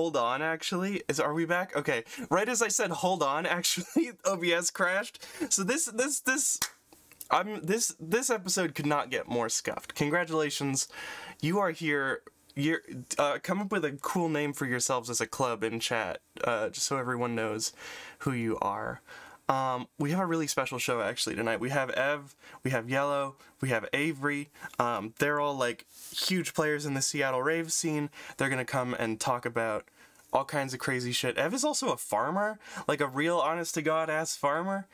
Hold on, actually. Are we back? Okay. Right as I said hold on, actually, OBS crashed. So this episode could not get more scuffed. Congratulations. You are here. You're come up with a cool name for yourselves as a club in chat, just so everyone knows who you are. We have a really special show actually tonight. We have Ev, we have Yellow, we have Avery. They're all like huge players in the Seattle rave scene. They're gonna come and talk about all kinds of crazy shit. Ev is also a farmer, like a real honest to God ass farmer,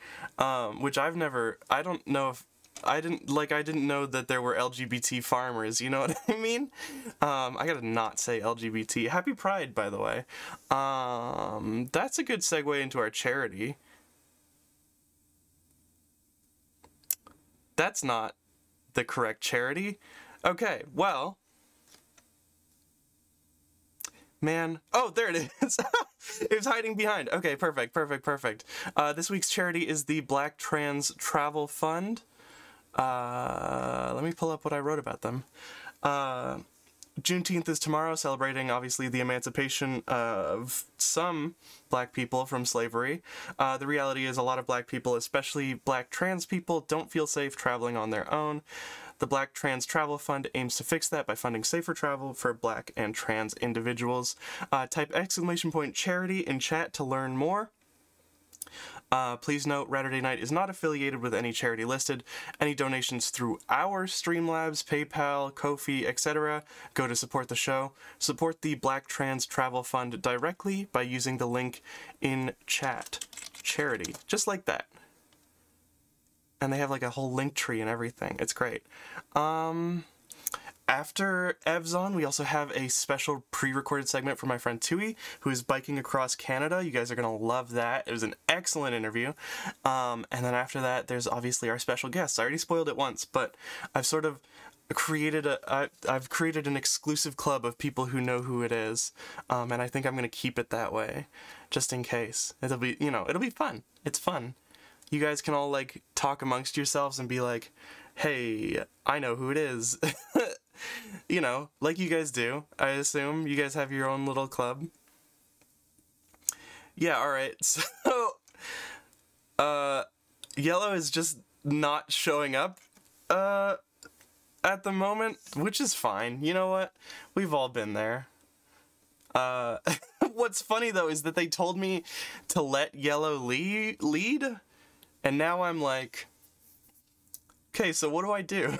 which I don't know if I didn't know that there were LGBT farmers, you know what I mean? I gotta not say LGBT. Happy Pride, by the way. That's a good segue into our charity. That's not the correct charity. Okay, well. Man. Oh, there it is. It was hiding behind. Okay, perfect. This week's charity is the Black Trans Travel Fund. Let me pull up what I wrote about them. Juneteenth is tomorrow, celebrating, obviously, the emancipation of some black people from slavery. The reality is a lot of black people, especially black trans people, don't feel safe traveling on their own. The Black Trans Travel Fund aims to fix that by funding safer travel for black and trans individuals. Type _charity in chat to learn more. Please note, RATURDAY Night is not affiliated with any charity listed. Any donations through our Streamlabs, PayPal, Ko-fi, etc. go to support the show. Support the Black Trans Travel Fund directly by using the link in chat. Charity. Just like that. And they have like a whole link tree and everything. It's great. After Evs on, we also have a special pre-recorded segment for my friend Twoey, who is biking across Canada. You guys are going to love that. It was an excellent interview. And then after that, there's obviously our special guests. I already spoiled it once, but I've sort of created I've created an exclusive club of people who know who it is. And I think I'm going to keep it that way, just in case. It'll be, it'll be fun. It's fun. You guys can all, like, talk amongst yourselves and be like, hey, I know who it is. Like you guys do, I assume. You guys have your own little club. Yeah, alright, so, Yellow is just not showing up, at the moment, which is fine. You know what? We've all been there. What's funny, though, is that they told me to let Yellow lead, and now I'm like, okay, so what do I do?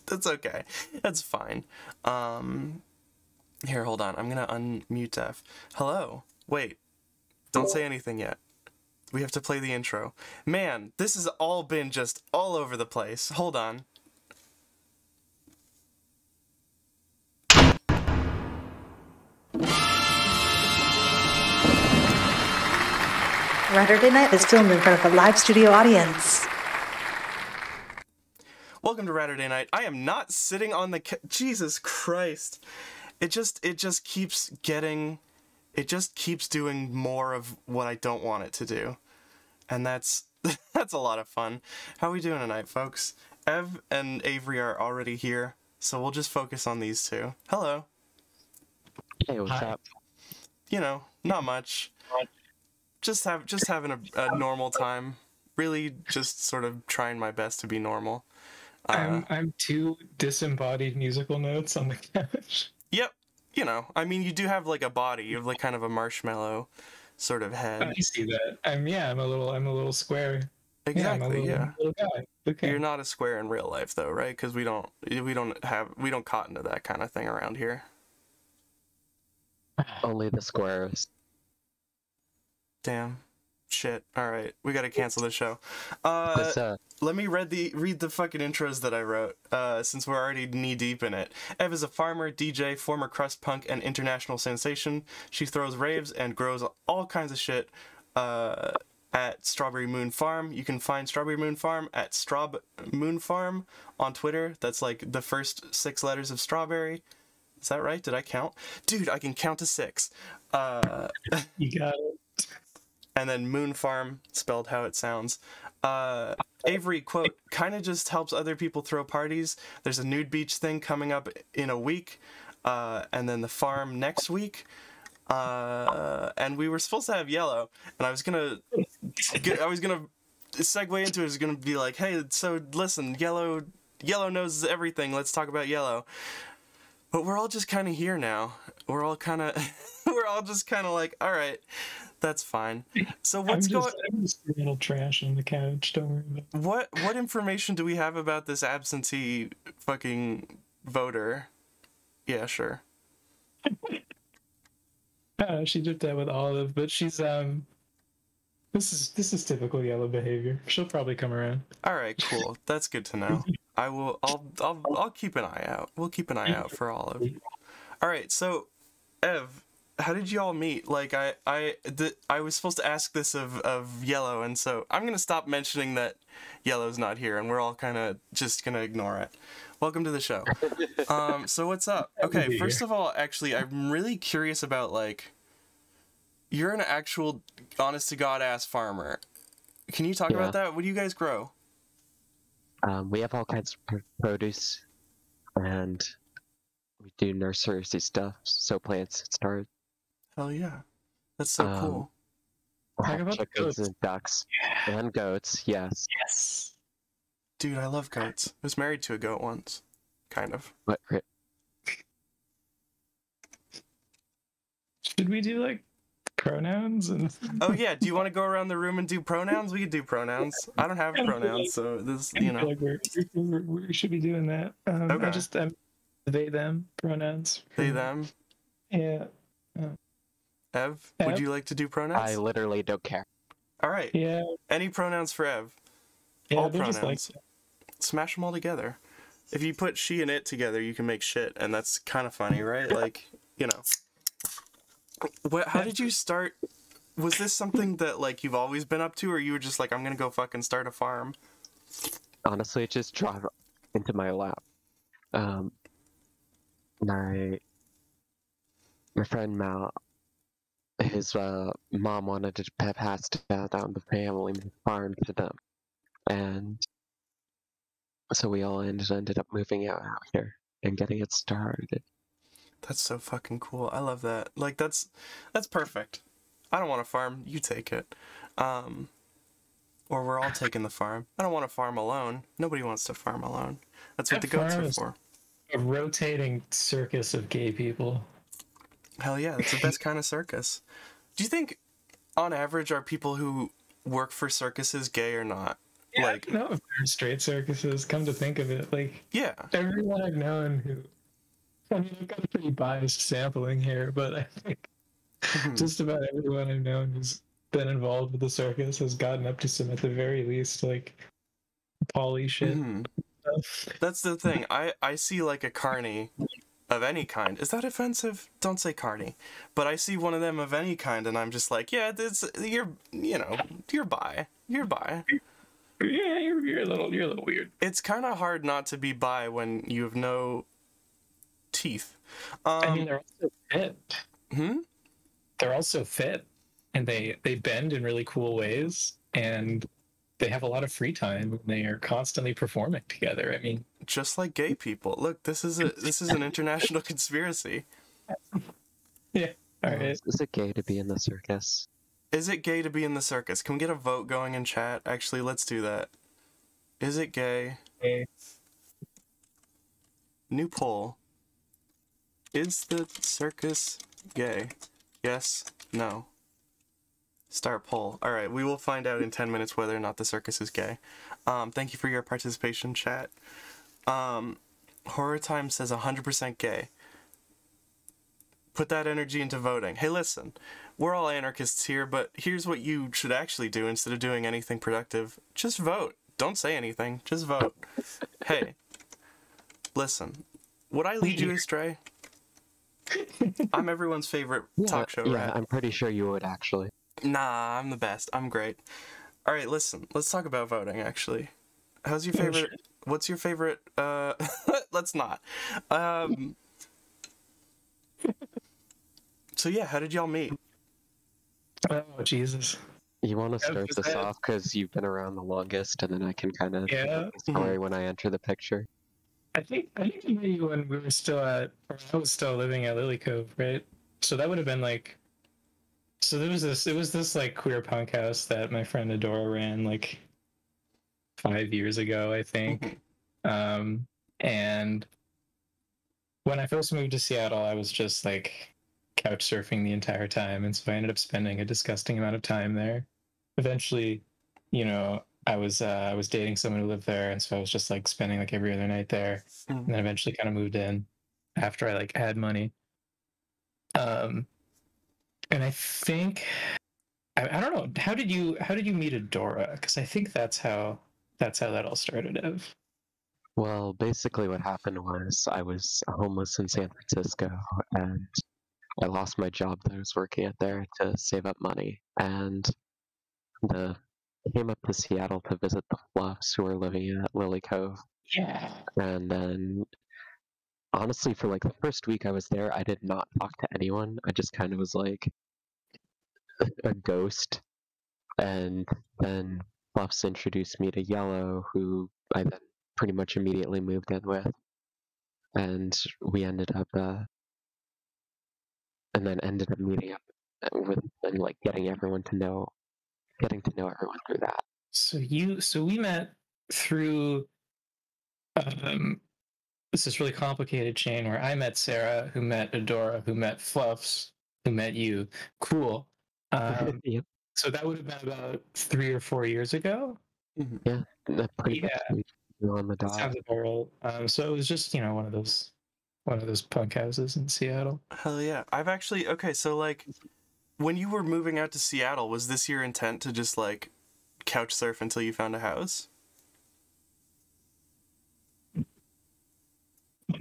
That's okay. That's fine. Here, hold on. I'm gonna unmute F. Hello. Wait. Don't say anything yet. We have to play the intro. Man, this has all been just all over the place. Hold on. RATURDAY Night is filmed in front of a live studio audience. Welcome to RATURDAY Night. I am not sitting on the Jesus Christ. It just keeps doing more of what I don't want it to do. And that's a lot of fun. How are we doing tonight, folks? Ev and Avery are already here, so we'll just focus on these two. Hello. Hey, what's up? Not much. Just having a normal time. Really just sort of trying my best to be normal. I'm two disembodied musical notes on the couch. Yep. I mean, you do have like a body. You have like kind of a marshmallow sort of head. I see that. I'm a little square. Exactly. Yeah. Little guy. Okay. You're not a square in real life though, right? Because we don't cotton to that kind of thing around here. Only the squares. Damn. Shit. Alright. We gotta cancel the show. Let me read the fucking intros that I wrote, since we're already knee-deep in it. Ev is a farmer, DJ, former crust punk, and international sensation. She throws raves and grows all kinds of shit, at Strawberry Moon Farm. You can find Strawberry Moon Farm at Straub Moon Farm on Twitter. That's like the first 6 letters of strawberry. Is that right? Did I count? Dude, I can count to 6. You got it. And then Moon Farm, spelled how it sounds. Avery, quote, kind of just helps other people throw parties. There's a nude beach thing coming up in a week, and then the farm next week. And we were supposed to have yellow, and I was gonna segue into it. Is gonna be like, hey, so listen, yellow knows everything. Let's talk about yellow. But we're all just kind of here now. We're all just kind of like, all right, that's fine. So what's I'm just a little trash on the couch. Don't worry about it. What information do we have about this absentee fucking voter? Yeah, sure. She did that with Olive, but she's this is typical yellow behavior. She'll probably come around. All right, cool. That's good to know. I'll keep an eye out. We'll keep an eye out for Olive. All right, so Ev, how did you all meet? Like I was supposed to ask this of Yellow, and so I'm gonna stop mentioning that Yellow's not here, and we're all kind of just gonna ignore it. Welcome to the show. So what's up? Okay, first of all, actually, I'm really curious about, like, you're an actual honest to God ass farmer. Can you talk about that? What do you guys grow? We have all kinds of produce, and we do nursery stuff, so plants and stars. Hell yeah, that's so cool. Talk about Chickens and ducks and goats. Yes. Yes. Dude, I love goats. I was married to a goat once, kind of. What? Should we do like pronouns and? Oh yeah, do you want to go around the room and do pronouns? We could do pronouns. I don't have pronouns, so this, you know. Like we should be doing that. Okay. I just they them pronouns. They them. Yeah. Ev, would you like to do pronouns? I literally don't care. All right. Yeah. Any pronouns for Ev? Yeah, All they're pronouns. just like Smash them all together. If you put she and it together, you can make shit, and that's kind of funny, right? Like, you know. How did you start? Was this something that, like, you've always been up to, or you were just like, I'm gonna go fucking start a farm? Honestly, it just dropped into my lap. My friend Mal, his mom wanted to pass down the family farm to them, and so we all ended up moving out here and getting it started. That's so fucking cool. I love that. Like, that's perfect. I don't want to farm. You take it. Or we're all taking the farm. I don't want to farm alone. Nobody wants to farm alone. That's what the goats are for. a rotating circus of gay people. Hell yeah, that's the best kind of circus. Do you think, on average, are people who work for circuses gay or not? Yeah, like, no, if they're straight circuses, come to think of it, like, yeah. everyone I've known who, I mean, I've got a pretty biased sampling here, but I think just about everyone I've known who's been involved with the circus has gotten up to some, at the very least, like, poly shit. That's the thing. I see, like, a carny of any kind. Is that offensive? Don't say carny. But I see one of them of any kind, and I'm just like, yeah, you're bi. You're bi. Yeah, you're a little weird. It's kind of hard not to be bi when you have no teeth. I mean, they're also fit. They're also fit, and they bend in really cool ways, and they have a lot of free time. And they are constantly performing together. I mean, just like gay people. Look, this is an international conspiracy. Yeah. All right. Is it gay to be in the circus? Is it gay to be in the circus? Can we get a vote going in chat? Actually, let's do that. Is it gay? New poll. Is the circus gay? Yes? No? Start poll. Alright, we will find out in 10 minutes whether or not the circus is gay. Thank you for your participation, chat. Horror Time says 100% gay. Put that energy into voting. Hey, listen. We're all anarchists here, but here's what you should actually do instead of doing anything productive. Just vote. Don't say anything. Just vote. Hey, listen. Would I lead you astray? I'm everyone's favorite talk show rat. I'm pretty sure you would, actually. Nah, I'm the best. I'm great. All right, listen. Let's talk about voting, actually. How's your favorite... What's your favorite... Let's not. So yeah, how did y'all meet? Oh, Jesus. You want to start this off because you've been around the longest, and then I can kind of tell the story when I enter the picture. I think I met you when we were still I was still living at Lily Cove, right? So that would have been like So it was this like queer punk house that my friend Adora ran like 5 years ago, I think. And when I first moved to Seattle, I was just like couch surfing the entire time, and so I ended up spending a disgusting amount of time there. Eventually, I was dating someone who lived there, and so I was just like spending like every other night there, and then eventually kind of moved in after I like had money. And I think I don't know, how did you meet Adora? Because I think that's how that all started, Ev. Well, basically what happened was I was homeless in San Francisco, and I lost my job that I was working at there to save up money, and came up to Seattle to visit the Fluffs who were living at Lily Cove. Yeah. And then, honestly, for like the first week I was there, I did not talk to anyone. I just kind of was like a ghost. And then Fluffs introduced me to Yellow, who I then pretty much immediately moved in with. And we ended up, meeting up with, and like getting to know everyone through that. So we met through this really complicated chain where I met Sarah, who met Adora, who met Fluffs, who met you. Cool. Yep. So that would have been about 3 or 4 years ago. Yeah, pretty much on the dot. Sounds about right. So it was just one of those punk houses in Seattle. Hell yeah! I've actually so like, when you were moving out to Seattle, was this your intent to just like couch surf until you found a house?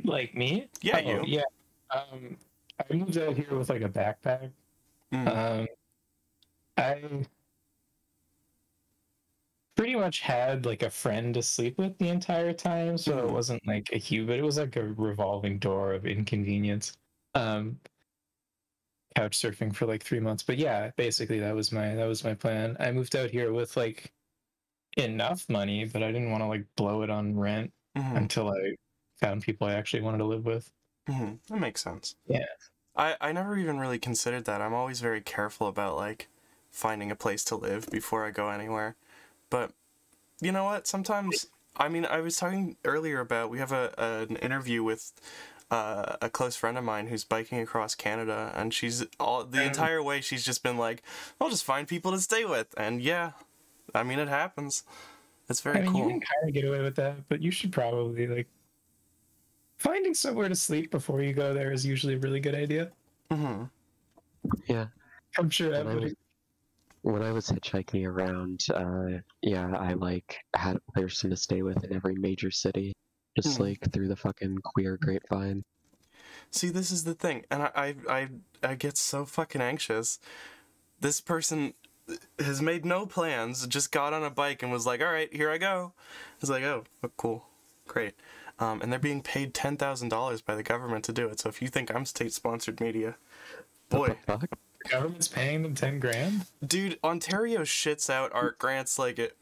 Like me? Yeah, you. Yeah. I moved out here with like a backpack. I pretty much had like a friend to sleep with the entire time, so it wasn't like a huge, but it was like a revolving door of inconvenience. Couch surfing for like 3 months, but yeah, basically that was my plan. I moved out here with like enough money, but I didn't want to like blow it on rent until I found people I actually wanted to live with. That makes sense. Yeah. I never even really considered that. I'm always very careful about like finding a place to live before I go anywhere. But you know what? Sometimes, I mean, I was talking earlier about, we have an interview with a close friend of mine who's biking across Canada, and she's the entire way she's just been like, I'll just find people to stay with. And yeah, I mean, it happens. It's very cool. You can kind of get away with that, but you should probably like finding somewhere to sleep before you go there is usually a really good idea. Yeah. I'm sure everybody. When I was hitchhiking around, I like had a person to stay with in every major city, just like through the fucking queer grapevine. See, this is the thing, and I get so fucking anxious. This person has made no plans, just got on a bike and was like, all right, here I go. I was like, oh cool, great. And they're being paid $10,000 by the government to do it. So if you think I'm state-sponsored media, boy. What the fuck? The government's paying them 10 grand? Dude, Ontario shits out art grants like it.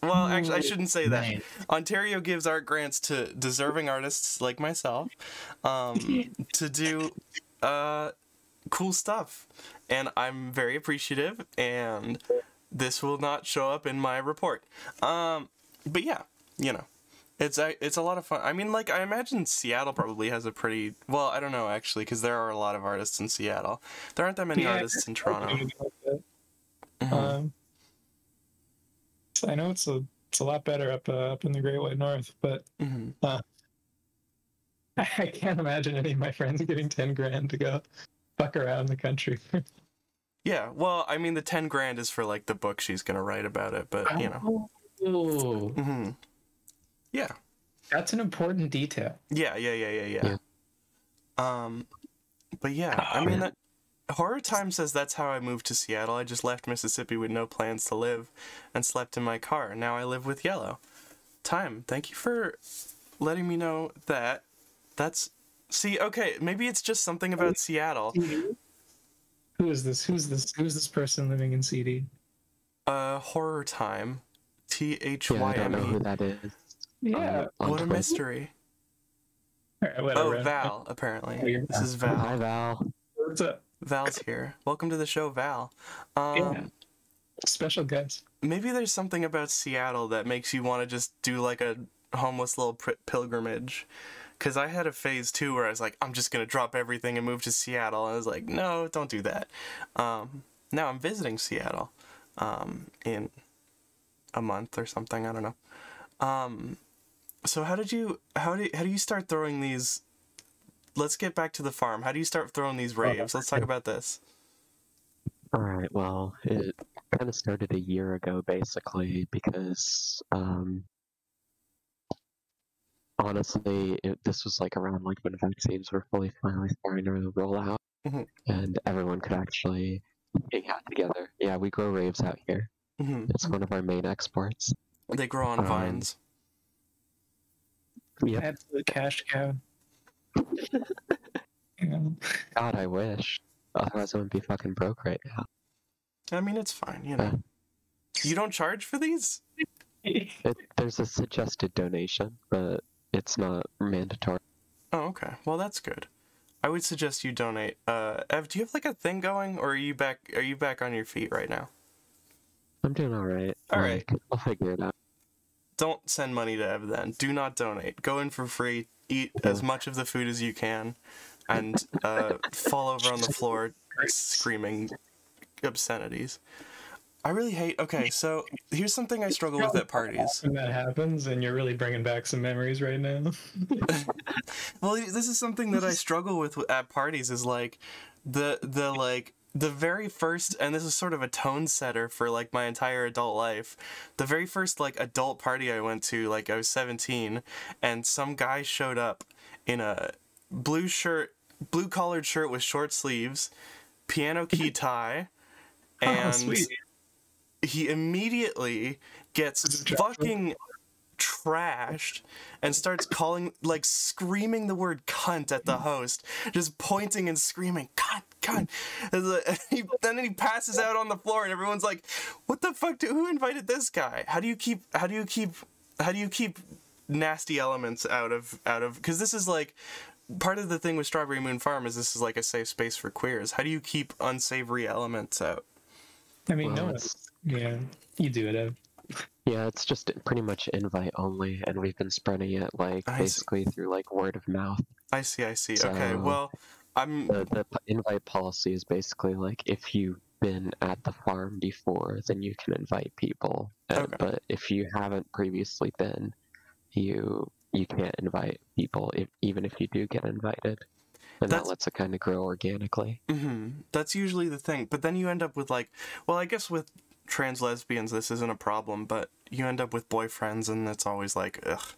Well, actually, I shouldn't say that. Man. Ontario gives art grants to deserving artists like myself to do cool stuff. And I'm very appreciative, and this will not show up in my report. But yeah, it's a lot of fun. I mean, like, I imagine Seattle probably has a pretty... Well, I don't know, actually, because there are a lot of artists in Seattle. There aren't that many artists in Toronto. I know it's a lot better up in the Great White North, but I can't imagine any of my friends getting 10 grand to go fuck around the country. Yeah, well, I mean, the 10 grand is for, like, the book she's gonna write about it, but, Yeah. That's an important detail. Yeah. But yeah, I mean, Horror Time says that's how I moved to Seattle. I just left Mississippi with no plans to live and slept in my car. Now I live with Yellow. Time, thank you for letting me know that. See, okay, maybe it's just something about Seattle. Who is this? Who's this person living in CD? Horror Time. THYME. Yeah, I don't know who that is. Yeah. What a mystery. All right, Val, apparently. This is Val. Hi, Val. What's up? Val's here. Welcome to the show, Val. Yeah. Special guest. Maybe there's something about Seattle that makes you want to just do like a homeless little pilgrimage. Because I had a phase too where I was like, I'm just going to drop everything and move to Seattle. And I was like, no, don't do that. Now I'm visiting Seattle in a month or something. I don't know. So how do you start throwing these? Let's get back to the farm. How do you start throwing these raves? Let's talk about this. All right. Well, it kind of started a year ago, basically, because honestly, this was like around like when vaccines were finally starting to roll out, and everyone could actually hang out together. Yeah, we grow raves out here. It's one of our main exports. They grow on vines. Yeah. Absolute cash cow. God, I wish. Otherwise, I would be fucking broke right now. I mean, it's fine, you know. You don't charge for these? There's a suggested donation, but it's not mandatory. Oh, okay. Well, that's good. I would suggest you donate. Ev, do you have like a thing going, or are you back on your feet right now? I'm doing all right. All right. I'll figure it out. Don't send money to Ev then. Do not donate. Go in for free. Eat as much of the food as you can, and fall over on the floor screaming obscenities. I really hate... Okay, so here's something I struggle with at parties. When that happens, and you're really bringing back some memories right now. Well, this is something that I struggle with at parties, is like the very first, and this is sort of a tone setter for like my entire adult life. The very first like adult party I went to, like I was 17, and some guy showed up in a blue collared shirt with short sleeves, piano key tie, and he immediately gets fucking trashed and starts screaming the word cunt at the host, just pointing and screaming cunt. Then he passes out on the floor and everyone's like, what the fuck, who invited this guy? How do you keep nasty elements out of because this is like part of the thing with Strawberry Moon Farm is this is like a safe space for queers. How do you keep unsavory elements out? I mean, yeah, you do it, Ev. Yeah, it's just pretty much invite only, and we've been spreading it basically through like word of mouth. I see. So, okay, well, the invite policy is basically like if you've been at the farm before, then you can invite people. Okay. But if you haven't previously been, you can't invite people, even if you do get invited. And that lets it kind of grow organically. That's usually the thing. But then you end up with like, well, I guess with trans lesbians this isn't a problem, but you end up with boyfriends and it's always like, ugh.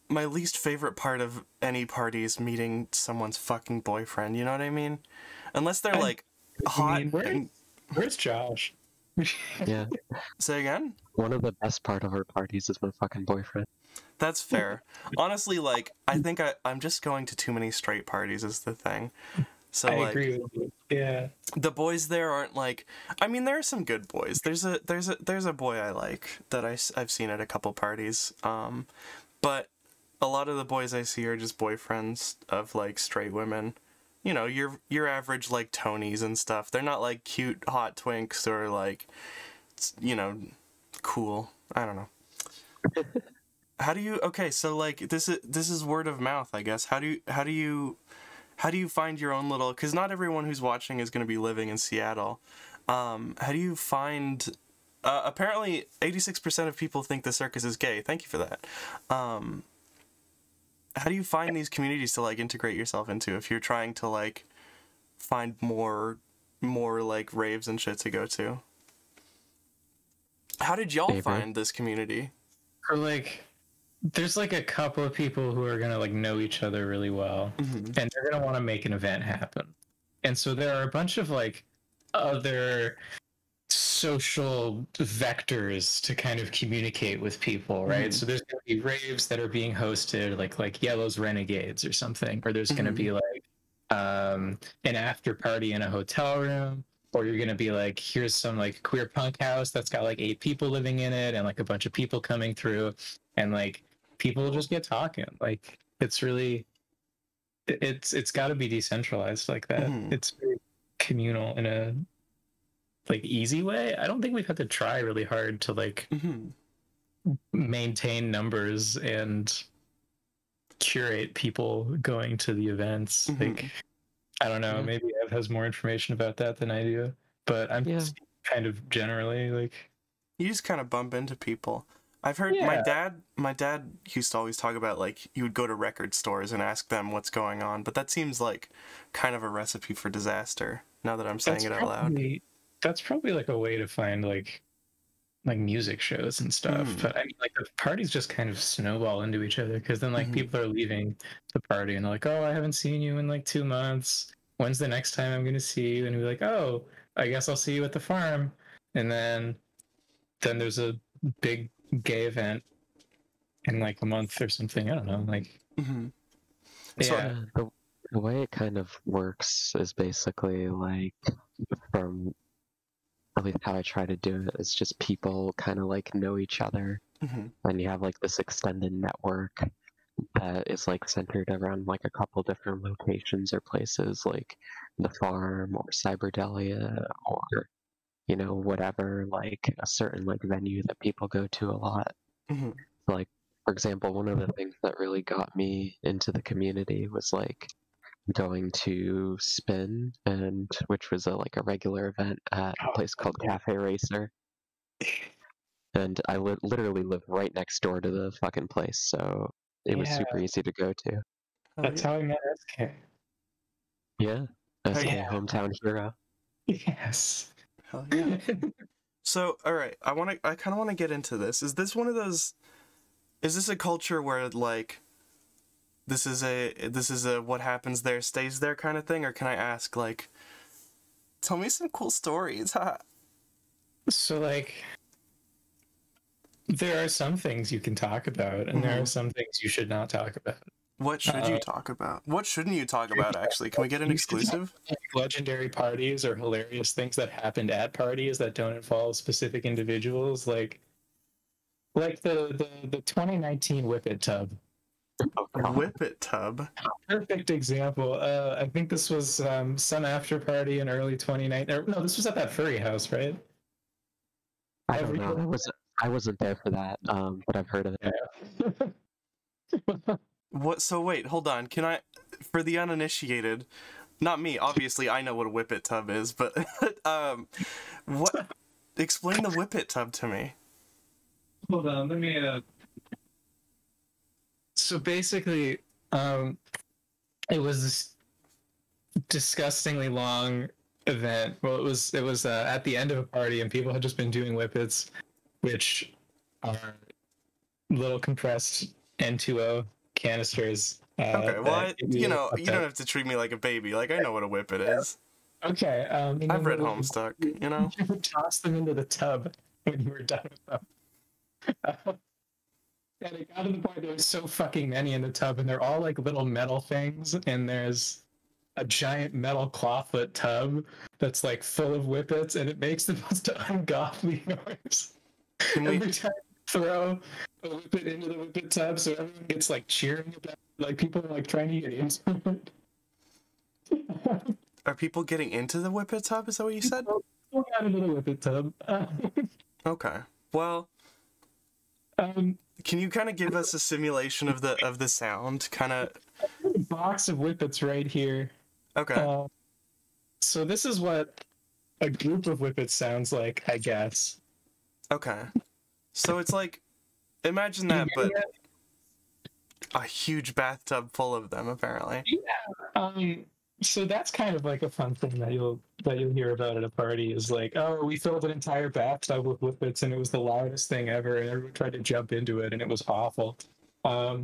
My least favorite part of any party is meeting someone's fucking boyfriend, you know what I mean? Unless they're like hot. Where's Josh? Yeah. Say again? One of the best part of our parties is my fucking boyfriend. That's fair. Honestly, like, I think I'm just going to too many straight parties is the thing. So I like, agree with you. Yeah. The boys there aren't like, I mean, there are some good boys. There's a boy I like that I've seen at a couple parties. But a lot of the boys I see are just boyfriends of like straight women. You know, your average like Tonys and stuff. They're not like cute hot twinks or like, you know, cool. I don't know. How do you? Okay, so like this is word of mouth, I guess. How do you find your own little? Because not everyone who's watching is going to be living in Seattle. How do you find? Apparently, 86% of people think the circus is gay. Thank you for that. How do you find these communities to like integrate yourself into if you're trying to like find more like raves and shit to go to? How did y'all find this community? Or like, there's like a couple of people who are gonna like know each other really well, and they're gonna want to make an event happen. And so there are a bunch of like other social vectors to kind of communicate with people, right? So there's gonna be raves that are being hosted, like Yellow's Renegades or something, or there's gonna be like an after party in a hotel room, or you're gonna be like, here's some like queer punk house that's got like 8 people living in it, and like a bunch of people coming through, and like people just get talking. Like it's really it's got to be decentralized like that. Mhm. It's very communal in a like easy way. I don't think we've had to try really hard to like Mhm. maintain numbers and curate people going to the events. Mhm. Like, I don't know, Yeah. maybe Ev has more information about that than I do, but I'm Yeah. kind of generally like, You just kind of bump into people. I've heard my dad used to always talk about like you would go to record stores and ask them what's going on, but that seems like kind of a recipe for disaster now that I'm saying it out loud. that's probably like a way to find like music shows and stuff. Mhm. But I mean, like the parties just kind of snowball into each other because then like Mhm. people are leaving the party and they're like, oh, I haven't seen you in like 2 months. When's the next time I'm going to see you? And we're like, oh, I guess I'll see you at the farm. And then there's a big gay event in like a month or something. I don't know. Like, Mhm. So yeah. The way it kind of works is basically like from at least how I try to do it is just people kind of like know each other, Mhm. and you have like this extended network that is like centered around like a couple different locations or places like the farm or Cyberdelia or whatever, like a certain like venue that people go to a lot. Mhm. Like, for example, one of the things that really got me into the community was like going to Spin, and which was like a regular event at a place called Cafe Racer. And I literally live right next door to the fucking place, so it was Yeah. super easy to go to. Hell That's yeah. how I met SK. Yeah, SK Yeah. hometown hero. Yes. Hell yeah. So, all right, I kind of want to get into this. Is this one of those? Is this a culture where like, this is a what happens there stays there kind of thing, or can I ask like, tell me some cool stories? So like there are some things you can talk about and there are some things you should not talk about. What should you talk about? What shouldn't you talk about? Actually, can we get an You should talk exclusive? about, like, legendary parties or hilarious things that happened at parties that don't involve specific individuals, like the 2019 Whippet Tub. Whippet tub. Perfect example. I think this was some after party in early 2019. Or, no, this was at that furry house, right? I don't know. I wasn't there for that, but I've heard of it. Yeah. What? So wait, hold on. Can I, for the uninitiated, not me. Obviously, I know what a whippet tub is, but what? Explain the whippet tub to me. Hold on, let me. So basically, it was this disgustingly long event. Well, it was at the end of a party, and people had just been doing whippets, which are little compressed N2O canisters. Okay, well, you don't don't have to treat me like a baby. Like, I know what a whippet is. Okay. I've read Homestuck, you know? You would toss them into the tub when you were done with them. And it got to the point there was so fucking many in the tub, and they're all like little metal things, and there's a giant metal clawfoot tub that's like full of whippets, and it makes the most ungodly noise. Every time you throw a whippet into the whippet tub, so everyone gets like cheering about it. Like people are like trying to get into it. Are people getting into the whippet tub? Is that what you said? Going out into the whippet tub. Okay. Well, can you kind of give us a simulation of the sound? Kind of. A box of whippets right here. Okay. So this is what a group of whippets sounds like, I guess. Okay. So it's like, imagine that, but a huge bathtub full of them, apparently. Yeah. So that's kind of like a fun thing that you'll hear about at a party is like, oh, we filled an entire bathtub with whippets and it was the loudest thing ever, and everyone tried to jump into it and it was awful. I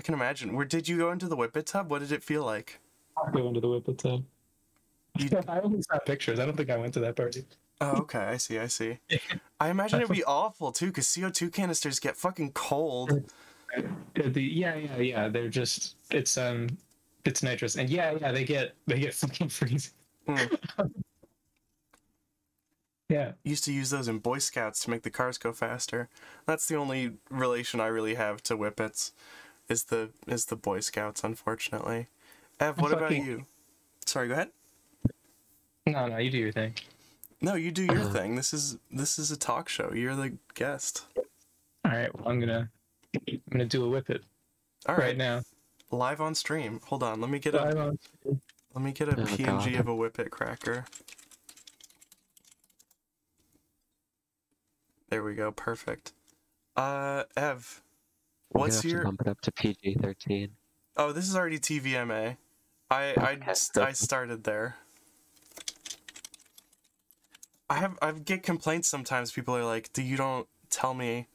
can imagine. Where did you go into the whippet tub? What did it feel like? I'll go into the whippet tub. I only saw pictures. I don't think I went to that party. Oh, okay. I see. I imagine it'd be awful too, because CO2 canisters get fucking cold. Yeah. They're just it's nitrous, and yeah, they get fucking freezing. Yeah. Used to use those in Boy Scouts to make the cars go faster. That's the only relation I really have to whippets. is the Boy Scouts, unfortunately. Ev, what about you? Sorry, go ahead. No, you do your thing. No, you do your thing. This is a talk show. You're the guest. All right, well, I'm gonna do a whippet. All right, right now. Live on stream. Hold on, let me get a PNG God. of a whippet cracker. There we go. Perfect. Ev, what's your? Bump it up to PG-13. Oh, this is already TVMA. I started there. I get complaints sometimes. People are like, you didn't tell me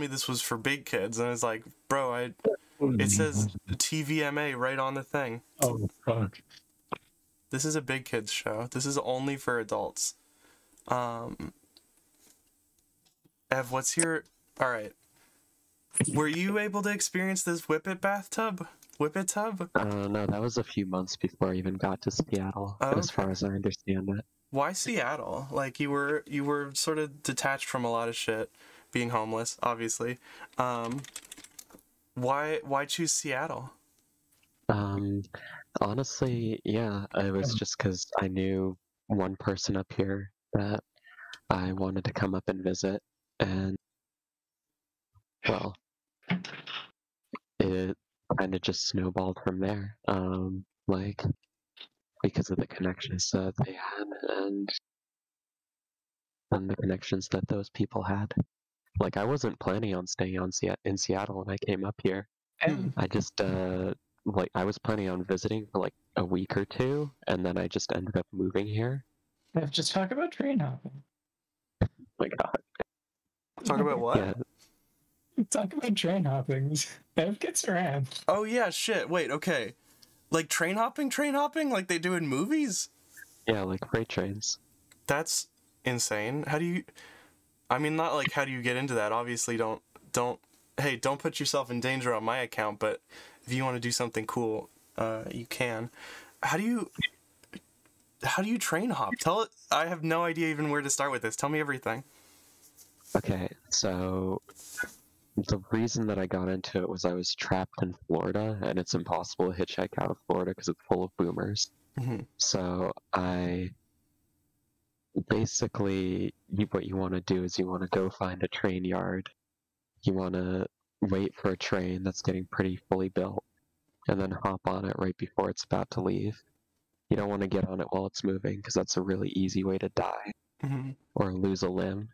this was for big kids," and I was like, "Bro, it says TVMA right on the thing." Oh fuck. This is a big kids show. This is only for adults. Ev, what's your... Alright. Were you able to experience this Whippet bathtub? Whippet tub? No, that was a few months before I even got to Seattle, Oh, as far okay. as I understand it. Why Seattle? Like, you were sort of detached from a lot of shit, being homeless, obviously. Why choose Seattle? Honestly, yeah, it was just because I knew one person up here that I wanted to come up and visit, and, well, it kind of just snowballed from there, like, because of the connections that they had, and the connections that those people had. Like, I wasn't planning on staying in Seattle when I came up here. I just, like, I was planning on visiting for like a week or two, and then I just ended up moving here. Let's just talk about train hopping. Oh my God. Talk about what? Yeah. Talk about train hopping. Ev gets around. Oh yeah, shit. Wait, okay. Like train hopping like they do in movies? Yeah, like freight trains. That's insane. How do you... I mean, not like how do you get into that? Obviously, don't put yourself in danger on my account, but if you want to do something cool, you can. How do you train hop? I have no idea even where to start with this. Tell me everything. Okay, so the reason that I got into it was I was trapped in Florida, and it's impossible to hitchhike out of Florida because it's full of boomers. Mm-hmm. So what you want to do is you want to go find a train yard. You want to wait for a train that's getting pretty fully built, and then hop on it right before it's about to leave. You don't want to get on it while it's moving, because that's a really easy way to die or lose a limb.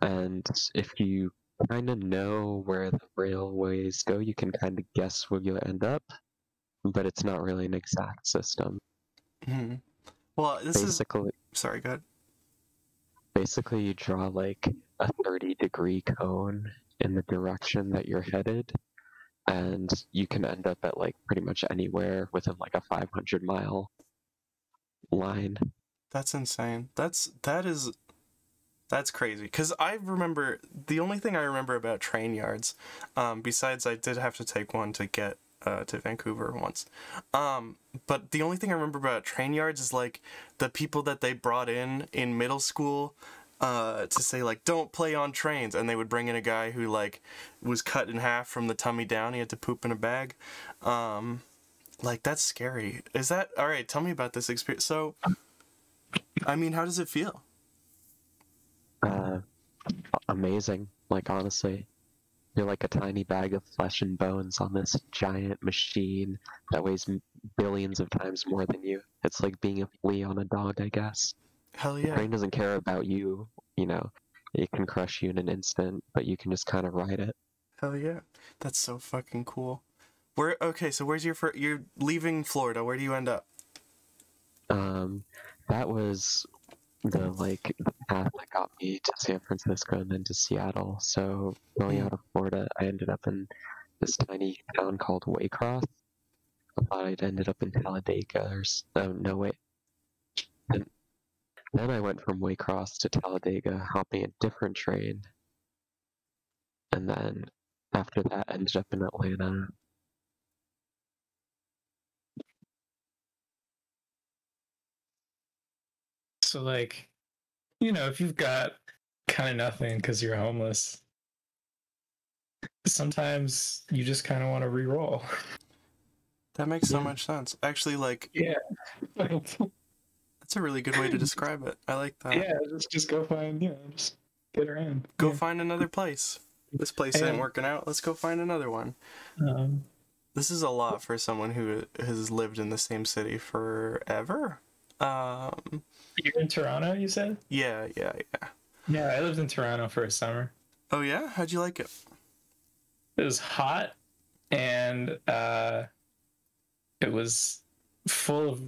And if you kind of know where the railways go, you can kind of guess where you'll end up, but it's not really an exact system. Mm-hmm. Well, Sorry, go ahead. Basically, you draw like a 30-degree cone in the direction that you're headed, and you can end up at like pretty much anywhere within like a 500-mile line. That's insane. That's crazy. Because the only thing I remember about train yards, besides I did have to take one to get to Vancouver once. But the only thing I remember about train yards is like the people that they brought in middle school to say like, don't play on trains, and they would bring in a guy who like was cut in half from the tummy down. He had to poop in a bag. Like, that's scary. Is that all right? Tell me about this experience. So, I mean, how does it feel? Amazing. Like, honestly, you're like a tiny bag of flesh and bones on this giant machine that weighs billions of times more than you. It's like being a flea on a dog, I guess. Hell yeah. The brain doesn't care about you, it can crush you in an instant, but you can just kind of ride it. Hell yeah. That's so fucking cool. So where's you're leaving Florida, where do you end up? That was the path that got me to San Francisco and then to Seattle. So going out of Florida, I ended up in this tiny town called Waycross. I thought I'd ended up in Talladega no, wait. Then I went from Waycross to Talladega, hopping a different train. And then after that, ended up in Atlanta. So, like, if you've got kind of nothing because you're homeless, sometimes you just kind of want to re-roll. That makes so much sense. Actually, like, Yeah. that's a really good way to describe it. I like that. Yeah, just go find, just get around. Go Yeah. find another place. This place ain't working out. Let's go find another one. This is a lot for someone who has lived in the same city forever. You're in Toronto, you said? Yeah. Yeah, I lived in Toronto for a summer. Oh yeah? How'd you like it? It was hot, and it was full of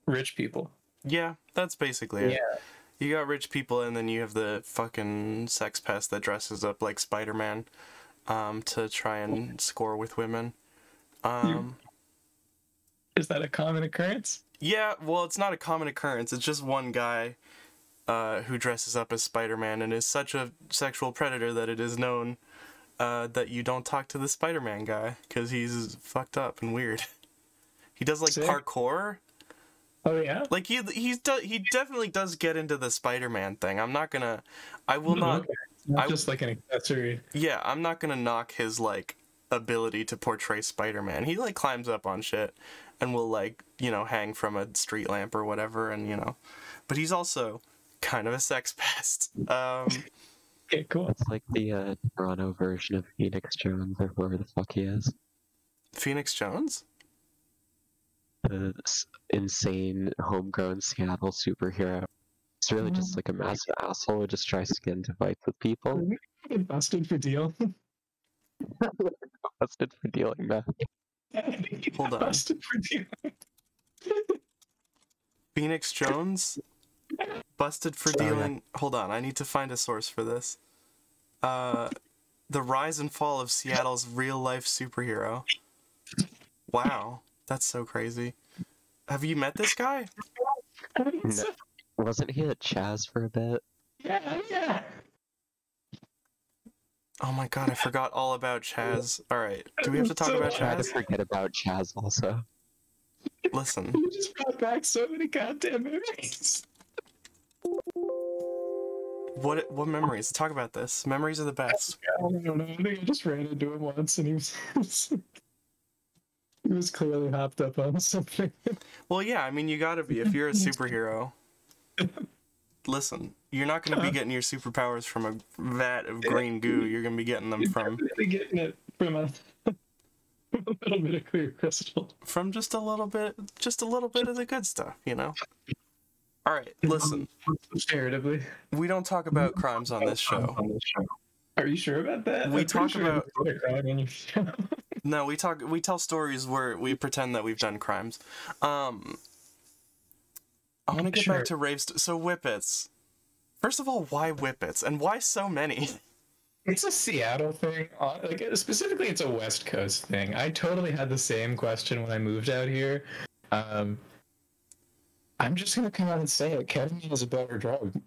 rich people. Yeah, that's basically it. Yeah. You got rich people, and then you have the fucking sex pest that dresses up like Spider-Man to try and score with women. Is that a common occurrence? Yeah, well, it's not a common occurrence. It's just one guy who dresses up as Spider-Man and is such a sexual predator that it is known that you don't talk to the Spider-Man guy because he's fucked up and weird. He does like parkour. Oh yeah. Like he definitely does get into the Spider-Man thing. I will not. Okay. Not just like an accessory. Yeah, I'm not gonna knock his like ability to portray Spider-Man. He like climbs up on shit and will like, hang from a street lamp or whatever, and but he's also kind of a sex pest. Okay, cool. It's like the Toronto version of Phoenix Jones, or whoever the fuck he is. Phoenix Jones? The insane homegrown Seattle superhero. It's really just like a massive asshole who just tries to get into fights with people. Busted for deal. Busted for dealing meth. Hold on. Busted for dealing. Phoenix Jones? Busted for dealing... Hold on, I need to find a source for this. The rise and fall of Seattle's real-life superhero. Wow, that's so crazy. Have you met this guy? No. Wasn't he at Chaz for a bit? Yeah. Oh my god, I forgot all about Chaz. Alright, do we have to talk about Try to Chaz? forget about Chaz also. Listen. You just brought back so many goddamn memories. What memories? Talk about this. Memories are the best. I don't know. I think I just ran into him once and he was clearly hopped up on something. Well, yeah, I mean, you gotta be. If you're a superhero, listen, you're not gonna be getting your superpowers from a vat of green goo. You're gonna be getting them from... getting it from a little bit of clear crystal. From just a little bit of the good stuff, All right, listen. Comparatively. We don't talk about crimes on this show. Are you sure about that? We talk about... a crime on your show. No, we tell stories where we pretend that we've done crimes. I want to get back to raves. So whippets. First of all, why whippets? And why so many? It's a Seattle thing. Like, specifically, it's a West Coast thing. I totally had the same question when I moved out here. I'm just going to come out and say it. Ketamine is a better drug.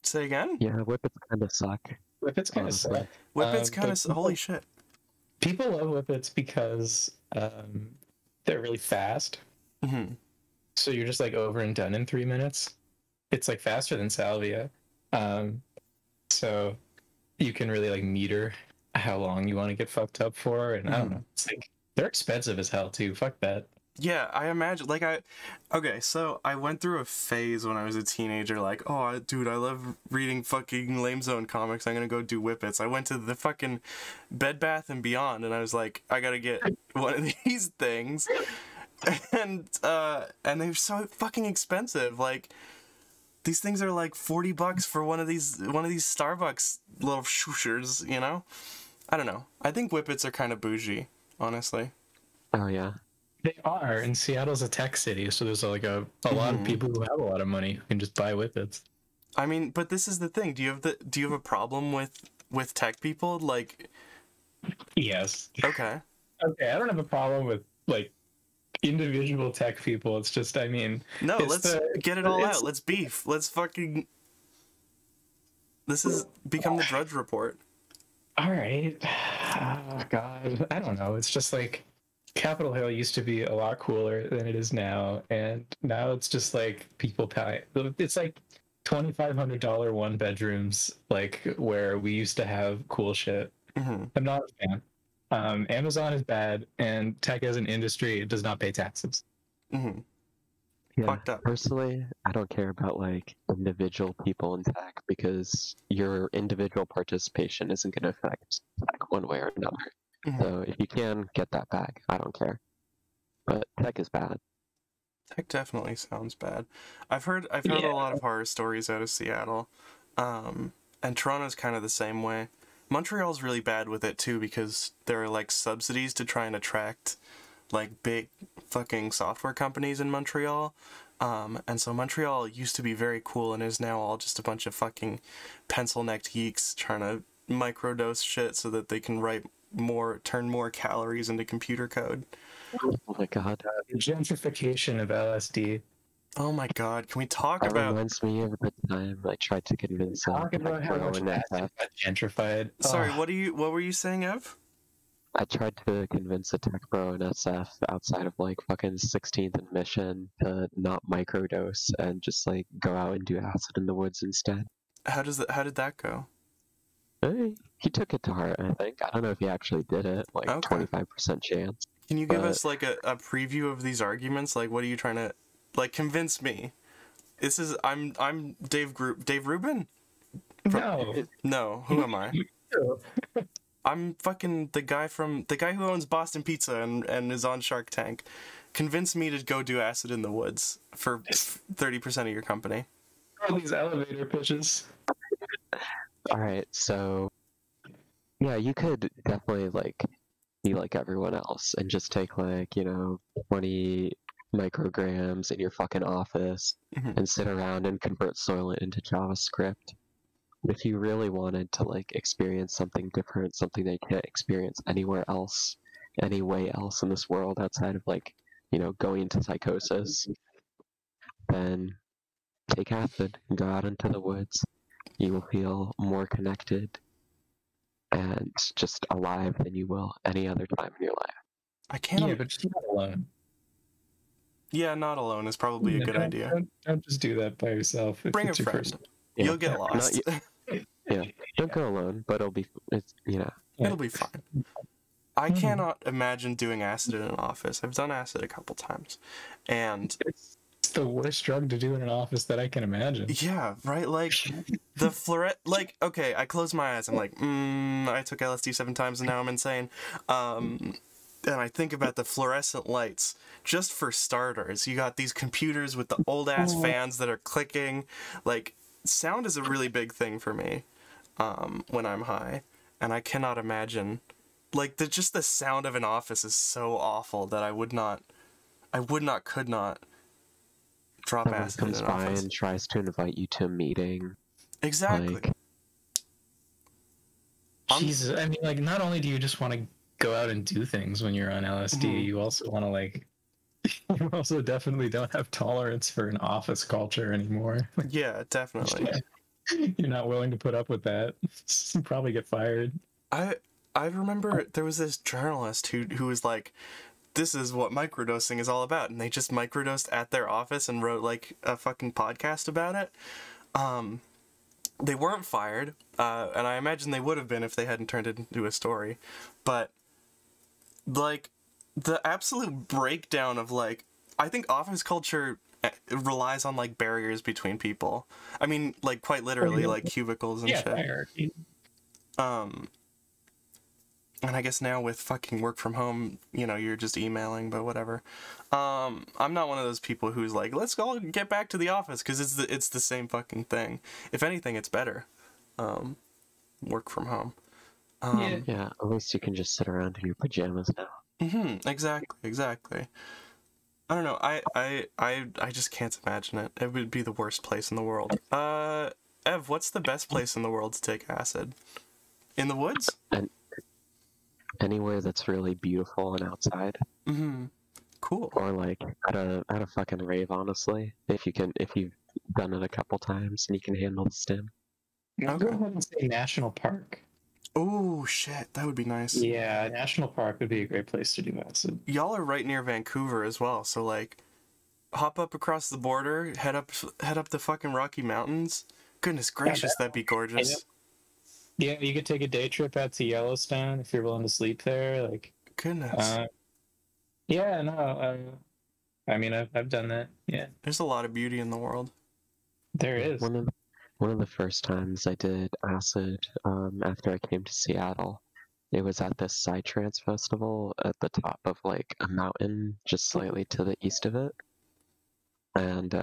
Say again? Yeah, whippets kind of suck. Whippets kind of suck. Whippets kind of... Holy shit. People love whippets because they're really fast. Mm-hmm. So you're just like over and done in 3 minutes. It's like faster than salvia. So you can really like meter how long you want to get fucked up for. And I don't know. It's like they're expensive as hell too. Fuck that. Yeah, I imagine, okay, so I went through a phase when I was a teenager, like, oh, dude, I love reading fucking Lame Zone comics, I'm gonna go do whippets. I went to the fucking Bed Bath & Beyond, and I was like, I gotta get one of these things, and they're so fucking expensive, like, these things are like $40 for one of these Starbucks little shooshers, I don't know. I think whippets are kind of bougie, honestly. Oh, yeah. They are, and Seattle's a tech city, so there's like a lot of people who have a lot of money who can just buy whippets. I mean, but this is the thing. Do you have a problem with tech people? Like, yes. Okay. Okay, I don't have a problem with like individual tech people. It's just, I mean, no. Let's get it all out. Let's beef. Let's fucking. This is become the Drudge Report. All right. Oh God, I don't know. It's just like. Capitol Hill used to be a lot cooler than it is now, and now it's just like people pay. It's like $2,500 one bedrooms, like where we used to have cool shit. Mm-hmm. I'm not a fan. Amazon is bad, and tech as an industry, it does not pay taxes. Mm-hmm. Yeah, Fucked up. personally, I don't care about like individual people in tech because your individual participation isn't going to affect tech one way or another. Mm-hmm. So if you can get that back, I don't care. But tech is bad. Tech definitely sounds bad. I've heard a lot of horror stories out of Seattle, and Toronto's kind of the same way. Montreal's really bad with it too because there are like subsidies to try and attract like big fucking software companies in Montreal. And so Montreal used to be very cool and is now all just a bunch of fucking pencil-necked geeks trying to microdose shit so that they can turn more calories into computer code. Oh my god. Gentrification of LSD. Oh my god, can we talk That about... reminds me of the time I tried to convince Talk about how much and acid got gentrified. Sorry, Oh, what were you saying, Ev? I tried to convince a tech bro in SF outside of like fucking 16th and Mission to not microdose and just like go out and do acid in the woods instead. How did that go? He took it to heart, I think. I don't know if he actually did it, like Okay. 25% chance. Can you give But- us like a preview of these arguments? Like, what are you trying to like convince me? I'm Dave Rubin? no. No, who am I? I'm fucking the guy who owns Boston Pizza and is on Shark Tank. Convince me to go do acid in the woods for 30% of your company. All these elevator pitches. Alright, so yeah, you could definitely like be like everyone else and just take like, 20 micrograms in your fucking office Mhm. and sit around and convert Soylent into JavaScript. But if you really wanted to like experience something different, something that you can't experience anywhere else, any way else in this world outside of like, going into psychosis, then take acid and go out into the woods. You will feel more connected and just alive than you will any other time in your life. I can't. Yeah, but you're not alone. Yeah, not alone is probably a good idea. Don't just do that by yourself. If Bring a it's your friend. first- Yeah. You'll get lost. Yeah, don't go alone, but it'll be It'll be fine. I cannot imagine doing acid in an office. I've done acid a couple times, and It's the worst drug to do in an office that I can imagine. yeah, right. Like the like, okay, I close my eyes. I'm like, I took LSD 7 times and now I'm insane. And I think about the fluorescent lights. Just for starters, you got these computers with the old ass fans that are clicking. Like, sound is a really big thing for me when I'm high, and I cannot imagine. Like, just the sound of an office is so awful that could not drop someone acid in comes an by office. and tries to invite you to a meeting. Exactly. Like, Jesus, I mean, like, not only do you just want to go out and do things when you're on LSD, you also want to, like, you also definitely don't have tolerance for an office culture anymore. Yeah, definitely. You're not willing to put up with that. You probably get fired. I remember there was this journalist who was like, this is what microdosing is all about, and they just microdosed at their office and wrote like a fucking podcast about it. They weren't fired, and I imagine they would have been if they hadn't turned it into a story. But like the absolute breakdown of like, I think office culture relies on like barriers between people. I mean, like quite literally, like cubicles and Yeah, shit. hierarchy. And I guess now with fucking work from home, you're just emailing, but whatever. I'm not one of those people who's like, let's go get back to the office, because it's the same fucking thing. If anything, it's better. Work from home. yeah, at least you can just sit around in your pajamas now. Exactly. I don't know. I just can't imagine it. It would be the worst place in the world. Ev, what's the best place in the world to take acid? In the woods? And anywhere that's really beautiful and outside. Cool. Or like at a fucking rave, honestly. If you've done it a couple times and you can handle the stim. I'll go ahead and say National Park. Oh shit, that would be nice. Yeah, National Park would be a great place to do acid. Y'all are right near Vancouver as well, so like, hop up across the border, head up the fucking Rocky Mountains. Goodness gracious, that'd be gorgeous. Yeah, you could take a day trip out to Yellowstone if you're willing to sleep there. Like, Goodness. yeah, no, I mean, I've done that. Yeah, There's a lot of beauty in the world. there is. One of the first times I did acid after I came to Seattle, it was at this Psytrance festival at the top of like a mountain just slightly to the east of it. And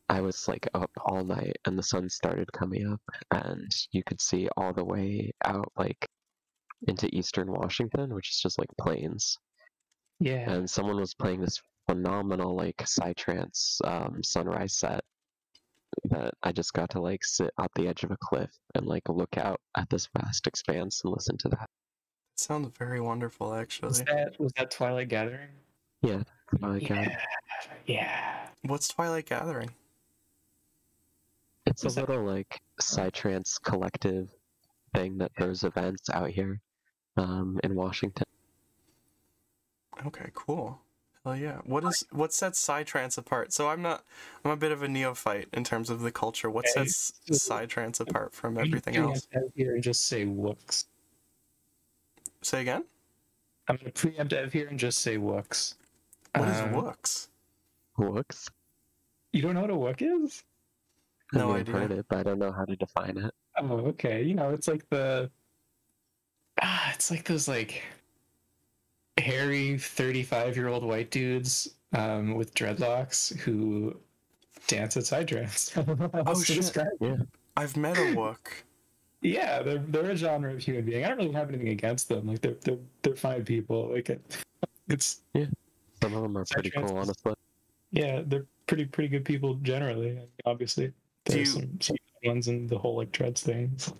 I was like up all night and the sun started coming up and you could see all the way out like into eastern Washington, which is just like plains. Yeah. And someone was playing this phenomenal like Psytrance sunrise set that I just got to like sit at the edge of a cliff and like look out at this vast expanse and listen to that. It sounds very wonderful, actually. Was that Twilight Gathering? Yeah, Twilight Gathering. Yeah. What's Twilight Gathering? It's a little like Psytrance collective thing that throws events out here in Washington. Okay, cool. Hell yeah. What sets Psytrance apart? So I'm a bit of a neophyte in terms of the culture. What sets Psytrance apart from everything else? Out here and just say wooks. Say again? I'm gonna preempt out here and just say wooks. What is wooks? Wooks? You don't know what a wook is? No I've idea. heard it, but I don't know how to define it. Oh, okay. You know, it's like it's like those like hairy 35-year-old white dudes with dreadlocks who dance at Psytrance. I don't know how else to shit. describe it. Yeah. I've met a wook. Yeah, they're a genre of human being. I don't really have anything against them. Like they're fine people. Like it's Some of them are pretty cool, honestly. yeah, they're pretty good people generally. I mean, obviously, there's some ones in the whole like dreads thing. So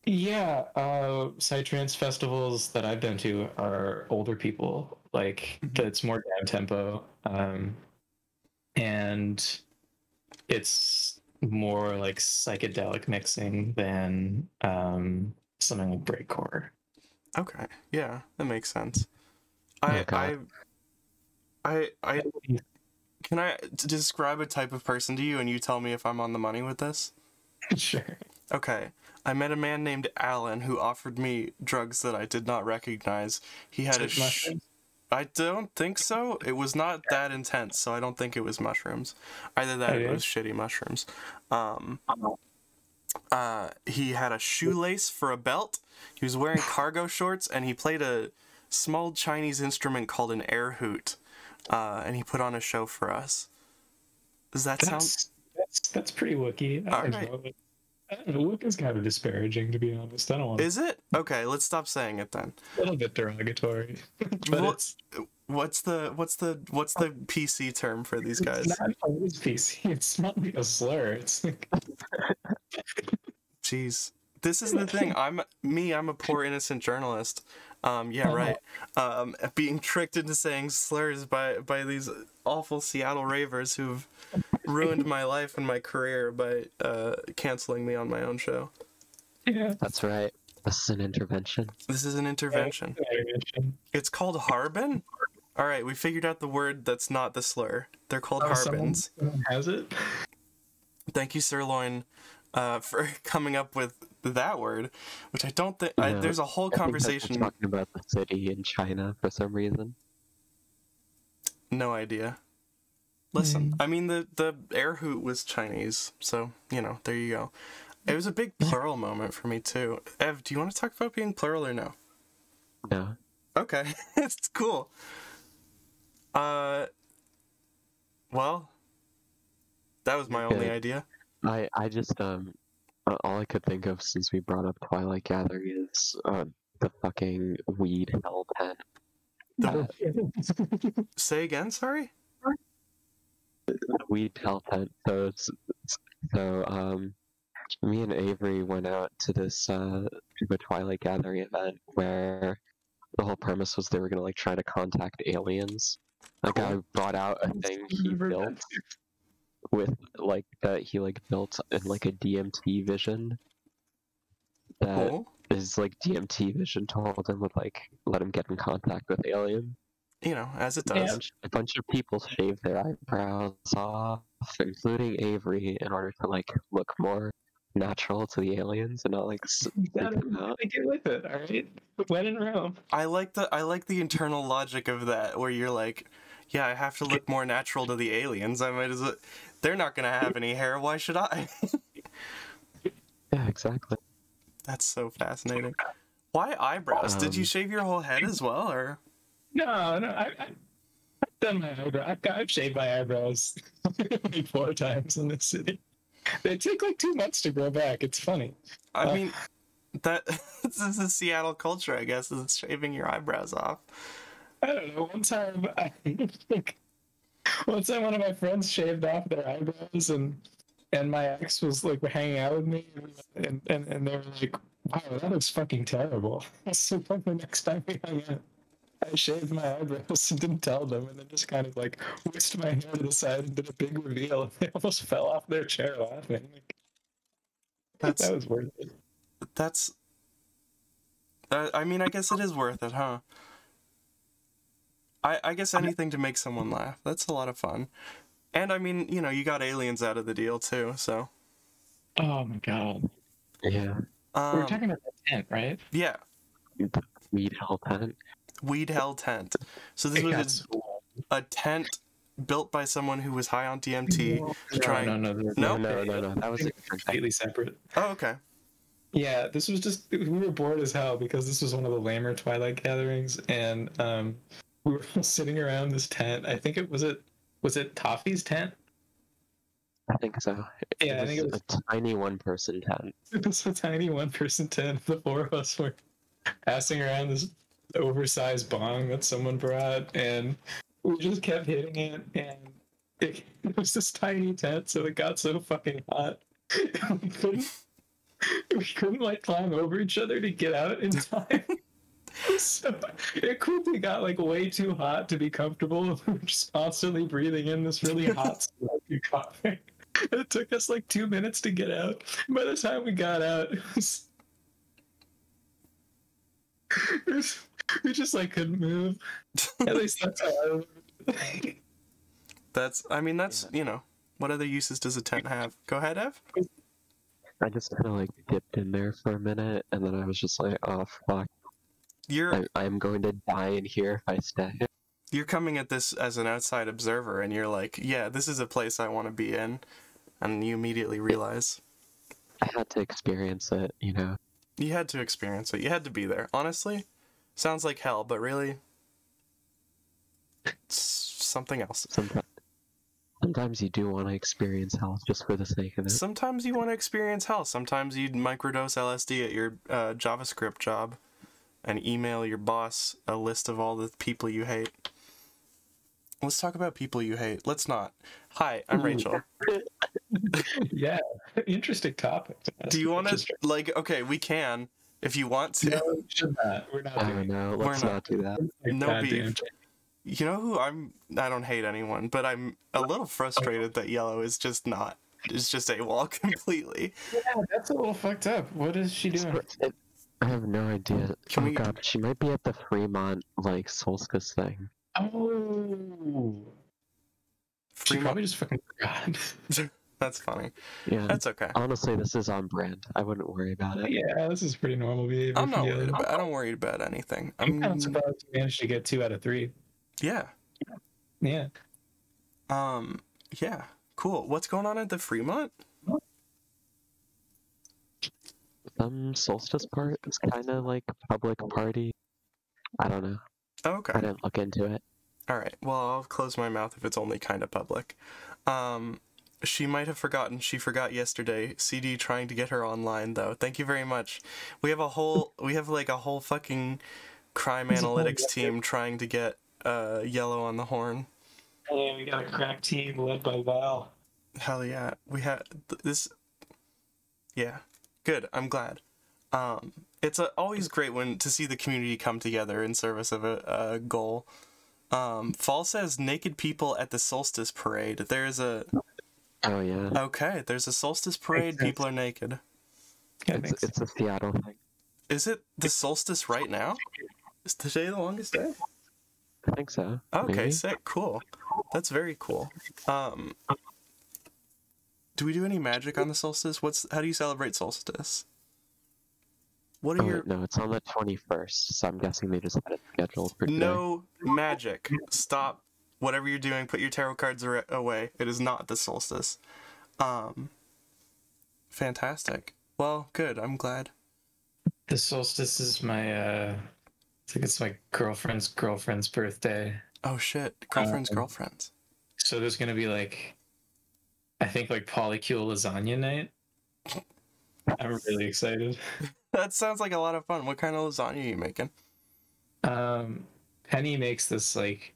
Psytrance festivals that I've been to are older people. Like it's more down tempo, and it's more like psychedelic mixing than something like breakcore. Okay, yeah, that makes sense. God. Can I describe a type of person to you and you tell me if I'm on the money with this? Sure. Okay. I met a man named Alan who offered me drugs that I did not recognize. He had mushrooms? I don't think so. It was not that intense, so I don't think it was mushrooms. Either that or it was shitty mushrooms. He had a shoelace for a belt. He was wearing cargo shorts, and he played a small Chinese instrument called an air hoot. And he put on a show for us. Does that sound... That's pretty Wookiee. I don't know. I don't know. Wook is kind of disparaging, to be honest. I don't want. Is it? Okay, let's stop saying it then. A little bit derogatory. But what's the PC term for these guys? It's not always PC. It's not like a slur. It's like... Jeez. This is the thing. I'm a poor innocent journalist. Right. Being tricked into saying slurs by these awful Seattle ravers who've ruined my life and my career by canceling me on my own show. Yeah. That's right. This is an intervention. This is an intervention. It's called Harbin? Alright, we figured out the word that's not the slur. They're called Harbins. Someone has it? Thank you, Sirloin, for coming up with that word, which I don't think... there's a whole conversation... I think talking about the city in China for some reason. No idea. Listen, I mean, the air hoot was Chinese, so, there you go. It was a big plural moment for me, too. Ev, do you want to talk about being plural or no? No. Okay, it's cool. Well, that was my only idea. I just, all I could think of since we brought up Twilight Gathering is, the fucking weed hell tent. Say again, sorry? Weed hell tent. So me and Avery went out to this the Twilight Gathering event where the whole premise was they were gonna like try to contact aliens. A guy brought out a thing he built with like that he like built in like a DMT vision. That his like DMT vision told him would like let him get in contact with aliens. As it does. A bunch of people shaved their eyebrows off. including Avery, in order to like look more natural to the aliens and not like You freak gotta them out. get with it, all right? When in Rome. I like the internal logic of that, where you're like, yeah, I have to look more natural to the aliens. I might as well. They're not gonna have any hair. Why should I? Yeah, exactly. That's so fascinating. Why eyebrows? Did you shave your whole head as well, or? No, I've done my eyebrows. I've shaved my eyebrows like 4 times in this city. They take like 2 months to grow back. It's funny. I mean, that this is a Seattle culture, I guess, is shaving your eyebrows off. I don't know. One time one of my friends shaved off their eyebrows, and my ex was like hanging out with me, and they were like, "Wow, that looks fucking terrible." So like the next time we hung out, I shaved my eyebrows and didn't tell them, and then just kind of like whisked my hair to the side and did a big reveal. And they almost fell off their chair laughing. Like, that was worth it. That's. I mean, I guess it is worth it, huh? I guess anything to make someone laugh. That's a lot of fun. And I mean, you know, you got aliens out of the deal too, so. Oh my god. Yeah. We were talking about that tent, right? Yeah. Weed hell tent. Weed Hell tent. So this was a tent built by someone who was high on DMT. No. No. That was a different thing. completely separate. Oh, okay. Yeah, this was just, we were bored as hell because this was one of the lamer Twilight gatherings, and we were all sitting around this tent. I think was it Toffee's tent? I think so. Yeah, I think it was a tiny 1-person tent. It was a tiny 1-person tent. The 4 of us were passing around this oversized bong that someone brought, and we just kept hitting it, and it was this tiny tent, so it got so fucking hot. We couldn't like climb over each other to get out in time. So it quickly got like way too hot to be comfortable. We were just constantly breathing in this really hot smoky coughing. It took us like 2 minutes to get out. By the time we got out, we just like couldn't move. At least that's how I remember. That's, you know, what other uses does a tent have? Go ahead, Ev. I just kind of like dipped in there for a minute, and then I was just like, oh fuck. I'm going to die in here if I stay. You're coming at this as an outside observer, and you're like, yeah, this is a place I want to be in. And you immediately realize. I had to experience it, you know. You had to experience it. You had to be there. Honestly, sounds like hell, but really, it's something else. Sometimes you do want to experience hell just for the sake of it. Sometimes you want to experience hell. Sometimes you'd microdose LSD at your JavaScript job and email your boss a list of all the people you hate. Let's talk about people you hate. Let's not. Hi, I'm Rachel. Yeah, interesting topic. Do you want to, like, okay, we can, if you want to. No, we should not. We're not doing No, let's not do that. No beef. You know who I don't hate anyone, but I'm a little frustrated that Yellow is just not. It's just AWOL completely. Yeah, that's a little fucked up. What is she doing? I have no idea. God, she might be at the Fremont, like, Solstice thing. Oh. She probably just fucking forgot. That's funny. Yeah. That's okay. Honestly, this is on brand. I wouldn't worry about it. Yeah, this is pretty normal behavior. I'm not worried about, I don't worry about anything. I'm kind of surprised you managed to get 2 out of 3. Yeah. Yeah. Yeah. Cool. What's going on at the Fremont? Solstice part is kind of like a public party. I don't know. Okay. I didn't look into it. Alright, well, I'll close my mouth if it's only kind of public. She might have forgotten. She forgot yesterday. CD trying to get her online, though. Thank you very much. We have a whole fucking crime analytics team trying to get Yellow on the horn. Hey, we got a crack team led by Val. Hell yeah. We had this. Yeah. Good. I'm glad. It's always great to see the community come together in service of a goal. Fall says naked people at the Solstice parade. There's a... Oh, yeah. Okay, there's a Solstice parade. People are naked. It's a Seattle thing. Is it the Solstice right now? Is today the longest day? I think so. Okay, maybe. sick. Cool. That's very cool. do we do any magic on the solstice? How do you celebrate solstice? What are your... No, it's on the 21st, so I'm guessing they just had it scheduled for today. No magic. Stop whatever you're doing. Put your tarot cards away. It is not the solstice. Fantastic. Well, good. I'm glad. The solstice is my I think it's my girlfriend's birthday. Oh shit. Girlfriends. So there's gonna be like, I think like polycule lasagna night. I'm really excited. That sounds like a lot of fun. What kind of lasagna are you making? Penny makes this like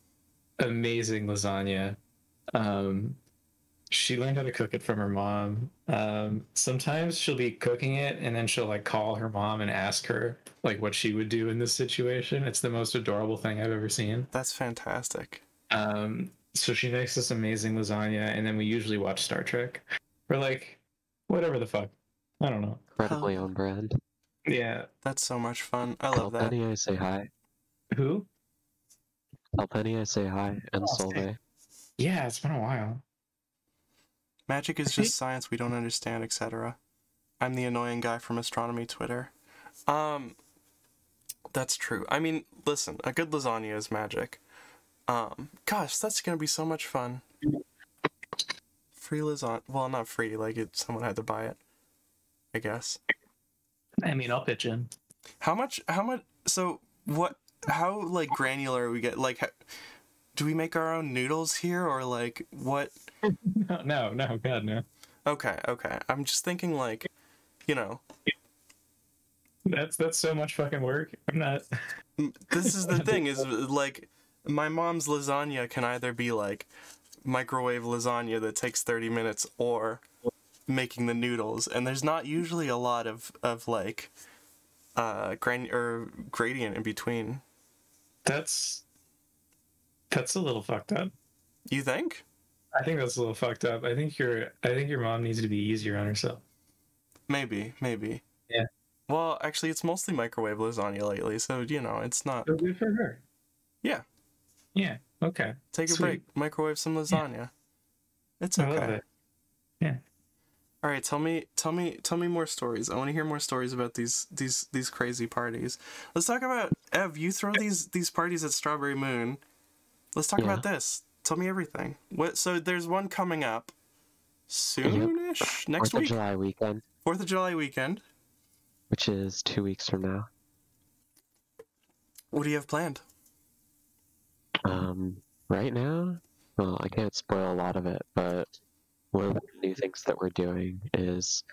amazing lasagna. She learned how to cook it from her mom. Sometimes she'll be cooking it and then she'll like call her mom and ask her like what she would do in this situation. It's the most adorable thing I've ever seen. That's fantastic. So she makes this amazing lasagna and then we usually watch Star Trek. Or like whatever the fuck. I don't know. Incredibly on brand. Yeah. That's so much fun. I love that. Tell Penny I say hi. Who? Tell Penny I say hi, and Solvay. Yeah, it's been a while. Magic is just science we don't understand, etc. I'm the annoying guy from astronomy Twitter. That's true. I mean, listen, a good lasagna is magic. Gosh, that's gonna be so much fun. Free lasagna. Well, not free. Like, someone had to buy it, I guess. I mean, I'll pitch in. How much? So what? How like granular we get? Like, do we make our own noodles here, or like what? No, God, no. Okay. I'm just thinking, like, you know. That's so much fucking work. I'm not. This is the thing, is like, my mom's lasagna can either be like microwave lasagna that takes 30 minutes, or making the noodles, and there's not usually a lot of like gradient in between. That's a little fucked up. You think? I think that's a little fucked up. I think your mom needs to be easier on herself. Maybe. Yeah. Well, actually, it's mostly microwave lasagna lately, so you know, it's not. So good for her. Yeah. Yeah. Okay. Take a break. Microwave some lasagna. Yeah. It's okay. I love it. Yeah. All right, tell me more stories. I want to hear more stories about these crazy parties. Let's talk about Ev. You throw these parties at Strawberry Moon. Let's talk about this. Tell me everything. So there's one coming up soonish, next week. 4th of July weekend. 4th of July weekend, which is 2 weeks from now. What do you have planned? Right now, well, I can't spoil a lot of it, but one of the new things that we're doing is,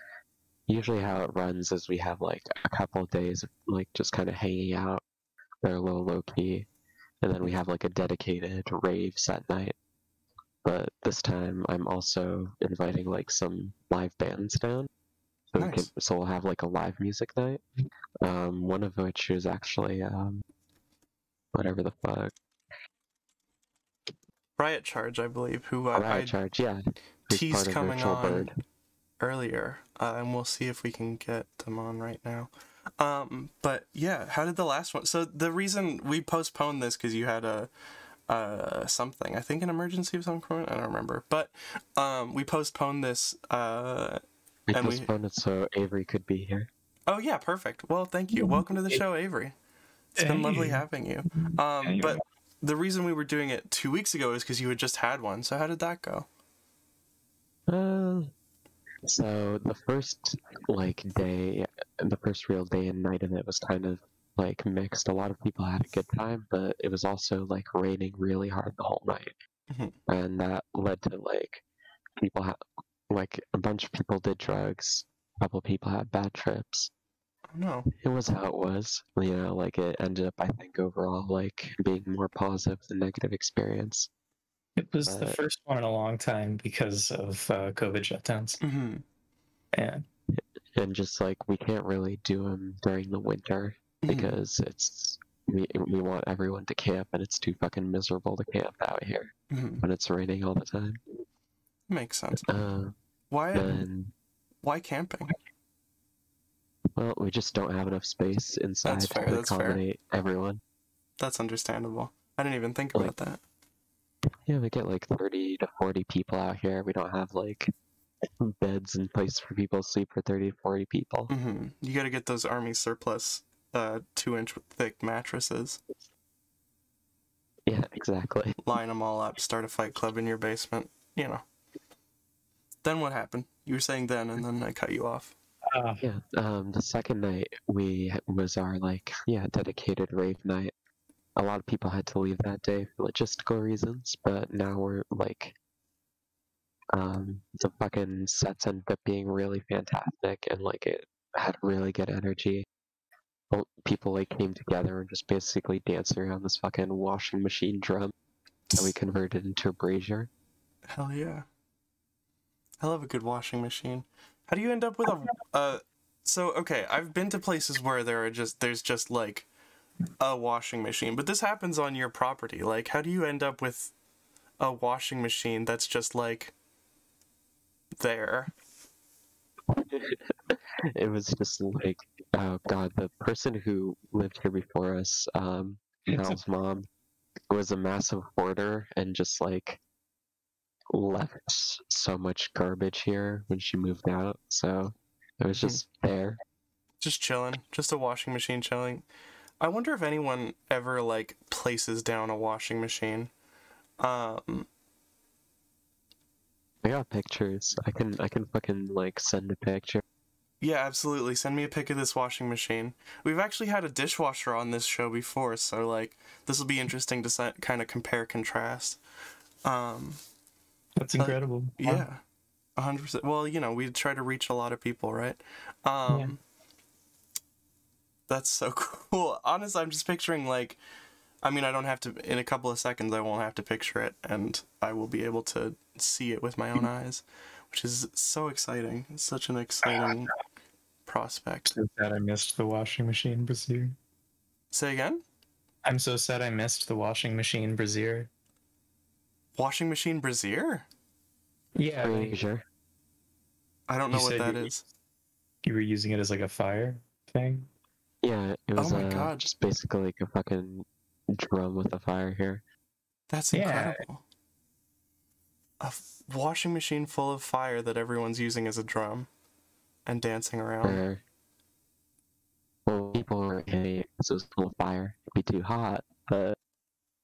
usually how it runs is we have like a couple of days of like just kind of hanging out. They're a little low key, and then we have like a dedicated raves at night. But this time I'm also inviting like some live bands down. So, nice. So we'll have like a live music night. One of which is actually whatever the fuck. Riot Charge, I believe. Riot Charge, yeah. Teased coming on earlier, and we'll see if we can get them on right now. But yeah, how did the last one? So the reason we postponed this because you had something, I think an emergency of some kind. I don't remember, but we postponed this. We postponed it so Avery could be here. Oh yeah, perfect. Well, thank you. Welcome to the show, Avery. It's been lovely having you. But the reason we were doing it 2 weeks ago is because you had just had one. So how did that go? So the first day, the first real day and night of it was kind of like mixed. A lot of people had a good time, but it was also like raining really hard the whole night, and that led to like people a bunch of people did drugs. A couple of people had bad trips. No. It was how it was. You know, like it ended up, I think, overall, like being more positive than negative experience. It was the first one in a long time because of COVID shutdowns. Mm-hmm. Yeah. And just like, we can't really do them during the winter because we want everyone to camp, and it's too fucking miserable to camp out here when it's raining all the time. Makes sense. Why camping? Well, we just don't have enough space inside to accommodate everyone. That's understandable. I didn't even think about that. Yeah, we get like 30 to 40 people out here. We don't have like beds in place for people to sleep for 30 to 40 people. You got to get those army surplus 2-inch thick mattresses. Yeah, exactly. Line them all up, start a fight club in your basement, you know. Then what happened? You were saying then, and then I cut you off. Yeah, the second night was our dedicated rave night. A lot of people had to leave that day for logistical reasons, but now we're like, the fucking sets ended up being really fantastic, and like it had really good energy. People like came together and just basically danced around this fucking washing machine drum that we converted into a brazier. Hell yeah. I love a good washing machine. How do you end up with so okay, I've been to places where there's just like a washing machine, but this happens on your property. Like, how do you end up with a washing machine that's just like there? It was just like, oh god, the person who lived here before us, Al's mom, was a massive hoarder and just like left so much garbage here when she moved out, so it was just there. Just chilling. Just a washing machine chilling. I wonder if anyone ever like places down a washing machine. I got pictures. I can fucking like send a picture. Yeah, absolutely. Send me a pic of this washing machine. We've actually had a dishwasher on this show before, so like this will be interesting to kind of compare contrast. That's incredible. Yeah, 100%. Well, you know, we try to reach a lot of people, right? Yeah. That's so cool. Honestly, I'm just picturing like, I mean, I don't have to, in a couple of seconds, I won't have to picture it, and I will be able to see it with my own eyes, which is so exciting. It's such an exciting prospect. I'm so sad I missed the washing machine brazier. Say again? I'm so sad I missed the washing machine brazier. Washing machine brazier? Yeah. Brazier. I don't know what that is. You were using it as like a fire thing? Yeah, it was Oh my God. just basically like a fucking drum with a fire here. That's incredible. A washing machine full of fire that everyone's using as a drum and dancing around. Well, people were hitting it because it was full of fire. It'd be too hot, but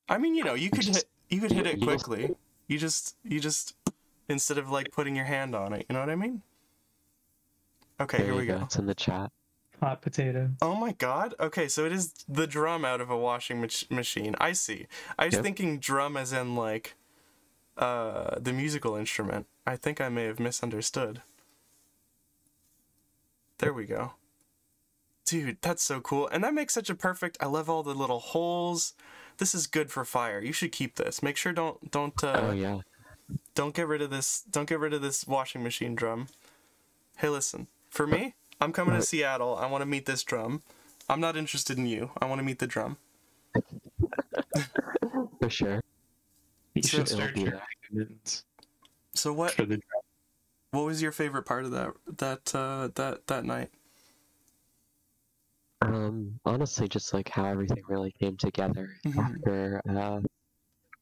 I mean, you know, you could hit it quickly. You just instead of like putting your hand on it, you know what I mean? Okay, here we go. It's in the chat. Hot potato. Oh my God. Okay, so it is the drum out of a washing machine. I see. I was thinking drum as in like the musical instrument. I think I may have misunderstood. There we go. Dude, that's so cool. And that makes such a perfect, I love all the little holes. This is good for fire. You should keep this. Make sure don't Oh yeah. Don't get rid of this. Don't get rid of this washing machine drum. Hey, listen. For me, I'm coming to Seattle. I want to meet this drum. I'm not interested in you. I want to meet the drum. For sure. You should start tracking it. So what was your favorite part of that night? Honestly, just like how everything really came together after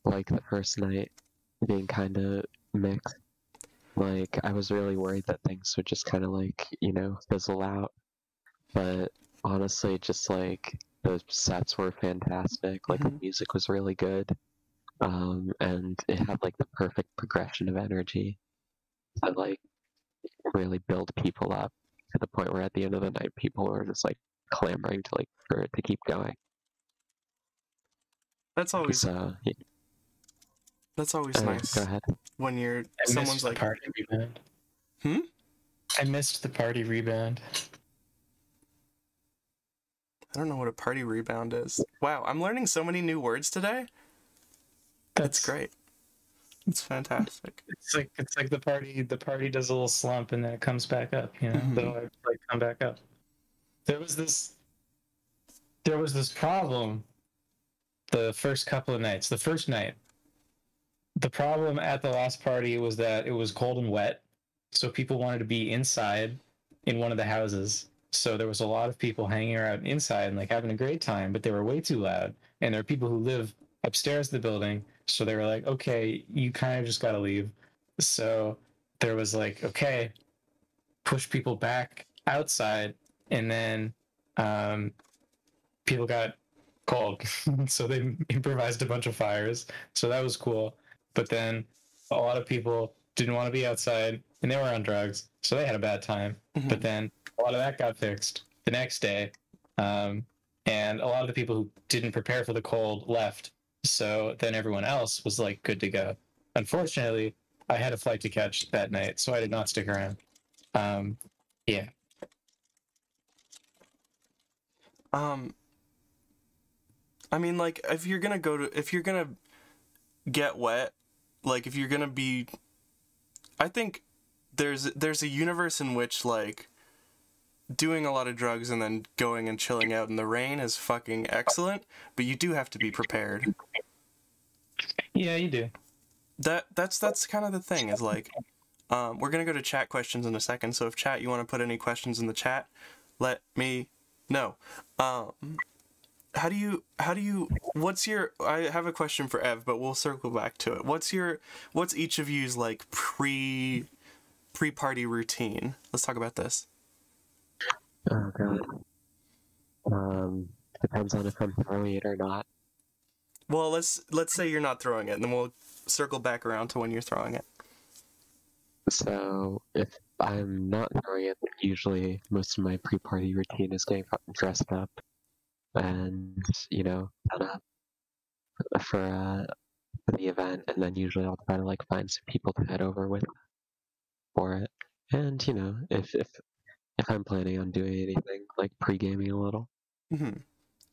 like the first night being kind of mixed. Like, I was really worried that things would just kind of like, you know, fizzle out. But honestly, just like the sets were fantastic. Like the music was really good. And it had like the perfect progression of energy that like really build people up to the point where at the end of the night people were just like clamoring to like for it to keep going. That's always that's always nice. Go ahead. When someone's like party rebound. I missed the party rebound. I don't know what a party rebound is. Wow, I'm learning so many new words today. That's great. It's fantastic. It's like the party does a little slump and then it comes back up, you know. They'll like come back up. There was this problem the first couple of nights. The first night, the problem at the last party was that it was cold and wet, so people wanted to be inside in one of the houses. So there was a lot of people hanging around inside and like having a great time, but they were way too loud. And there are people who live upstairs in the building, so they were like, okay, you kind of just got to leave. So there was like, okay, push people back outside, and then people got cold, so they improvised a bunch of fires. So that was cool. But then a lot of people didn't want to be outside, and they were on drugs, so they had a bad time. But then a lot of that got fixed the next day, and a lot of the people who didn't prepare for the cold left. So then everyone else was like good to go. Unfortunately, I had a flight to catch that night, so I did not stick around. Yeah. I mean, like, if you're gonna get wet, like, if you're gonna be, I think there's a universe in which, like, doing a lot of drugs and then going and chilling out in the rain is fucking excellent, but you do have to be prepared. Yeah, you do. That's kind of the thing, is like, we're gonna go to chat questions in a second, so if chat, you want to put any questions in the chat, let me know. What's your, I have a question for Ev, but we'll circle back to it. What's each of you's, like, pre-party routine? Let's talk about this. Oh god. Depends on if I'm throwing it or not. Well, let's say you're not throwing it, and then we'll circle back around to when you're throwing it. So if I'm not throwing it, usually most of my pre-party routine is getting dressed up and, you know, set up for the event, and then usually I'll try to like find some people to head over with for it. And, you know, if I'm planning on doing anything, like pre-gaming a little.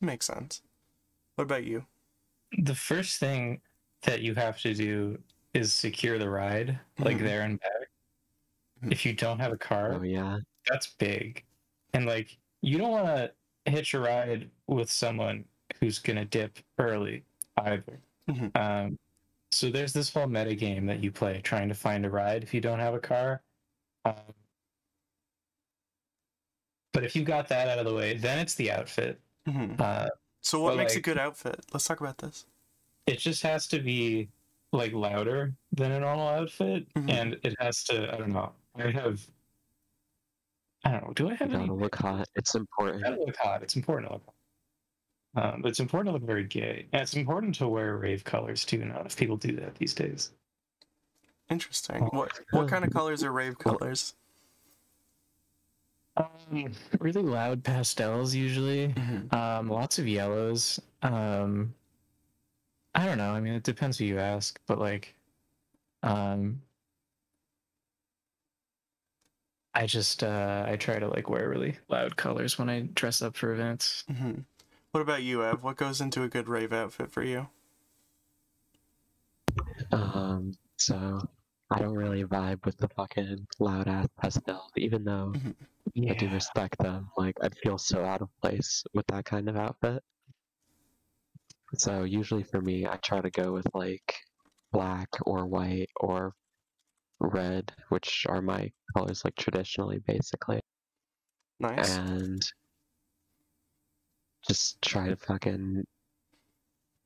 Makes sense. What about you? The first thing that you have to do is secure the ride, like there and back. If you don't have a car, Oh yeah, that's big. And like, you don't want to hitch a ride with someone who's gonna dip early either. So there's this whole meta game that you play trying to find a ride if you don't have a car. But if you got that out of the way, then it's the outfit. So what makes like, a good outfit? Let's talk about this. It just has to be like louder than a normal outfit, and it has to, I don't know. Do I have any? gotta look hot. It's important. Gotta look hot. It's important to look hot. But it's important to look very gay. And it's important to wear rave colors too. Not if people do that these days. Interesting. What kind of colors are rave colors? Really loud pastels usually. Lots of yellows. I don't know. I mean, it depends who you ask, but like, I just I try to like wear really loud colors when I dress up for events. What about you, Ev? What goes into a good rave outfit for you? So I don't really vibe with the fucking loud ass pastels, even though I do respect them. Like, I'd feel so out of place with that kind of outfit. So usually for me, I try to go with like black or white or red, which are my colors like traditionally, basically. Nice. And just try to fucking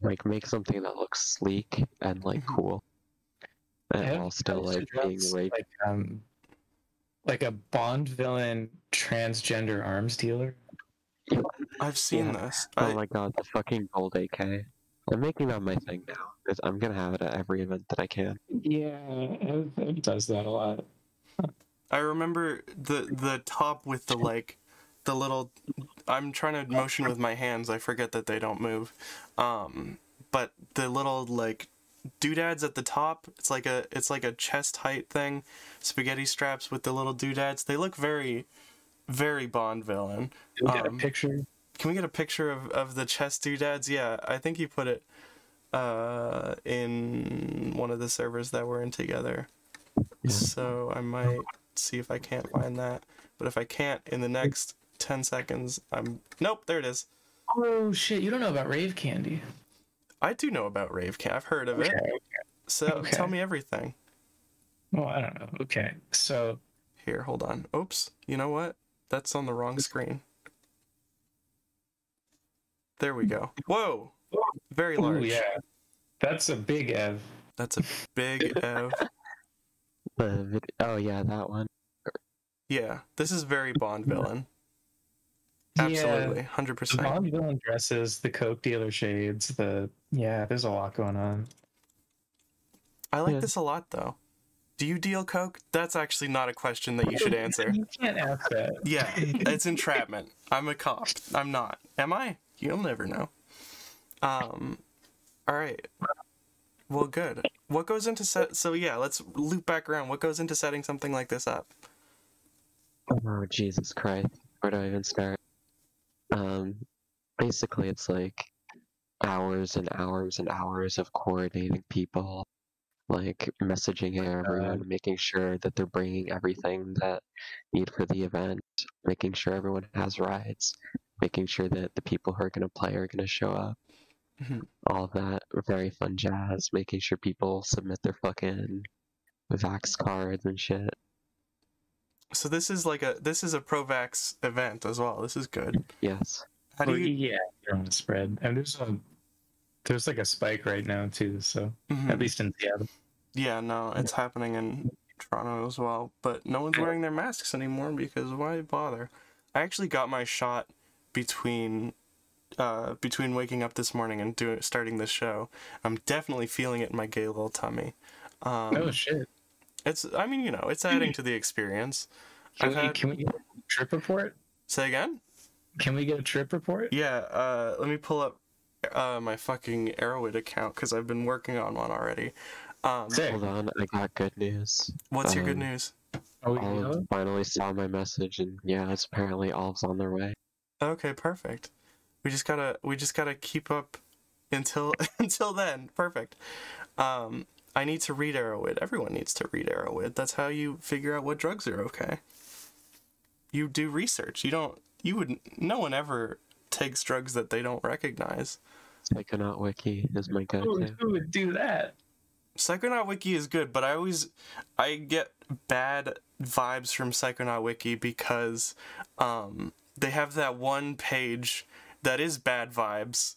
like make something that looks sleek and like cool. And while still like being like a Bond villain transgender arms dealer. I've seen this. Oh my god, the fucking gold AK. I'm making that my thing now. I'm gonna have it at every event that I can. Yeah, it does that a lot. I remember the top with the like the little, I'm trying to motion with my hands, I forget that they don't move. But the little like doodads at the top, it's like a chest height thing, spaghetti straps with the little doodads. They look very, very Bond villain. Can we get a picture? Can we get a picture of the chest doodads? Yeah, I think you put it in one of the servers that we're in together. Yeah. So I might see if I can't find that. But if I can't, in the next 10 seconds, nope, there it is. Oh shit, you don't know about rave candy. I do know about rave candy. I've heard of it. So tell me everything. Well, I don't know. Okay, so here, hold on. Oops, you know what? That's on the wrong screen. There we go. Whoa! Very large. Ooh, yeah. That's a big Ev. That's a big Ev. Oh yeah, that one. Yeah, this is very Bond villain. Yeah, Absolutely, the 100%. Bond villain dresses, the coke dealer shades, there's a lot going on. I like Yeah. this a lot, though. Do you deal coke? That's actually not a question that you should answer. You can't ask that. Yeah, it's entrapment. I'm a cop. I'm not. Am I? You'll never know. All right. Well, good. What goes into so yeah, let's loop back around. What goes into setting something like this up? Oh Jesus Christ! Where do I even start? Basically, it's like hours and hours and hours of coordinating people, like messaging everyone, making sure that they're bringing everything that need for the event, making sure everyone has rides, making sure that the people who are going to play are going to show up. All of that very fun jazz, making sure people submit their fucking vax cards and shit. So this is a pro-vax event as well. This is good. Yes. How do you? Yeah, you're on the spread, and there's like a spike right now too. So at least in Seattle. Yeah, no, it's happening in Toronto as well, but no one's wearing their masks anymore because why bother? I actually got my shot between waking up this morning and starting this show. I'm definitely feeling it in my gay little tummy. Oh shit! It's it's adding to the experience. Can we get a trip report? Say again? Can we get a trip report? Yeah, let me pull up my fucking Arrowhead account because I've been working on one already. Hold on, I got good news. What's your good news? Olive finally saw my message, and yeah, it's apparently Olive's on their way. Okay, perfect. We just gotta keep up until then. Perfect. I need to read Arrowhead. Everyone needs to read Arrowhead. That's how you figure out what drugs are okay. You do research. No one ever takes drugs that they don't recognize. Psychonaut Wiki is my go-to. Who would do that? Psychonaut Wiki is good, but I get bad vibes from Psychonaut Wiki because they have that one page that is bad vibes.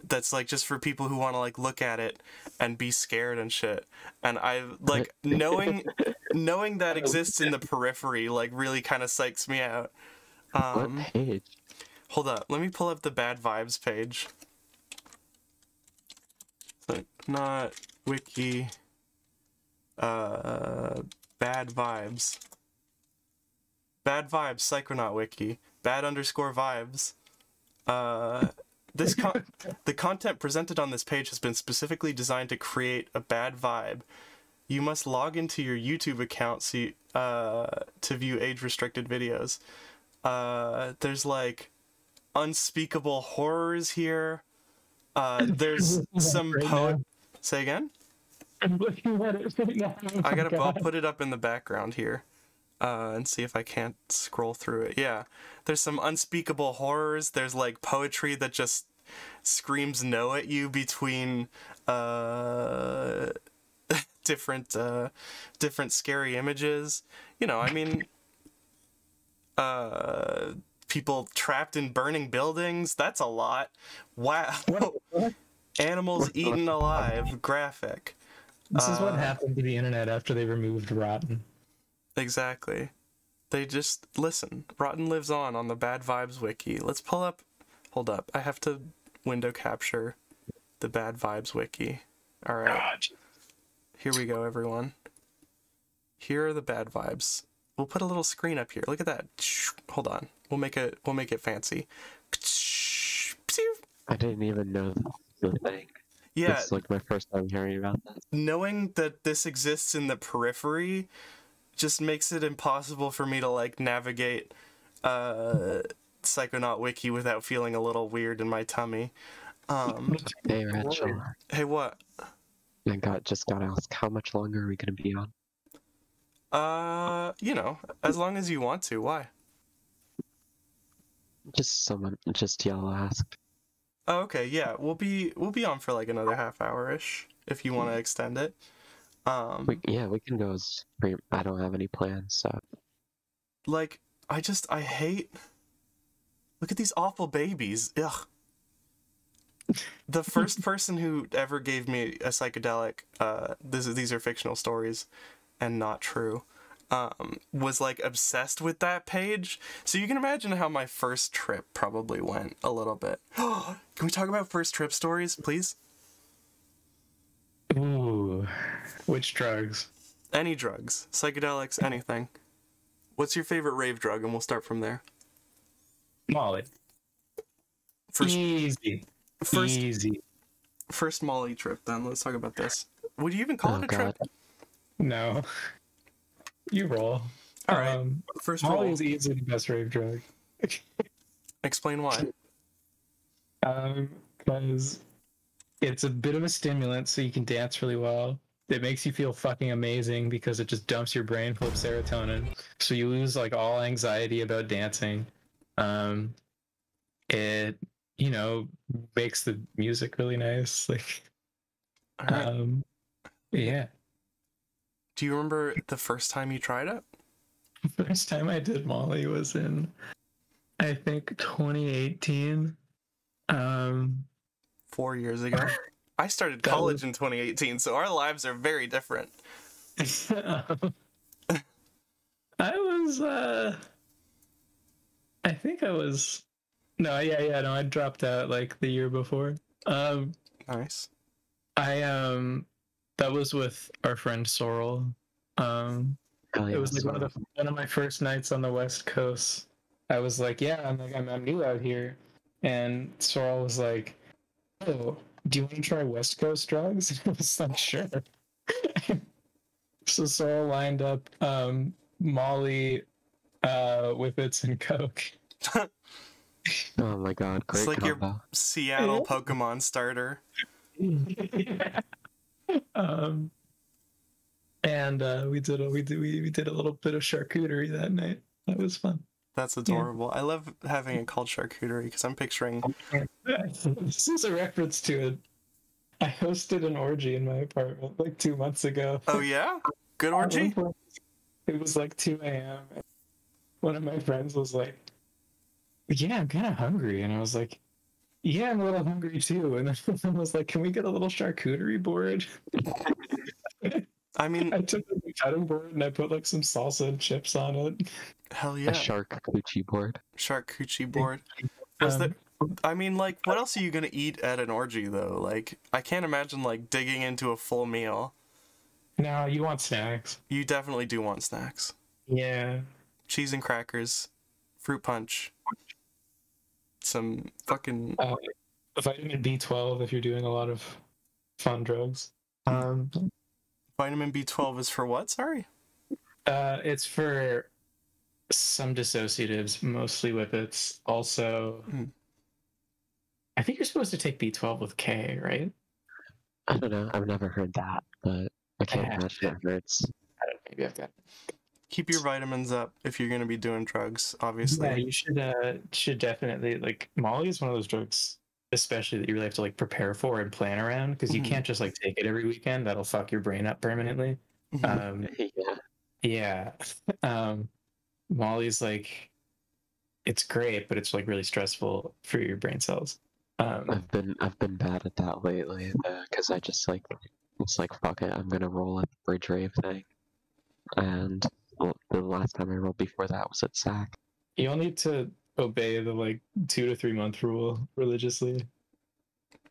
That's like just for people who want to like look at it and be scared and shit. And I like knowing that exists in the periphery like really kind of psychs me out. What page? Hold up, let me pull up the bad vibes page. Like not wiki. Bad vibes. Bad vibes. Psychonaut wiki. Bad_vibes. The content presented on this page has been specifically designed to create a bad vibe. You must log into your YouTube account to view age-restricted videos. There's like unspeakable horrors here. There's some Say again? I'm looking at it right now. I'll put it up in the background here. And see if I can't scroll through it. Yeah, there's some unspeakable horrors. There's like poetry that just screams no at you between different scary images. People trapped in burning buildings. That's a lot. Wow. What? Animals eaten alive. Graphic. This is what happened to the internet after they removed Rotten. Exactly. They just listen. Rotten lives on the Bad Vibes wiki. Let's pull up. Hold up. I have to window capture the Bad Vibes wiki. All right. God. Here we go, everyone. Here are the bad vibes. We'll put a little screen up here. Look at that. Hold on. We'll make it fancy. I didn't even know the thing. Yeah. It's like my first time hearing about that. Knowing that this exists in the periphery just makes it impossible for me to like navigate Psychonaut Wiki without feeling a little weird in my tummy. Hey Rachel. Hey, what? I just got asked, how much longer are we gonna be on? As long as you want to. Why? Just y'all asked. Oh, okay, yeah. We'll be on for like another half hour-ish if you want to extend it. We can go I don't have any plans, so. Like, I hate. Look at these awful babies. Ugh. The first person who ever gave me a psychedelic, these are fictional stories, and not true, was like obsessed with that page. So you can imagine how my first trip probably went a little bit. Can we talk about first trip stories, please? Ooh, which drugs? Any drugs, psychedelics, anything. What's your favorite rave drug? And we'll start from there. Molly. Easy. First Molly trip, then. Let's talk about this. Would you even call it a trip? No. You roll. All right. First roll. Molly is easily the best rave drug. Explain why. Because it's a bit of a stimulant, so you can dance really well. It makes you feel fucking amazing because it just dumps your brain full of serotonin. So you lose like all anxiety about dancing. It, you know, makes the music really nice. Like, Right. Yeah. Do you remember the first time you tried it? The first time I did Molly was in, I think, 2018. 4 years ago. I started college in 2018, so our lives are very different. I think I was, no, I dropped out like the year before. Nice. That was with our friend Sorrel. It was like one of my first nights on the West Coast. I was like, yeah, I'm new out here, and Sorrel was like, oh, do you want to try West Coast drugs? And I was like, sure. So Sorrel lined up Molly, Whippets, and Coke. Oh my god, great It's like combo. your Seattle Pokemon starter. Yeah. And we did a little bit of charcuterie that night. That was fun. That's adorable. Yeah. I love having it called charcuterie because I'm picturing. This is a reference to it. I hosted an orgy in my apartment like 2 months ago. Oh yeah, good orgy. It was like 2 a.m. One of my friends was like, "Yeah, I'm kind of hungry," and I was like, "Yeah, I'm a little hungry too." And then someone was like, "Can we get a little charcuterie board?" I mean, I took the cutting board and I put like some salsa and chips on it. Hell yeah. A charcuterie board. Charcuterie board. Was that? I mean, like, what else are you gonna eat at an orgy though? Like, I can't imagine like digging into a full meal. No, you want snacks. You definitely do want snacks. Yeah. Cheese and crackers, fruit punch, some fucking vitamin B12 if you're doing a lot of fun drugs. Vitamin B12 is for what? Sorry. It's for some dissociatives, mostly Whippets. Also, I think you're supposed to take B12 with K, right? I don't know. I've never heard that, but I can't imagine it hurts. Maybe I've got. Keep your vitamins up if you're going to be doing drugs, obviously. Yeah, you should definitely, like, Molly is one of those drugs, especially that you really have to like prepare for and plan around, because you can't just like take it every weekend. That'll fuck your brain up permanently. Yeah. Molly's like, it's great, but it's like really stressful for your brain cells. I've been bad at that lately, because I just like, it's like, fuck it, I'm gonna roll at the bridge rave thing. And the last time I rolled before that was at SAC. You'll need to obey the like 2 to 3 month rule religiously.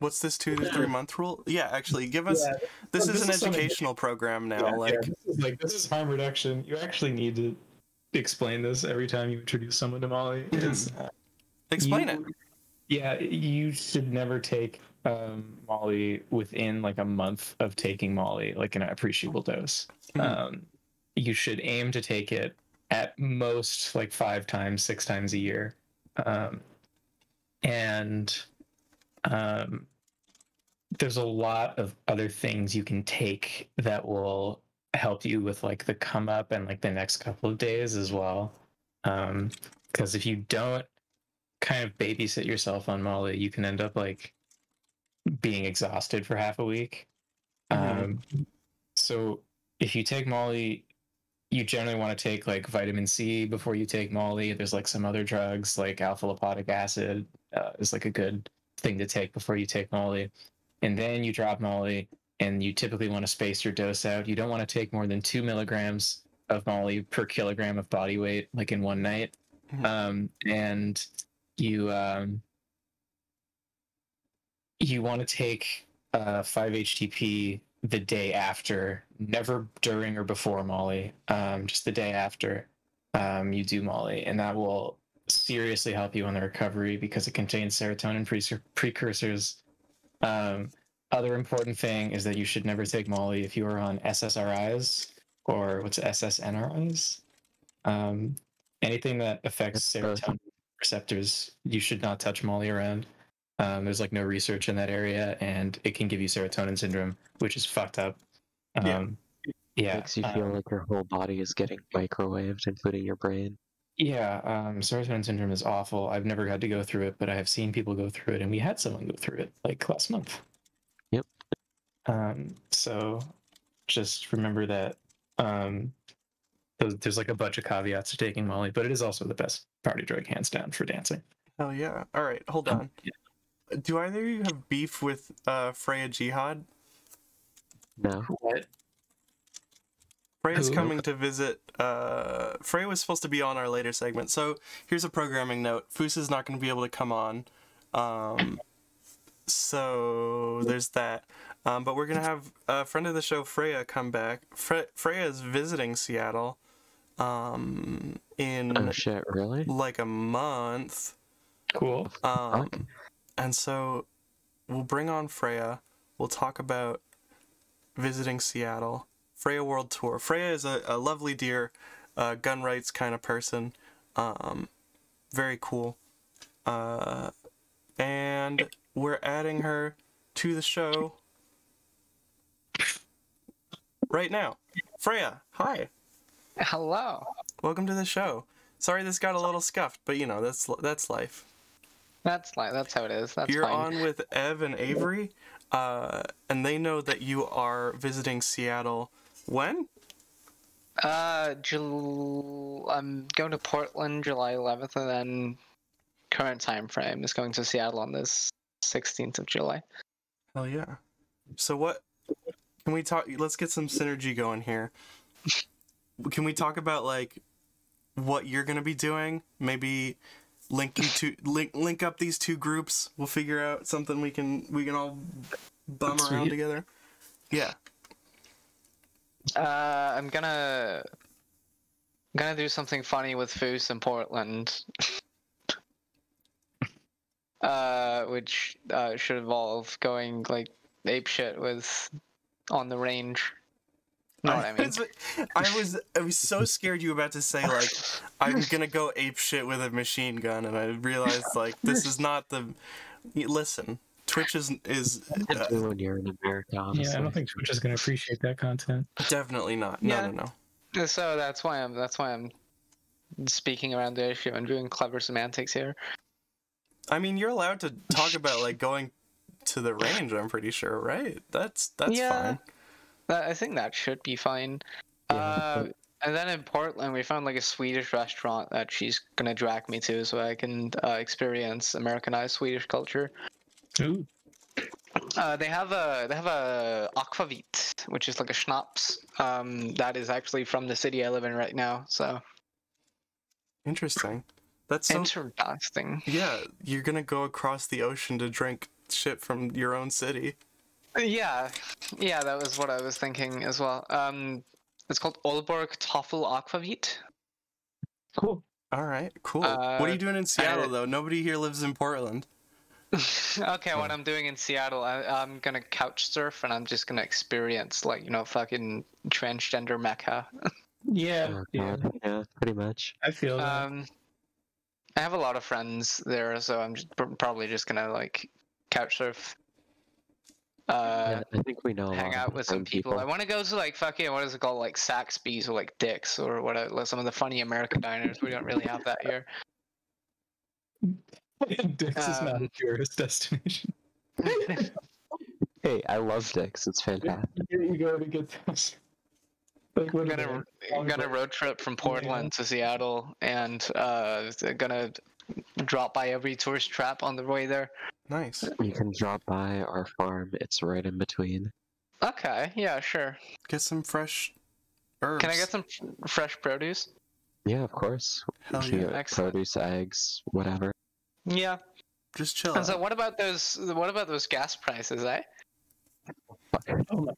What's this 2 to 3 month rule? Yeah, actually, give us. Yeah. This is an educational program now. Yeah, this is harm reduction. You actually need to explain this every time you introduce someone to Molly. Explain it. Yeah, you should never take Molly within like a month of taking Molly, like an appreciable dose. You should aim to take it at most like 5 times, 6 times a year. There's a lot of other things you can take that will help you with like the come up and like the next couple of days as well. Because if you don't kind of babysit yourself on Molly, you can end up like being exhausted for half a week. So if you take Molly, you generally want to take like vitamin C before you take Molly. There's like some other drugs like alpha lipoic acid is like a good thing to take before you take Molly. And then you drop Molly and you typically want to space your dose out. You don't want to take more than 2 milligrams of Molly per kilogram of body weight, like in one night. And you you want to take 5 HTP the day after, never during or before Molly, just the day after you do Molly, and that will seriously help you on the recovery because it contains serotonin precursors. Other important thing is that you should never take Molly if you are on SSRIs or what's SSNRIs. Anything that affects serotonin receptors, you should not touch Molly around. There's like no research in that area, and it can give you serotonin syndrome, which is fucked up. Yeah. Makes you feel like your whole body is getting microwaved, including your brain. Yeah, serotonin syndrome is awful. I've never had to go through it, but I have seen people go through it, and we had someone go through it like last month. Yep. So just remember that there's like a bunch of caveats to taking Molly, but it is also the best party drug, hands down, for dancing. Hell yeah. All right, hold on. Do either of you have beef with Freyja Jihad? No. What? Freyja's coming to visit. Freyja was supposed to be on our later segment, so here's a programming note. Foos is not going to be able to come on. So there's that. But we're going to have a friend of the show, Freyja, come back. Freyja is visiting Seattle in oh shit, really? like a month. Cool. And so we'll bring on Freyja. We'll talk about visiting Seattle. Freyja World Tour. Freyja is a lovely dear, gun rights kind of person. Very cool. And we're adding her to the show right now. Freyja, hi. Hello. Welcome to the show. Sorry this got a little scuffed, but you know, that's life. That's how it is. That's You're fine. on with Ev and Avery, and they know that you are visiting Seattle. When? I'm going to Portland July 11th, and then current time frame is going to Seattle on this 16th of July. Hell yeah. So what can we talk? Let's get some synergy going here. Can we talk about like what you're gonna be doing? Maybe link up these two groups. We'll figure out something we can all bum around together. Yeah. I'm gonna do something funny with Foos in Portland, which should involve going like apeshit with on the range. Know what I mean? I was so scared you were about to say like I'm gonna go apeshit with a machine gun, and I realized like this is not the. Listen, Twitch is when you're in America, honestly. Yeah, I don't think Twitch is going to appreciate that content. Definitely not. Yeah. No. So that's why I'm speaking around the issue and doing clever semantics here. I mean, you're allowed to talk about like going to the range. I'm pretty sure, right? That's fine. I think that should be fine. Yeah, and then in Portland, we found like a Swedish restaurant that she's gonna drag me to, so I can experience Americanized Swedish culture. Ooh. They have a aquavit, which is like a schnapps. That is actually from the city I live in right now. So interesting. That's so interesting. Yeah, you're gonna go across the ocean to drink shit from your own city. Yeah, that was what I was thinking as well. It's called Aalborg Toffel Aquavit. Cool. All right, cool. What are you doing in Seattle though? Nobody here lives in Portland. Okay, what I'm doing in Seattle, I'm gonna couch surf, and I'm just gonna experience like fucking transgender mecca. Yeah, yeah, pretty much. I feel that. I have a lot of friends there, so I'm probably just gonna like couch surf. I think we know. Hang out with some people. I want to go to like fucking what is it called, like Saxby's or like Dick's or whatever. Like, some of the funny American diners. We don't really have that here. Dick's is not a tourist destination. Hey, I love Dick's. It's fantastic. You go to get those. Like, I'm gonna road trip from Portland to Seattle, and gonna drop by every tourist trap on the way there. Nice. You can drop by our farm. It's right in between. Okay, yeah, sure. Get some fresh herbs. Can I get some fresh produce? Yeah, of course. Hell You yeah. get Excellent. produce, eggs, whatever. Yeah. Just chill And so out. what about those gas prices, eh? Oh my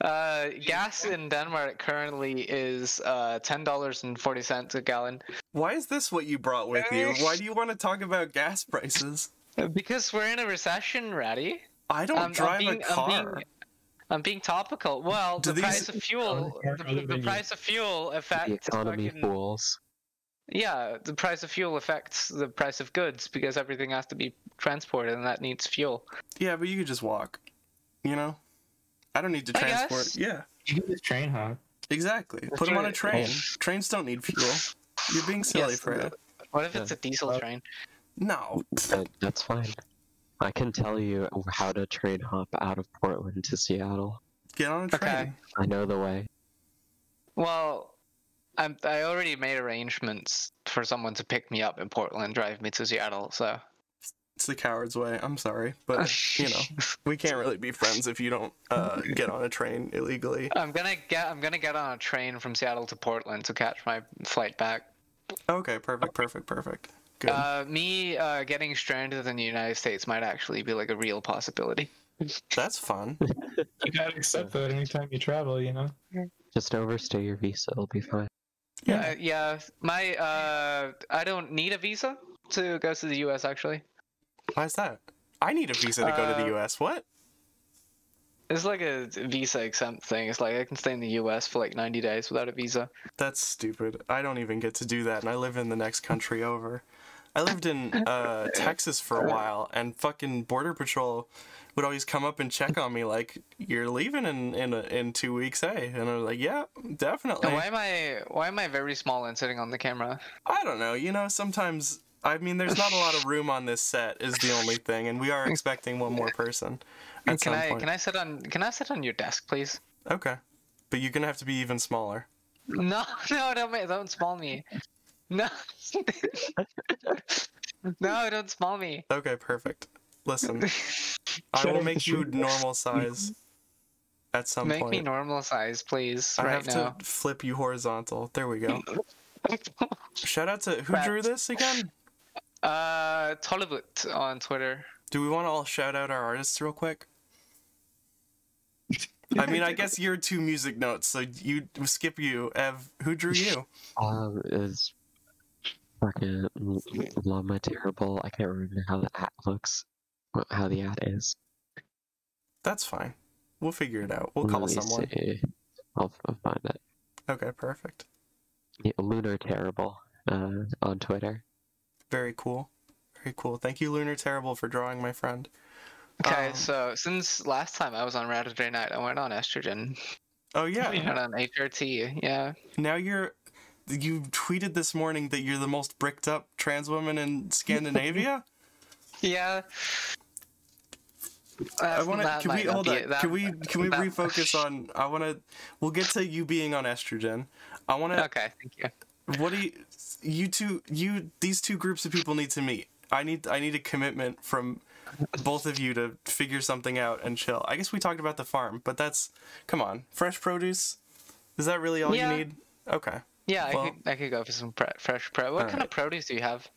god. Gas in Denmark currently is $10.40 a gallon. Why is this what you brought with you? Why do you want to talk about gas prices? Because we're in a recession, Ratty. I don't drive a car. I'm being topical. Well, Do the these- price of fuel, the price of fuel The affects economy fucking, fools. yeah, the price of fuel affects the price of goods because everything has to be transported and that needs fuel. Yeah, but you could just walk. You know? I don't need to I transport. guess. Yeah, You get this train hop. exactly. Put them on a train. Trains don't need fuel. You're being silly, Yes, Freyja. What if it's a diesel train? No. That's fine. I can tell you how to train hop out of Portland to Seattle. Get on a train. Okay. I know the way. Well, I already made arrangements for someone to pick me up in Portland, drive me to Seattle. So It's the coward's way. I'm sorry, but you know, we can't really be friends if you don't get on a train illegally. I'm gonna get on a train from Seattle to Portland to catch my flight back. Okay, perfect. Good. Me getting stranded in the United States might actually be like a real possibility. That's fun. You gotta accept that anytime you travel, you know? Just overstay your visa, it'll be fine. Yeah. Yeah. My I don't need a visa to go to the U.S. actually. Why is that? I need a visa to go to the U.S. What? It's like a visa exempt thing. It's like I can stay in the U.S. for like 90 days without a visa. That's stupid. I don't even get to do that, and I live in the next country over. I lived in Texas for a while, and fucking Border Patrol would always come up and check on me, like, "You're leaving in 2 weeks, eh?" And I was like, "Yeah, definitely." And why am I very small and sitting on the camera? I don't know. You know, sometimes I mean, there's not a lot of room on this set, is the only thing, and we are expecting one more person at some point. Can I sit on your desk, please? Okay, but you're gonna have to be even smaller. No, don't small me. No, no, don't small me. Okay, perfect. Listen, I Shut will up, make the you street. normal size at some Make point. me normal size, please, I right have now. to flip you horizontal. There we go. Shout out to who Right. drew this again? Tollywood on Twitter. Do we want to all shout out our artists real quick? I mean, I guess you're two music notes, so you skip you. Ev, who drew you? Is fucking Llama Terrible. I can't remember how the ad looks. How the ad is. That's fine. We'll figure it out. We'll call Let me someone. see. I'll find it. Okay, perfect. Yeah, Lunar Terrible on Twitter. Very cool. Very cool. Thank you, Lunar Terrible, for drawing my friend. Okay, so since last time I was on RATURDAY night, I went on estrogen. Oh yeah. I went on HRT. Yeah. Now you tweeted this morning that you're the most bricked up trans woman in Scandinavia. Yeah. I want to. Can we hold on? Can we refocus on? We'll get to you being on estrogen. I want to. Okay, thank you. What do these two groups of people need to meet? I need a commitment from both of you to figure something out and chill. I guess we talked about the farm, but come on, fresh produce. Is that really all you need? Okay. Yeah, Well, I could go for some fresh pro. What kind of produce do you have?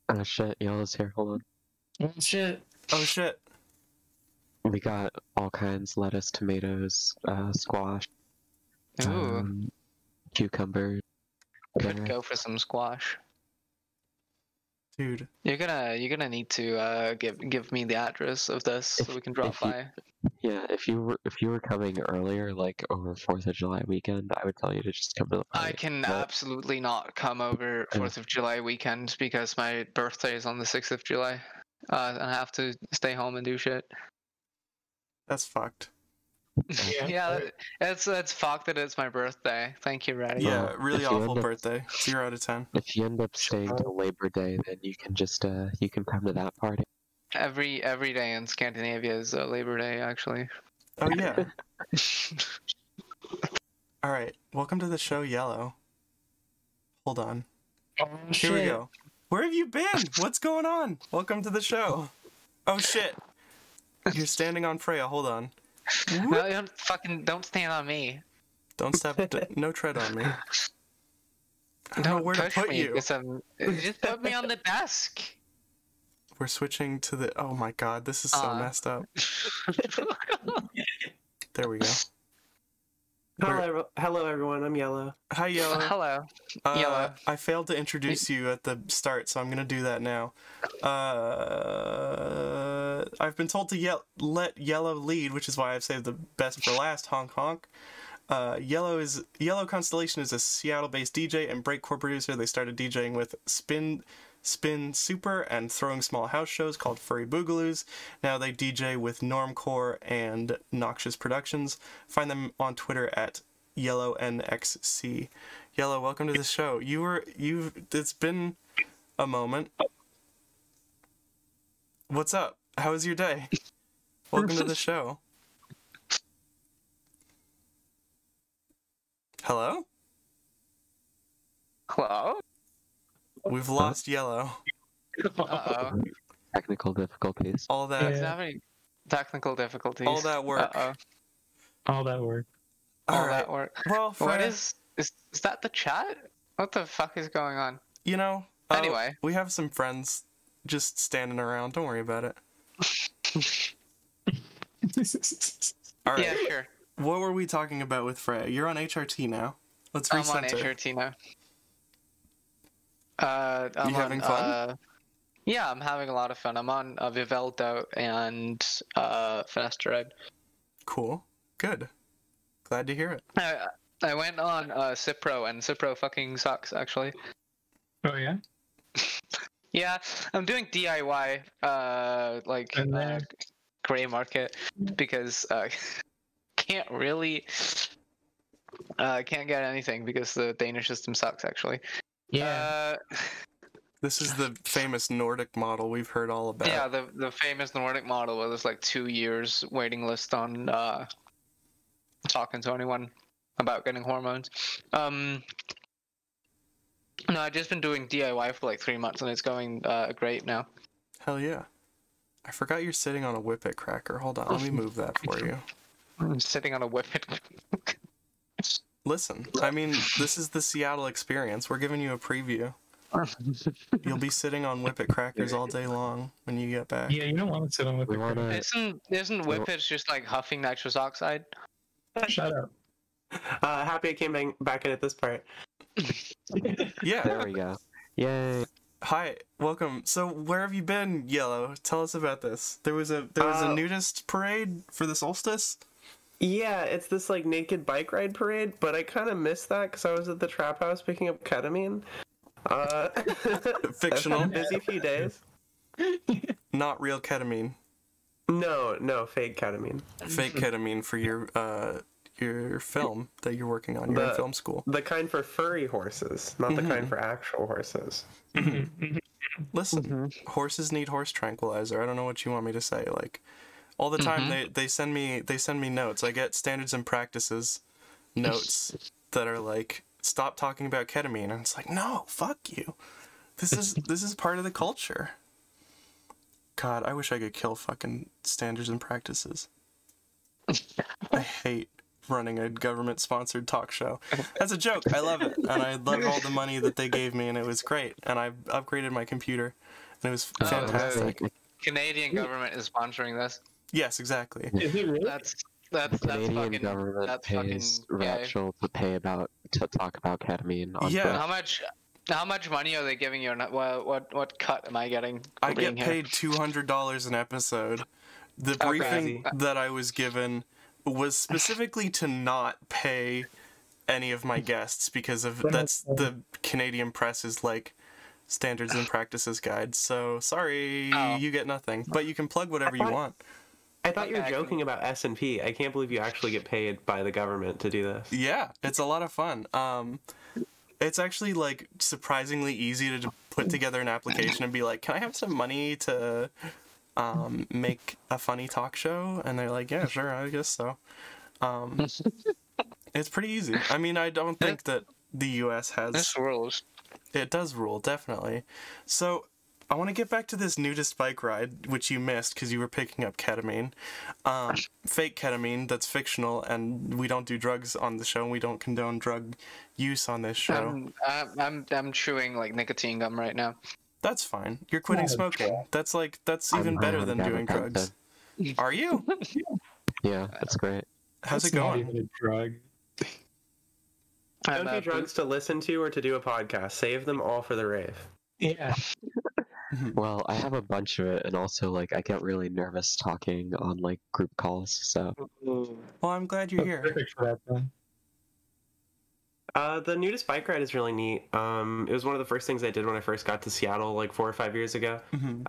Oh shit, Yellow's here. Hold on. Oh shit. Oh shit. We got all kinds: lettuce, tomatoes, squash, Ooh, cucumbers. could carrot. go for some squash. Dude. You're gonna need to give me the address of this so we can drop if you- by. Yeah, if you were coming earlier, like over 4th of July weekend, I would tell you to just come to the party. I can But- absolutely not come over 4th of July weekend because my birthday is on the 6th of July, and I have to stay home and do shit. That's fucked. Yeah, it's fucked that it's my birthday. Thank you, Reddy. Yeah, Well, really if you awful end up- birthday. 0 out of 10. If you end up staying till Labor Day, then you can just you can come to that party. Every day in Scandinavia is Labor Day, actually. Oh yeah. All right. Welcome to the show, Yellow. Hold on. Oh, Here we go. Where have you been? What's going on? Welcome to the show. Oh shit. You're standing on Freyja. Hold on. No, don't stand on me. Don't step. No tread on me. I don't know Don't where to push put me. you. Just put me on the desk. We're switching to the. Oh my god, this is so messed up. There we go. Hello, everyone. I'm Yellow. Hi, Yellow. Hello. Yellow. I failed to introduce you at the start, so I'm gonna do that now. I've been told to let Yellow lead, which is why I've saved the best for last. Honk honk. Yellow Constellation is a Seattle-based DJ and breakcore producer. They started DJing with Spin Super and throwing small house shows called Furry Boogaloos. Now they DJ with Normcore and Noxious Productions. Find them on Twitter at YellowNXC. Yellow, welcome to the show. It's been a moment. What's up? How was your day? Welcome to the show. Hello? Hello? We've lost Yellow. Uh-oh. Technical difficulties. All that. He's having technical difficulties. All that work. Uh-oh. All that work. All right. that work. Well, What Freyja, is that the chat? What the fuck is going on? you know, Anyway. we have some friends just standing around. Don't worry about it. All right. Yeah, sure. What were we talking about with Freyja? You're on HRT now. Let's I'm recenter. on HRT now. I'm You having fun? Yeah, I'm having a lot of fun. I'm on Vivaldo and Finasteride. Cool. Good. Glad to hear it. I went on Cipro, and Cipro fucking sucks, actually. Oh yeah. Yeah, I'm doing DIY, And then- gray market, because can't really can't get anything because the Danish system sucks, actually. Yeah. This is the famous Nordic model we've heard all about. Yeah, the famous Nordic model where there's like 2 years waiting list on talking to anyone about getting hormones. No, I've just been doing DIY for like 3 months and it's going great now. Hell yeah. I forgot you're sitting on a whippet cracker. Hold on, let me move that for you. I'm sitting on a whippet. Listen, I mean, this is the Seattle experience. We're giving you a preview. You'll be sitting on whippet crackers all day long when you get back. Yeah, you don't want to sit on with We the wanna. Isn't whippets just like huffing nitrous oxide? Shut up. Happy I came back in at this part. Yeah. There we go. Yay. Hi, welcome. So, where have you been, Yellow? Tell us about this. There was a nudist parade for the Solstice. Yeah, it's this like naked bike ride parade, but I kind of missed that because I was at the trap house picking up ketamine. Fictional. I've had a busy few days. Not real ketamine. No, fake ketamine. Fake ketamine for your film that you're working on. You're in film school. The kind for furry horses, not the kind for actual horses. Listen, horses need horse tranquilizer. I don't know what you want me to say. Like, all the time they send me notes. I get standards and practices notes that are like, stop talking about ketamine, and it's like, no, fuck you. This is part of the culture. God, I wish I could kill fucking standards and practices. I hate running a government-sponsored talk show. That's a joke. I love it, and I love all the money that they gave me, and it was great. And I upgraded my computer, and it was fantastic. Canadian government is sponsoring this. Yes, exactly. Is it really? That's Canadian fucking. government That's pays fucking gay. Rachel to talk about ketamine on Yeah. How much money are they giving you? What cut am I getting? For I being get here? paid $200 an episode. The briefing that I was given was specifically to not pay any of my guests because of that's the Canadian press is like standards and practices guide. So sorry, you get nothing, but you can plug whatever you want. I thought you were joking about S&P. I can't believe you actually get paid by the government to do this. Yeah, it's a lot of fun. It's actually like surprisingly easy to put together an application and be like, can I have some money to make a funny talk show? And they're like, yeah, sure, I guess so. It's pretty easy. I mean, I don't think that the US has... This rules. It does rule, definitely. So, I want to get back to this nudist bike ride, which you missed because you were picking up ketamine. Fake ketamine that's fictional, and we don't do drugs on the show, and we don't condone drug use on this show. I'm chewing like nicotine gum right now. That's fine. You're quitting smoking. That's even better than doing drugs. Are you? Yeah, that's great. How's it It's not going? even a drug. Don't do drugs to listen to or to do a podcast. Save them all for the rave. Yeah. Well, I have a bunch of it, and also like I get really nervous talking on like group calls. So Well, I'm glad you're here. Perfect for that then. The nudist bike ride is really neat. It was one of the first things I did when I first got to Seattle like 4 or 5 years ago.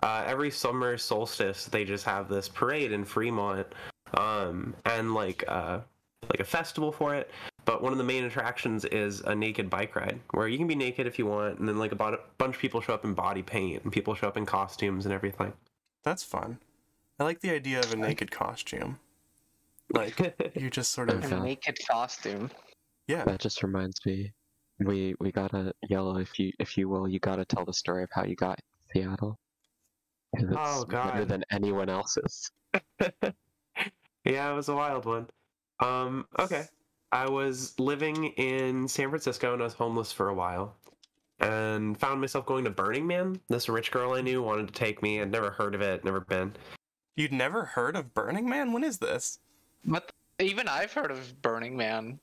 Every summer solstice, they just have this parade in Fremont, and like a festival for it. But one of the main attractions is a naked bike ride, where you can be naked if you want, and then like a bunch of people show up in body paint, and people show up in costumes and everything. That's fun. I like the idea of a naked costume. Like, you just sort of... A naked costume. Yeah. that just reminds me, we gotta Yellow, if you will, you gotta tell the story of how you got to Seattle. 'Cause it's Oh, God. better than anyone else's. Yeah, it was a wild one. Okay. I was living in San Francisco and I was homeless for a while. And found myself going to Burning Man. This rich girl I knew wanted to take me. I'd never heard of it, never been. You'd never heard of Burning Man? When is this? But even I've heard of Burning Man.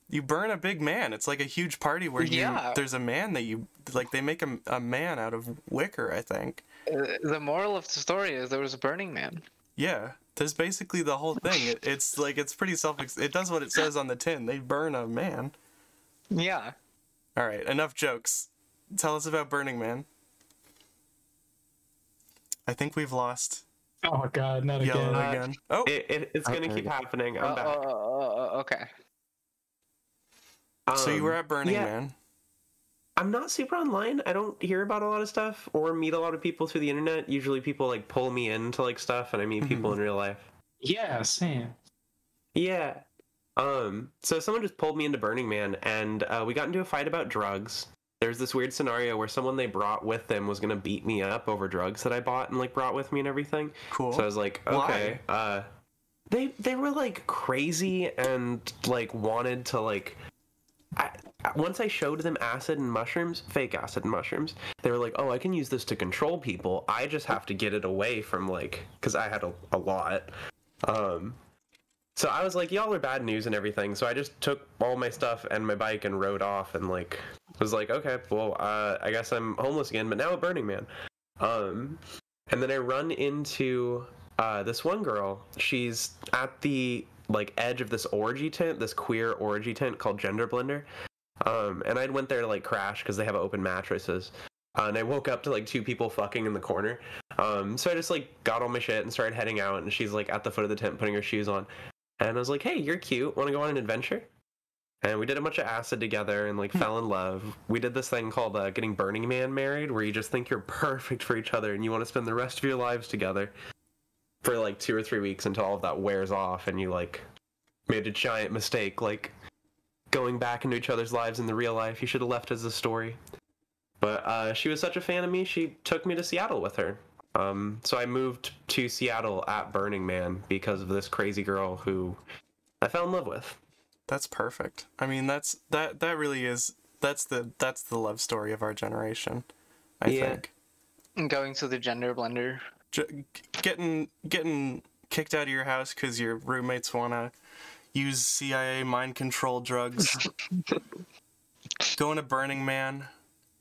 You burn a big man. It's like a huge party where Yeah. there's a man that you... Like, they make a man out of wicker, I think. The moral of the story is there was a Burning Man. Yeah. There's basically the whole thing. It's pretty it does what it says on the tin. They burn a man. Yeah. All right, enough jokes. Tell us about Burning Man. I think we've lost Oh god, not Yellow again. again. Oh, It's gonna Okay. keep happening. I'm back. Okay. so you were at Burning yeah. Man. I'm not super online. I don't hear about a lot of stuff or meet a lot of people through the internet. Usually people like pull me into like stuff and I meet people in real life. Yeah, same. Yeah. So someone just pulled me into Burning Man and we got into a fight about drugs. There's this weird scenario where someone they brought with them was gonna beat me up over drugs that I bought and like brought with me and everything. Cool. So I was like, okay. They were like crazy and like wanted to like once I showed them acid and mushrooms, fake acid and mushrooms, they were like, oh, I can use this to control people. I just have to get it away from like, because I had a lot. So I was like, y'all are bad news and everything. So I just took all my stuff and my bike and rode off and like was like, okay, well, I guess I'm homeless again, but now at Burning Man. And then I run into this one girl. She's at the like edge of this orgy tent, this queer orgy tent called Gender Blender. And I went there to like crash because they have open mattresses. And I woke up to like 2 people fucking in the corner. So I just like got all my shit and started heading out. And she's like at the foot of the tent putting her shoes on. And I was like, hey, you're cute. Want to go on an adventure? And we did a bunch of acid together and like fell in love. We did this thing called getting Burning Man married, where you just think you're perfect for each other and you want to spend the rest of your lives together for like 2 or 3 weeks until all of that wears off and you like made a giant mistake, like going back into each other's lives in the real life. You should have left as a story. But she was such a fan of me, she took me to Seattle with her. So I moved to Seattle at Burning Man because of this crazy girl who I fell in love with. That's perfect. I mean, that really is that's the love story of our generation. I think. Going to the Gender Blender. Getting kicked out of your house because your roommates want to use CIA mind control drugs. Going to Burning Man,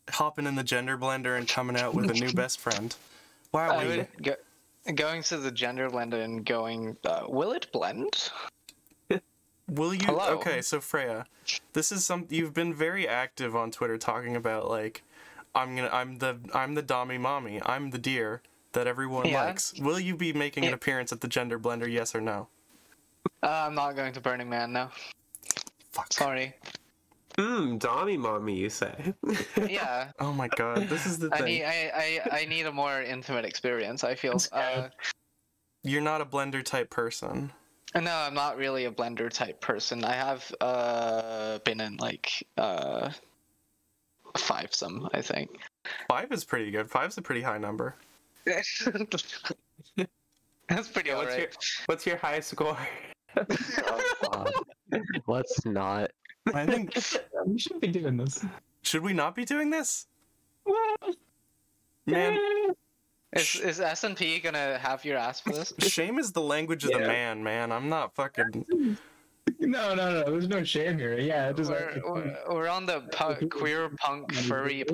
hopping in the Gender Blender and coming out with a new best friend. Wow. Going to the Gender Blender and going, will it blend? Will you? Hello. Okay, so Freyja, this is you've been very active on Twitter talking about like, I'm the dommy mommy, I'm the deer that everyone likes. Will you be making an appearance at the Gender Blender? Yes or no? I'm not going to Burning Man now. Fuck. Sorry. Dommy mommy, you say? Yeah. Oh my god, this is the thing. I need a more intimate experience. I feel. You're not a blender type person. No, I'm not really a blender type person. I have been in like 5-some, I think. 5 is pretty good. 5's a pretty high number. That's pretty Yeah, alright. what's your high score? Let's not. I think. We shouldn't be doing this. Should we not be doing this? Well, Man, Is S&P gonna have your ass for this? shame is the language of the Yeah. man. I'm not fucking. No. There's no shame here. Yeah, it just We're on the queer punk furry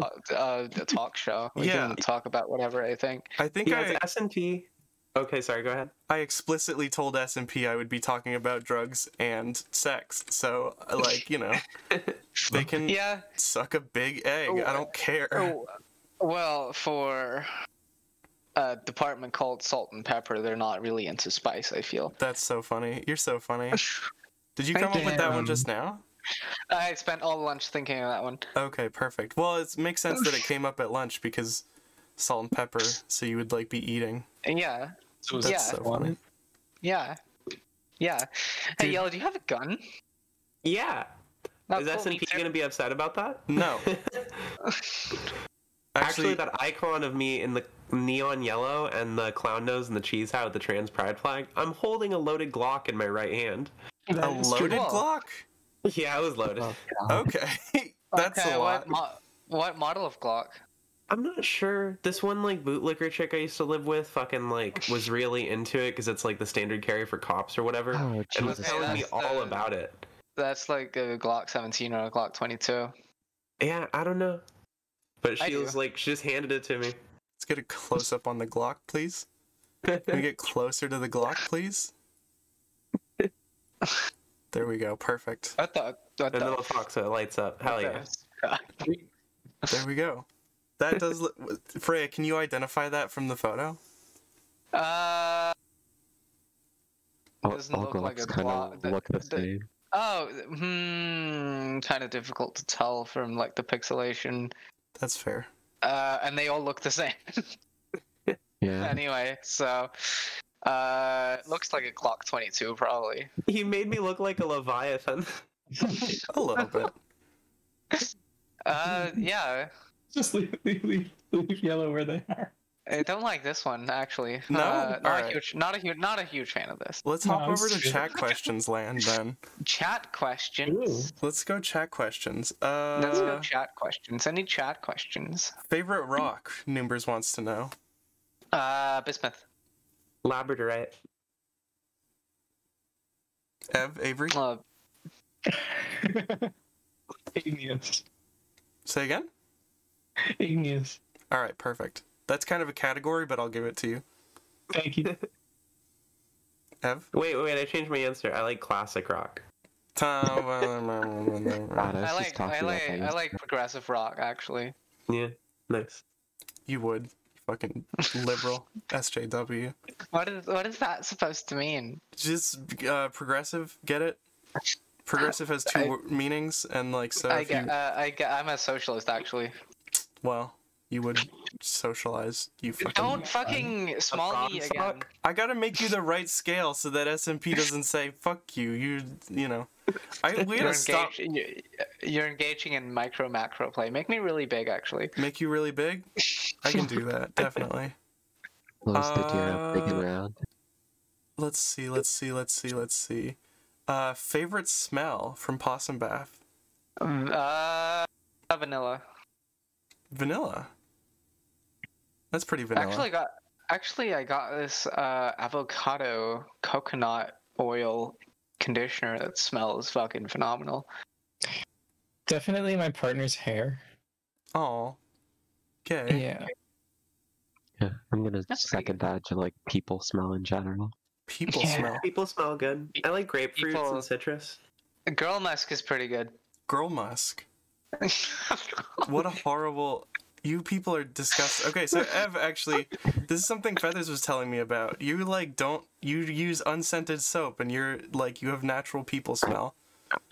talk show. We Yeah. can talk about whatever, I think. I think Yeah, it's S&P. Okay, sorry, go ahead. I explicitly told S&P I would be talking about drugs and sex. So, like, you know, they can Yeah. suck a big egg. I don't care. Oh, well, for a department called Salt and Pepper, they're not really into spice, I feel. That's so funny. You're so funny. Did you come up with that one just now? I spent all lunch thinking of that one. Okay, perfect. Well, it makes sense that it came up at lunch because salt and pepper, so you would like be eating. Yeah. That's Yeah. so funny. Yeah. Yeah. Hey, Yellow, do you have a gun? Yeah. Oh, Is cool, S&P me too. gonna be upset about that? No. Actually, that icon of me in the neon yellow and the clown nose and the cheese hat with the trans pride flag, I'm holding a loaded Glock in my right hand. a loaded cool. Glock? Yeah, it was loaded. Okay. That's Okay, a lot. what model of Glock? I'm not sure. This one, like, bootlicker chick I used to live with fucking, like, was really into it because it's, like, the standard carry for cops or whatever. Oh, And was Jesus. telling me that's all the- about it. That's like a Glock 17 or a Glock 22. Yeah, I don't know. But I she do. was like, she just handed it to me. Let's get a close up on the Glock, please. Can we get closer to the Glock, please? There we go. Perfect. What the? What And then the? I'll talk so it lights up. Hell yeah. There we go. That does look. Freyja, can you identify that from the photo? Uh, All doesn't look like a Glocks kind Glock. of look the same. oh, kind of difficult to tell from like the pixelation. That's fair. And they all look the same. Yeah. Anyway, so looks like a Glock 22 probably. You made me look like a Leviathan. A little bit. Yeah. just leave yellow where they are. I don't like this one actually. No? not Alright. not a huge fan of this. Let's No, hop I'm over to serious. chat questions land then. Chat questions. Let's go chat questions. Let's go chat questions. Any chat questions? Favorite rock? Noombers wants to know. Bismuth. Labradorite. Avery? Igneous. Say again? Igneous. Alright, perfect. That's kind of a category, but I'll give it to you. Thank you. Ev? Wait, I changed my answer. I like classic rock. God, I was just talking about that I like progressive rock actually. Yeah, nice. You would. Fucking liberal. SJW. What is that supposed to mean? Just progressive, get it? Progressive has two meanings, and like, so if you, I'm a socialist actually. well, you would socialize, you fucking... Don't fucking small me frog again. sock? I gotta make you the right scale so that SMP doesn't say, fuck you, you know. We gotta stop... You're engaging in macro play. Make me really big actually. Make you really big? I can do that, definitely. close the deer up big and round. Let's see. Favorite smell from Possum Bath? Vanilla. Vanilla. That's pretty vanilla. Actually I got this avocado coconut oil conditioner that smells fucking phenomenal. Definitely my partner's hair. Oh. Okay. Yeah. Yeah, I'm gonna That's pretty second that to like people smell in general. People Yeah. smell. People smell good. I like grapefruits People- and citrus. Girl musk is pretty good. Girl musk. What a horrible... You people are disgusting. Okay, so Ev, actually, this is something Feathers was telling me about. You you use unscented soap, and you're like, you have natural people smell.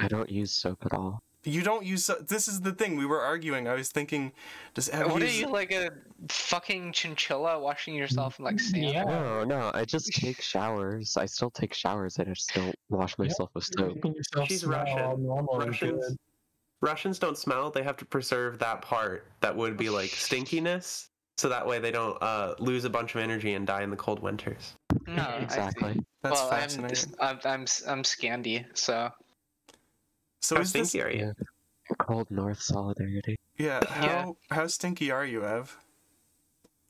I don't use soap at all. You don't use this is the thing, we were arguing. I was thinking, does Ev What are use... you, like a fucking chinchilla washing yourself in like sand? Yeah. No, I just take showers. I still take showers. I just don't wash myself with soap. Making yourself She's smell all Russian. normal and Russians, good. Russians don't smell. They have to preserve that part that would be like stinkiness, so that way they don't lose a bunch of energy and die in the cold winters. No, I see. Exactly. That's Well, fascinating. I'm Scandi, so So How is this? stinky are you? Cold North solidarity. Yeah. How stinky are you, Ev?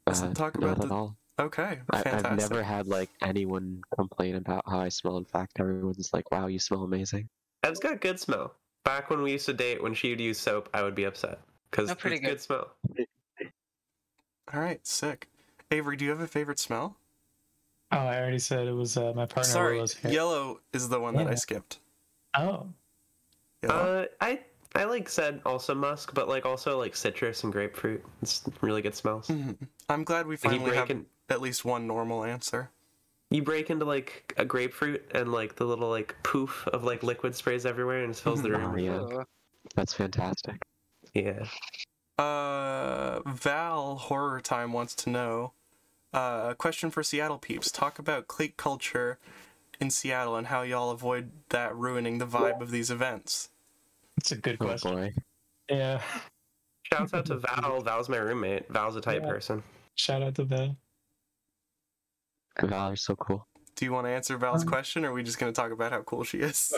Let's talk about Not at the. all. Okay, I've fantastic. never had like anyone complain about how I smell. In fact, everyone's like, "Wow, you smell amazing." Ev's got good smell. Back when we used to date, when she would use soap, I would be upset because No, it's pretty good good. smell. All right, sick. Avery, do you have a favorite smell? Oh, I already said it was my partner. Sorry, Willow's hair. yellow is the one that I Yeah. skipped. Oh, Yellow. I like said also musk, but like also like citrus and grapefruit. It's really good smells. I'm glad we Like, you finally have break in- at least one normal answer. You break into like a grapefruit and like the little like poof of like liquid sprays everywhere and it fills the room. Oh yeah, Ugh. that's fantastic. Yeah. Val Horror Time wants to know. A question for Seattle peeps. Talk about clique culture in Seattle and how y'all avoid that ruining the vibe of these events. it's a good Oh question. boy. Yeah. Shouts out to Val. Val's my roommate. Val's a type Yeah. person. Shout out to Val. Val are so cool. Do you want to answer Val's question, or are we just going to talk about how cool she is?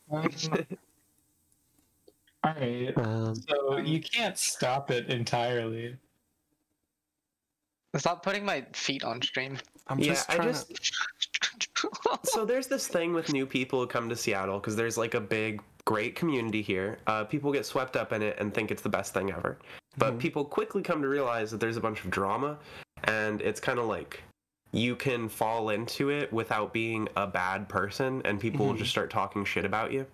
All right. So you can't stop it entirely. Stop putting my feet on stream. I'm Yeah, just I trying just- to... So there's this thing with new people who come to Seattle because there's like a big, great community here. People get swept up in it and think it's the best thing ever. But people quickly come to realize that there's a bunch of drama, and it's kind of like you can fall into it without being a bad person, and people will just start talking shit about you.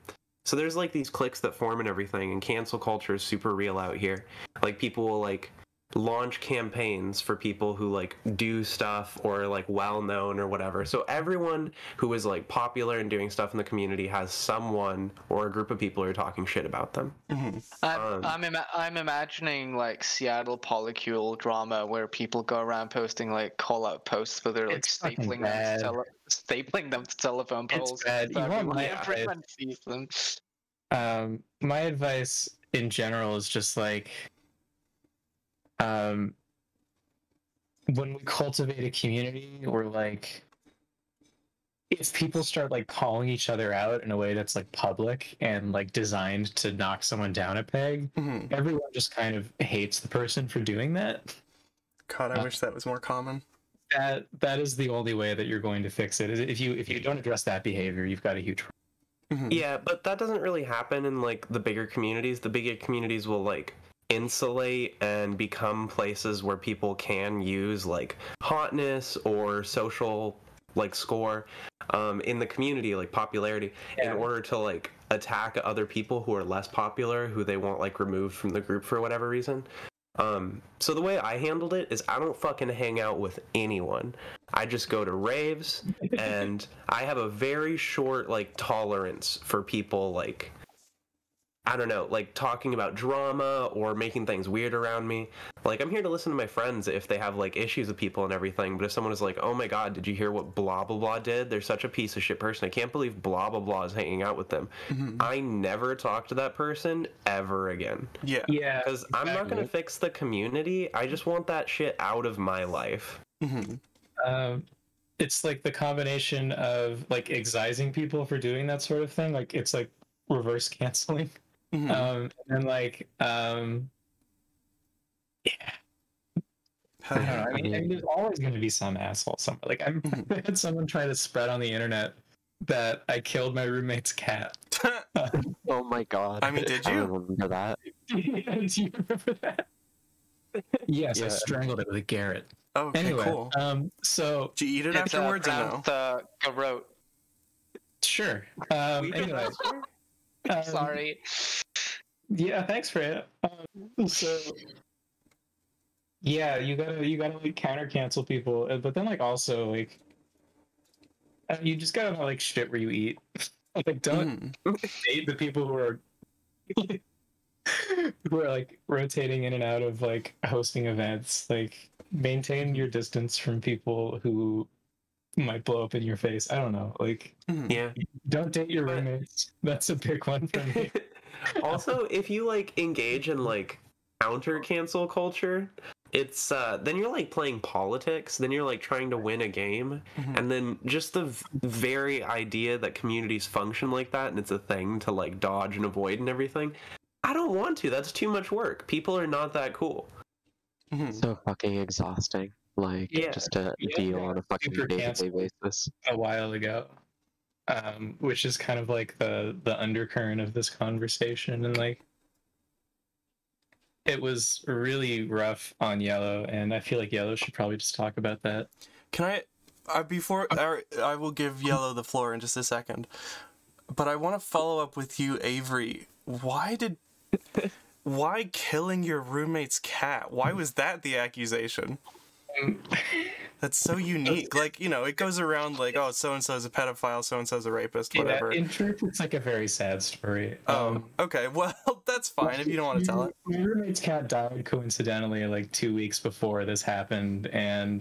So there's like these cliques that form and everything, and cancel culture is super real out here. Like people will like launch campaigns for people who like do stuff or like well known or whatever. So everyone who is like popular and doing stuff in the community has someone or a group of people who are talking shit about them. I'm imagining like Seattle polycule drama where people go around posting like call out posts for their like It's fucking stapling them bad. to stapling them to telephone poles. It's bad. So You want my everyone sees them. My advice in general is just like, when we cultivate a community, or like, if people start like calling each other out in a way that's like public and like designed to knock someone down a peg, everyone just kind of hates the person for doing that. God, I wish that was more common. That is the only way that you're going to fix it. Is if you don't address that behavior, you've got a huge problem. Yeah, but that doesn't really happen in like the bigger communities. The bigger communities will like insulate and become places where people can use like hotness or social like score in the community, like popularity, in order to like attack other people who are less popular, who they want like removed from the group for whatever reason. So the way I handled it is I don't fucking hang out with anyone. I just go to raves, and I have a very short like tolerance for people like, I don't know, like talking about drama or making things weird around me. Like, I'm here to listen to my friends if they have like issues with people and everything, but if someone is like, oh my god, did you hear what blah blah blah did? They're such a piece of shit person. I can't believe blah blah blah is hanging out with them. I never talk to that person ever again. Yeah. Yeah, Because I'm not going to fix the community. I just want that shit out of my life. it's like the combination of like excising people for doing that sort of thing. Like it's like reverse canceling. And like yeah. I don't know. I mean, there's always going to be some asshole somewhere. Like I had someone try to spread on the internet that I killed my roommate's cat. Oh my god. I mean, did I you? remember that. Do you remember that? Yes, I Yeah. strangled it with a garret. Okay, Anyway, cool. so Did you eat it It's afterwards or no? pronounced garrote. sure. Anyway, Sorry. yeah, thanks Freyja. So yeah, you gotta like counter cancel people, but then like also like you just gotta know like shit where you eat. Like don't date the people who are like rotating in and out of like hosting events. Like maintain your distance from people who might blow up in your face. I don't know. Like Yeah. don't date your roommates. That's a big one for me. Also, if you like engage in like counter cancel culture, it's then you're like playing politics, then you're like trying to win a game, and then just the very idea that communities function like that and it's a thing to like dodge and avoid and everything. I don't want to. That's too much work. People are not that cool. So fucking exhausting. Like, Yeah. just to deal on a fucking Super day-to-day canceled. basis. A while ago, which is kind of like the undercurrent of this conversation, and like it was really rough on Yellow, and I feel like Yellow should probably just talk about that. Can I will give Yellow the floor in just a second, but I want to follow up with you, Avery. Why killing your roommate's cat? Why was that the accusation? That's so unique. Like, you know, it goes around like, oh, so-and-so's a pedophile, so-and-so's a rapist, whatever. Yeah, in truth, it's like a very sad story. Okay, well, that's fine if you don't want to tell it. My roommate's cat died coincidentally like 2 weeks before this happened, and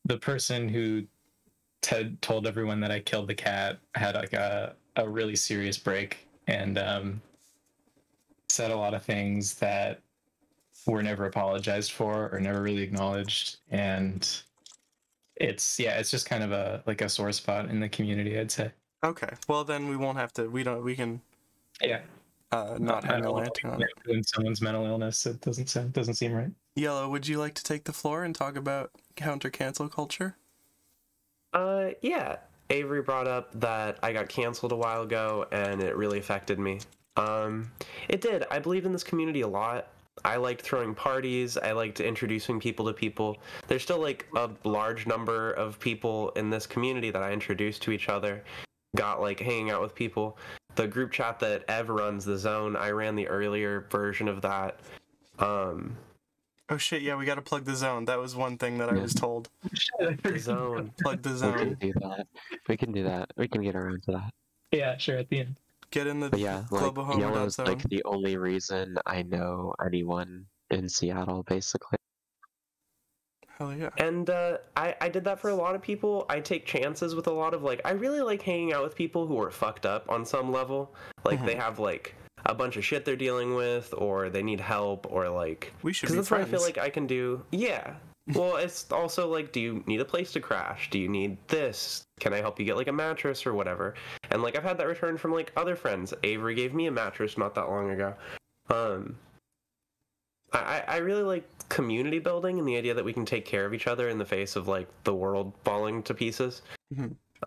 the person who told everyone that I killed the cat had like a really serious break, and said a lot of things that were never apologized for or never really acknowledged, and it's just kind of a sore spot in the community, I'd say. Okay, well then we won't have to. We can Yeah. not hang a lantern on it. When someone's mental illness, it doesn't seem right. Yellow, would you like to take the floor and talk about counter cancel culture? Yeah. Avery brought up that I got canceled a while ago and it really affected me. It did. I believe in this community a lot. I liked throwing parties. I liked introducing people to people. There's still like a large number of people in this community that I introduced to each other. Got like hanging out with people. The group chat that Ev runs, the Zone, I ran the earlier version of that. Oh shit, yeah, we gotta plug the Zone. That was one thing that I was told. The Zone. Plug the We Zone. can do that. We can do that. We can get around to that. Yeah, sure, at the end. Get in the But yeah, like, Yellow's globalhome.zone. like the only reason I know anyone in Seattle, basically. Hell yeah. And I did that for a lot of people. I take chances with a lot of, like, I really like hanging out with people who are fucked up on some level. Like, they have, like, a bunch of shit they're dealing with, or they need help, or, like... We should Because be that's friends. what I feel like I can do. Yeah. Well, it's also, like, do you need a place to crash? Do you need this? Can I help you get, like, a mattress or whatever? And, like, I've had that return from, like, other friends. Avery gave me a mattress not that long ago. I really like community building and the idea that we can take care of each other in the face of like the world falling to pieces.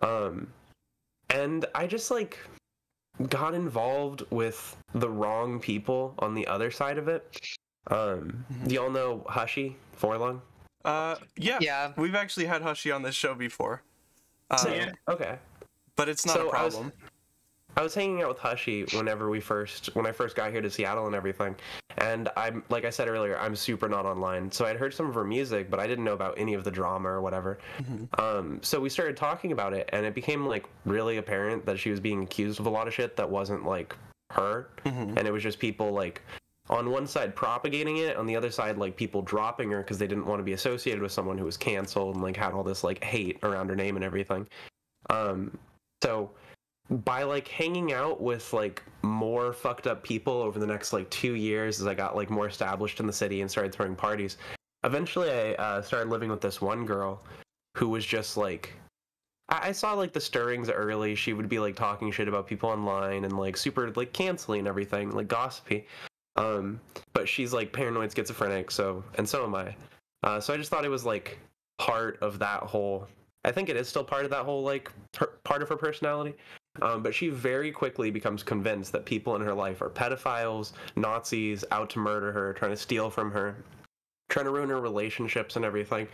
And I just like got involved with the wrong people on the other side of it. Do y'all know Hushy Forlung? Yeah. Yeah. We've actually had Hushy on this show before. Okay. But it's not a problem. I was hanging out with Hushy when I first got here to Seattle and everything. And I'm, like I said earlier, I'm super not online. So I'd heard some of her music, but I didn't know about any of the drama or whatever. So we started talking about it, and it became like really apparent that she was being accused of a lot of shit that wasn't like her. And it was just people like on one side propagating it, on the other side like people dropping her because they didn't want to be associated with someone who was canceled and like had all this like hate around her name and everything. So by like hanging out with like more fucked up people over the next like 2 years as I got like more established in the city and started throwing parties, eventually I started living with this one girl who was just like, I saw like the stirrings early. She would be like talking shit about people online and like super like canceling and everything, like gossipy. But she's like paranoid schizophrenic, so am I. So I just thought it was like part of that whole, I think it is still part of that whole like part of her personality. But she very quickly becomes convinced that people in her life are pedophiles, Nazis, out to murder her, trying to steal from her, trying to ruin her relationships and everything.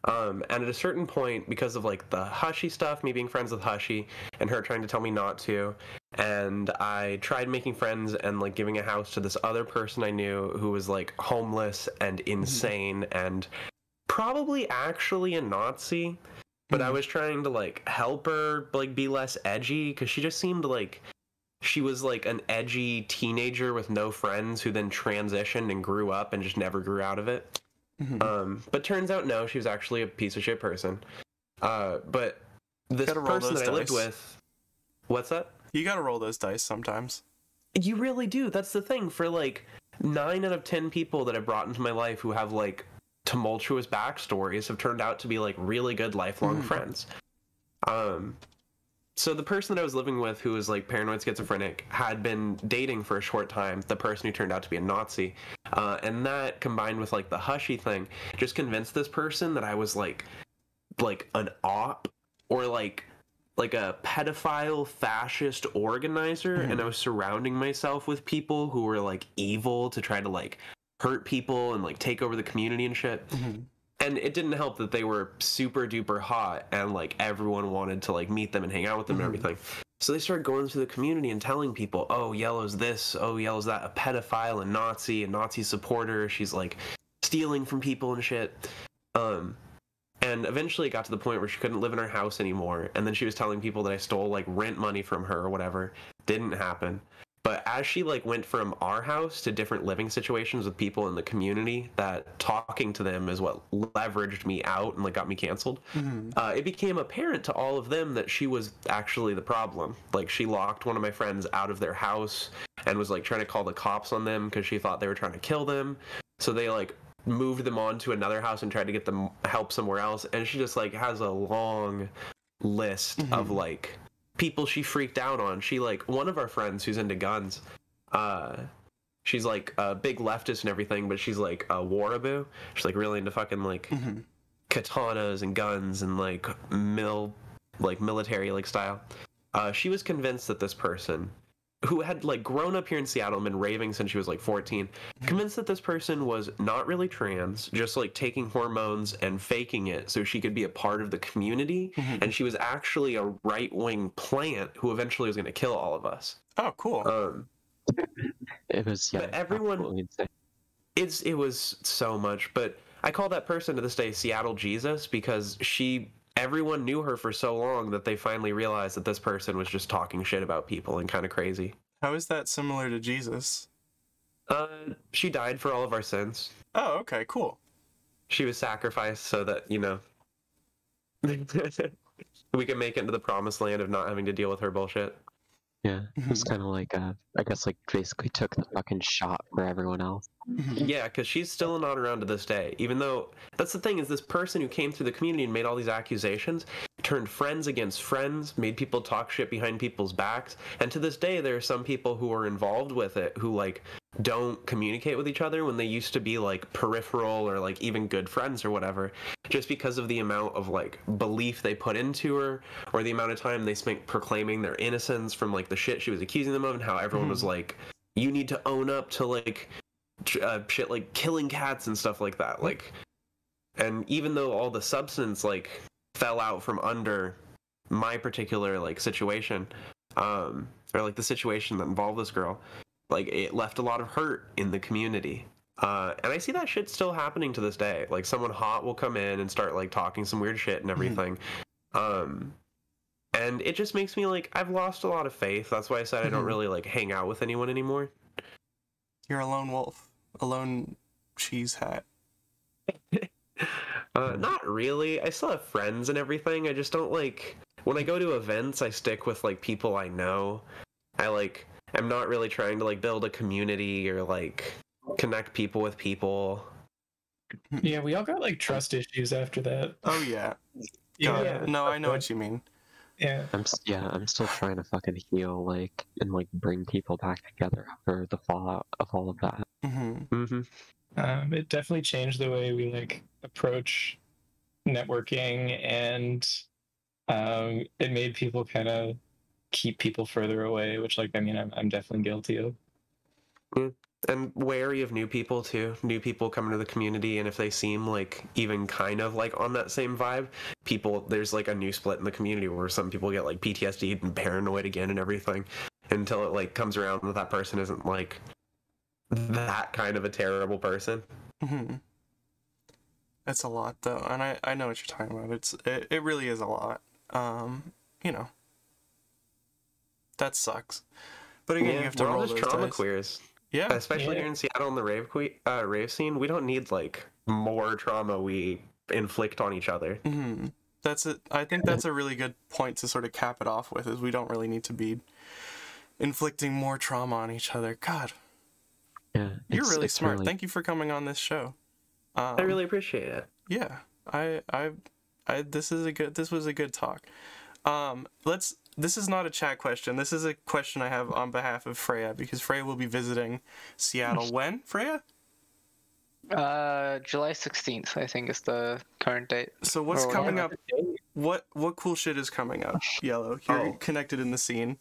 And at a certain point, because of like the Hushy stuff, me being friends with Hushy, and her trying to tell me not to, and I tried making friends and like giving a house to this other person I knew who was like homeless and insane and probably actually a Nazi. But I was trying to, like, help her, like, be less edgy, because she just seemed like she was, like, an edgy teenager with no friends who then transitioned and grew up and just never grew out of it. But turns out, no, she was actually a piece of shit person. But this person that I lived with... What's that? You gotta roll those dice sometimes. You really do. That's the thing. For like 9 out of 10 people that I've brought into my life who have like tumultuous backstories have turned out to be like really good lifelong friends. So the person that I was living with, who was like paranoid schizophrenic, had been dating for a short time the person who turned out to be a Nazi, and that combined with like the hushy thing just convinced this person that I was like an op or like a pedophile fascist organizer, and I was surrounding myself with people who were like evil to try to like hurt people and like take over the community and shit. And it didn't help that they were super duper hot and like everyone wanted to like meet them and hang out with them and everything. So they started going through the community and telling people, oh, Yellow's this, oh, Yellow's that, a pedophile, a Nazi supporter, she's like stealing from people and shit. And eventually it got to the point where she couldn't live in her house anymore, and then she was telling people that I stole like rent money from her or whatever. Didn't happen. But as she like went from our house to different living situations with people in the community, that talking to them is what leveraged me out and like got me canceled. It became apparent to all of them that she was actually the problem. Like she locked one of my friends out of their house and was like trying to call the cops on them because she thought they were trying to kill them. So they like moved them on to another house and tried to get them help somewhere else. And she just like has a long list of like people she freaked out on. She like, one of our friends who's into guns, she's like a big leftist and everything, but she's like a waraboo. She's like really into fucking like katanas and guns and like military like style. She was convinced that this person who had like grown up here in Seattle and been raving since she was like 14, convinced that this person was not really trans, just like taking hormones and faking it so she could be a part of the community, and she was actually a right-wing plant who eventually was going to kill all of us. Oh, cool. It was, but everyone, it was so much, but I call that person to this day Seattle Jesus, because everyone knew her for so long that they finally realized that this person was just talking shit about people and kind of crazy. How is that similar to Jesus? She died for all of our sins. Oh, okay, cool. She was sacrificed so that, you know, we can make it into the promised land of not having to deal with her bullshit. Yeah, it was kind of like, I guess, like, basically took the fucking shot for everyone else. Yeah, because she's still not around to this day, even though, that's the thing, is this person who came through the community and made all these accusations, turned friends against friends, made people talk shit behind people's backs, and to this day, there are some people who are involved with it who, like, don't communicate with each other when they used to be, like, peripheral or, like, even good friends or whatever, just because of the amount of, like, belief they put into her, or the amount of time they spent proclaiming their innocence from, like, the shit she was accusing them of, and how everyone was like, you need to own up to, like, shit like killing cats and stuff like that. Like, and even though all the substance, like, fell out from under my particular, like, situation, or, like, the situation that involved this girl, like, it left a lot of hurt in the community. And I see that shit still happening to this day. Like, someone hot will come in and start, like, talking some weird shit and everything. And it just makes me, like, I've lost a lot of faith. That's why I said I don't really, like, hang out with anyone anymore. You're a lone wolf. A lone cheese hat. Not really. I still have friends and everything. I just don't, like, when I go to events, I stick with, like, people I know. I'm not really trying to, like, build a community or, like, connect people with people. Yeah, we all got, like, trust issues after that. Oh, yeah. Yeah. No, I know what you mean. Yeah. I'm still trying to fucking heal, like, and, like, bring people back together after the fallout of all of that. It definitely changed the way we, like, approach networking, and it made people kind of keep people further away, which, like, I mean, I'm definitely guilty of. And wary of new people too. New people coming to the community, and if they seem like even kind of like on that same vibe, there's like a new split in the community where some people get like PTSD and paranoid again and everything, until it like comes around that person isn't like that kind of a terrible person. It's a lot though, and I know what you're talking about. It really is a lot. You know, that sucks. But again, you have to roll those trauma dice. queers. Yeah, especially here in Seattle in the rave scene, we don't need like more trauma we inflict on each other. That's it. I think that's a really good point to sort of cap it off with. Is we don't really need to be inflicting more trauma on each other. God, Yeah, you're really it's smart. really- Thank you for coming on this show. I really appreciate it. Yeah, this was a good talk. This is not a chat question. This is a question I have on behalf of Freyja, because Freyja will be visiting Seattle when, Freyja? July 16th, I think, is the current date. So what's Or coming whatever. up? What cool shit is coming up, Yellow? You're Oh. connected in the scene.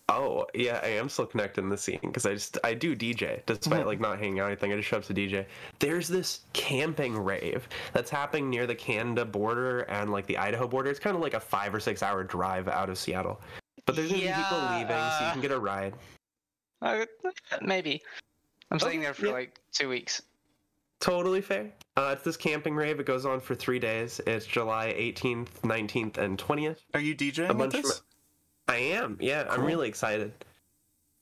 Oh, yeah, I am still connected in the scene because I do DJ despite like not hanging out or anything. I just show up to DJ. There's this camping rave that's happening near the Canada border and like the Idaho border. It's kind of like a 5 or 6 hour drive out of Seattle. But there's gonna be people leaving, so you can get a ride. Maybe. I'm staying there for yeah. like 2 weeks. Totally fair. It's this camping rave. It goes on for 3 days. It's July 18th, 19th, and 20th. Are you DJing A with bunch this? of I am. Yeah, I'm really excited.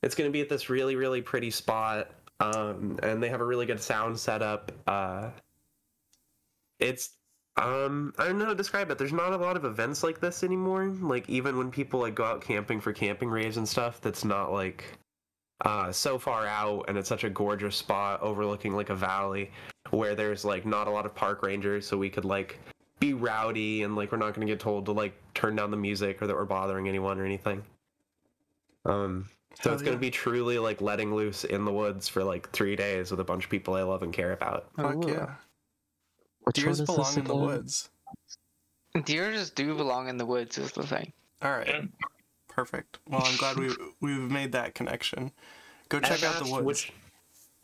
It's going to be at this really, really pretty spot, and they have a really good sound setup. It's I don't know how to describe it. There's not a lot of events like this anymore. Like even when people like go out camping for camping raves and stuff, that's not like so far out, and it's such a gorgeous spot overlooking like a valley where there's like not a lot of park rangers, so we could like be rowdy and like we're not going to get told to like turn down the music or that we're bothering anyone or anything. So it's going to be truly like letting loose in the woods for like 3 days with a bunch of people I love and care about. Fuck yeah. Which Deers one is belong this in the again? woods. Deers do belong in the woods, is the thing. All right. Perfect. Well, I'm glad we've made that connection. Go check out the woods.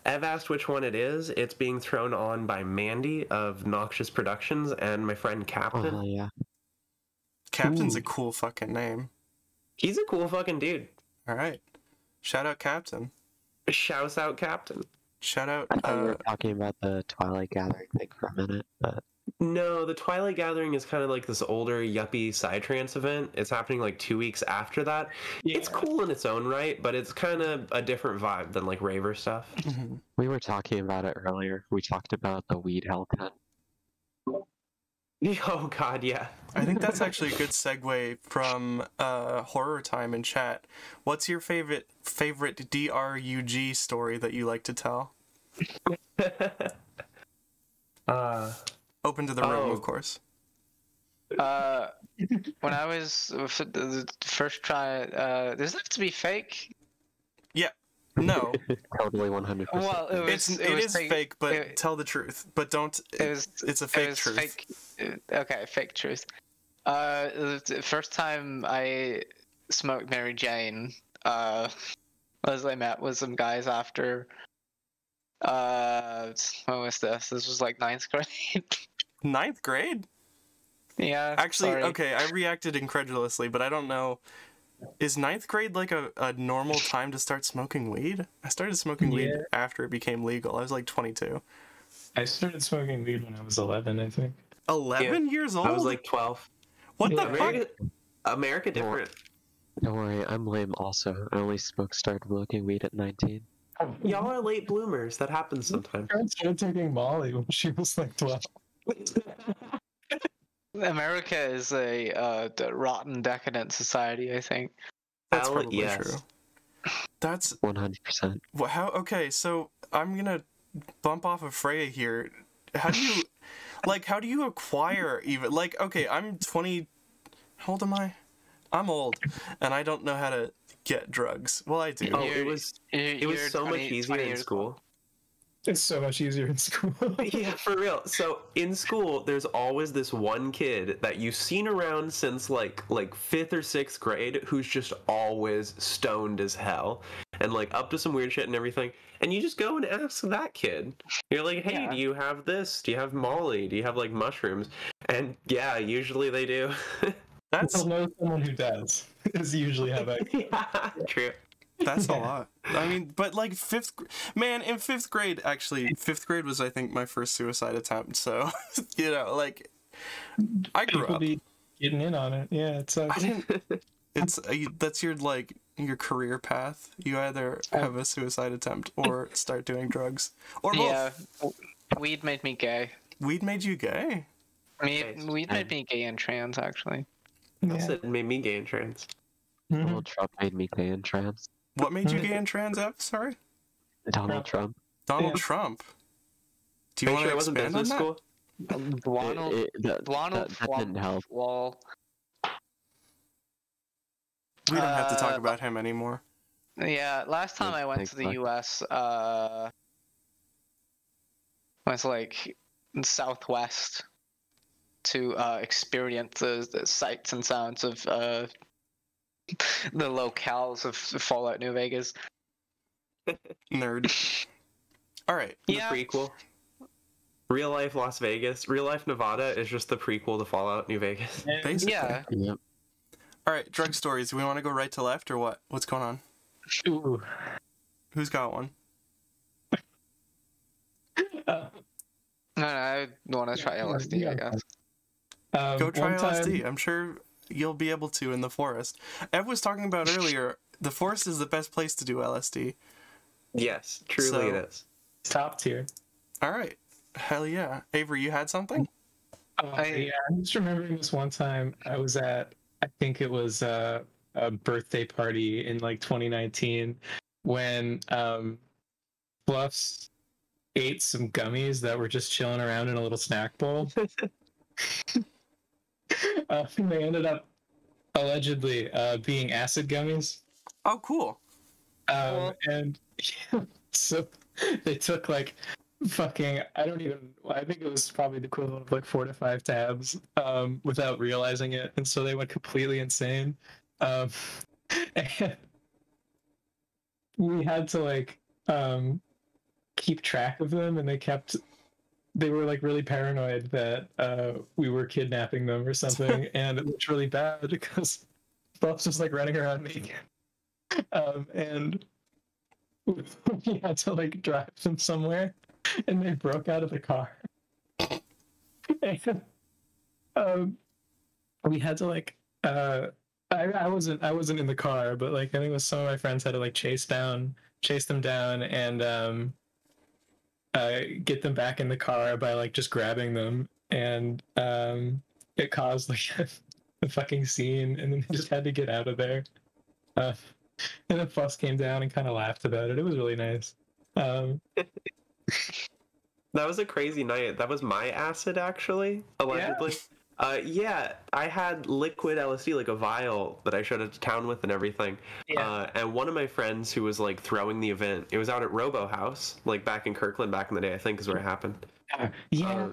I've asked which one it is. It's being thrown on by Mandy of Noxious Productions and my friend Captain. Oh yeah. Captain's a cool fucking name. He's a cool fucking dude. All right. Shout out Captain. Shouts out Captain. Shout out. I thought we were talking about the Twilight Gathering thing for a minute, but No, the Twilight Gathering is kind of like this older yuppie psytrance event. It's happening like 2 weeks after that. Yeah. It's cool in its own right, but it's kind of a different vibe than like raver stuff. we were talking about it earlier. We talked about the weed hell tent. Oh god, yeah. I think that's actually a good segue from horror time in chat. What's your favorite DRUG story that you like to tell? Open to the room, of course. When I was the first try, does it have to be fake? Yeah. No. Totally 100%. Well, it It was is fake, but tell the truth. But don't. It's a fake truth. Okay, fake truth. The first time I smoked Mary Jane, was I met with some guys after. When was this? This was like 9th grade. 9th grade? Yeah. Actually, sorry. okay, I reacted incredulously, but I don't know. Is 9th grade like a normal time to start smoking weed? I started smoking weed after it became legal. I was like 22. I started smoking weed when I was 11, I think. 11 years old? I was like 12. What the fuck? America different. Don't worry, I'm lame also. I only started smoking weed at 19. Y'all are late bloomers. That happens sometimes. I started taking Molly when she was like 12. America is a rotten, decadent society, I think. That's Hell probably yes. true. That's 100%. how. Okay, so I'm gonna bump off of Freyja here. How do you, how do you acquire even Okay, I'm 20. How old am I? I'm old, and I don't know how to get drugs. Well, I do. Oh, it was so much easier in school. It's so much easier in school. Yeah, for real. So in school, there's always this one kid that you've seen around since like 5th or 6th grade who's just always stoned as hell and like up to some weird shit and everything. And you just go and ask that kid. You're like, hey, Yeah. do you have this? Do you have Molly? Do you have like mushrooms? And yeah, usually they do. That's I'll know someone who does. Is usually how I. Yeah, true. That's a lot. I mean, but like in 5th grade, actually, 5th grade was, I think, my first suicide attempt. So, I grew People up. be getting in on it. Yeah, it sucks. That's your career path. You either have a suicide attempt or start doing drugs, or both. Yeah, weed made me gay. Weed made you gay. Weed made me gay and trans, actually. That's it made me gay and trans. Donald Trump made me gay and trans. What made you gay and trans, Ev? Sorry? Donald Trump. Donald Yeah. Trump. Do you Make want sure to it wasn't expand on business that? school. Donald That Flump didn't help. Wall. We don't have to talk Uh, about him anymore. Yeah, last time Yeah, I went thanks, to the Buck. U.S., was like southwest to experience the sights and sounds of the locales of Fallout New Vegas. Nerd. All right. The prequel. Real life Las Vegas. Real life Nevada is just the prequel to Fallout New Vegas. Basically. Yeah. Yep. All right. Drug stories. Do we want to go right to left or what? What's going on? Ooh. Who's got one? No, I want to try LSD, I guess. Go try one time- LSD. I'm sure you'll be able to in the forest. Ev was talking about earlier, the forest is the best place to do LSD. Yes, truly So- it is. Top tier. All right. Hell yeah. Avery, you had something? Yeah, I'm just remembering this one time I was at, I think it was a birthday party in like 2019 when Fluffs ate some gummies that were just chilling around in a little snack bowl. And they ended up allegedly being acid gummies. Oh, cool. And so they took like fucking, I think it was probably the equivalent of like 4 to 5 tabs without realizing it. And so they went completely insane. And we had to like keep track of them, and they were like really paranoid that we were kidnapping them or something. And it looked really bad because Bob's just like running around naked. And we had to like drive them somewhere, and they broke out of the car. And, we had to like I wasn't in the car, but like I think it was some of my friends had to like chase them down and get them back in the car by like just grabbing them, and it caused like a fucking scene, and then they just had to get out of there. And then Fuss came down and kind of laughed about it. It was really nice. That was a crazy night. That was my acid, actually, allegedly. Yeah, I had liquid LSD, like a vial that I showed up to town with and everything. Yeah. And one of my friends who was like throwing the event, it was out at Robo House, like back in Kirkland back in the day, I think is where it happened. Yeah.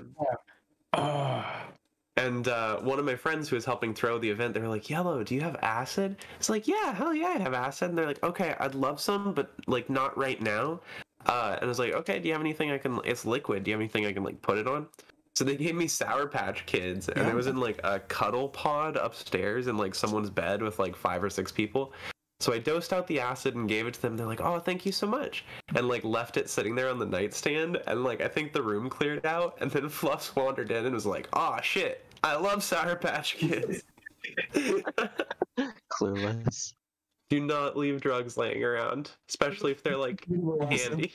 And one of my friends who was helping throw the event, they were like, "Yellow, do you have acid?" It's like, "Yeah, hell yeah, I have acid." And they're like, "Okay, I'd love some, but like not right now." And I was like, "Okay, do you have anything I can? It's liquid. Do you have anything I can like put it on?" So they gave me Sour Patch Kids, and it was in like a cuddle pod upstairs in like someone's bed with like 5 or 6 people. So I dosed out the acid and gave it to them. They're like, "Oh, thank you so much," and like left it sitting there on the nightstand. And like I think the room cleared out, and then Fluffs wandered in and was like, "Oh shit, I love Sour Patch Kids." Clueless. Do not leave drugs laying around, especially if they're like candy.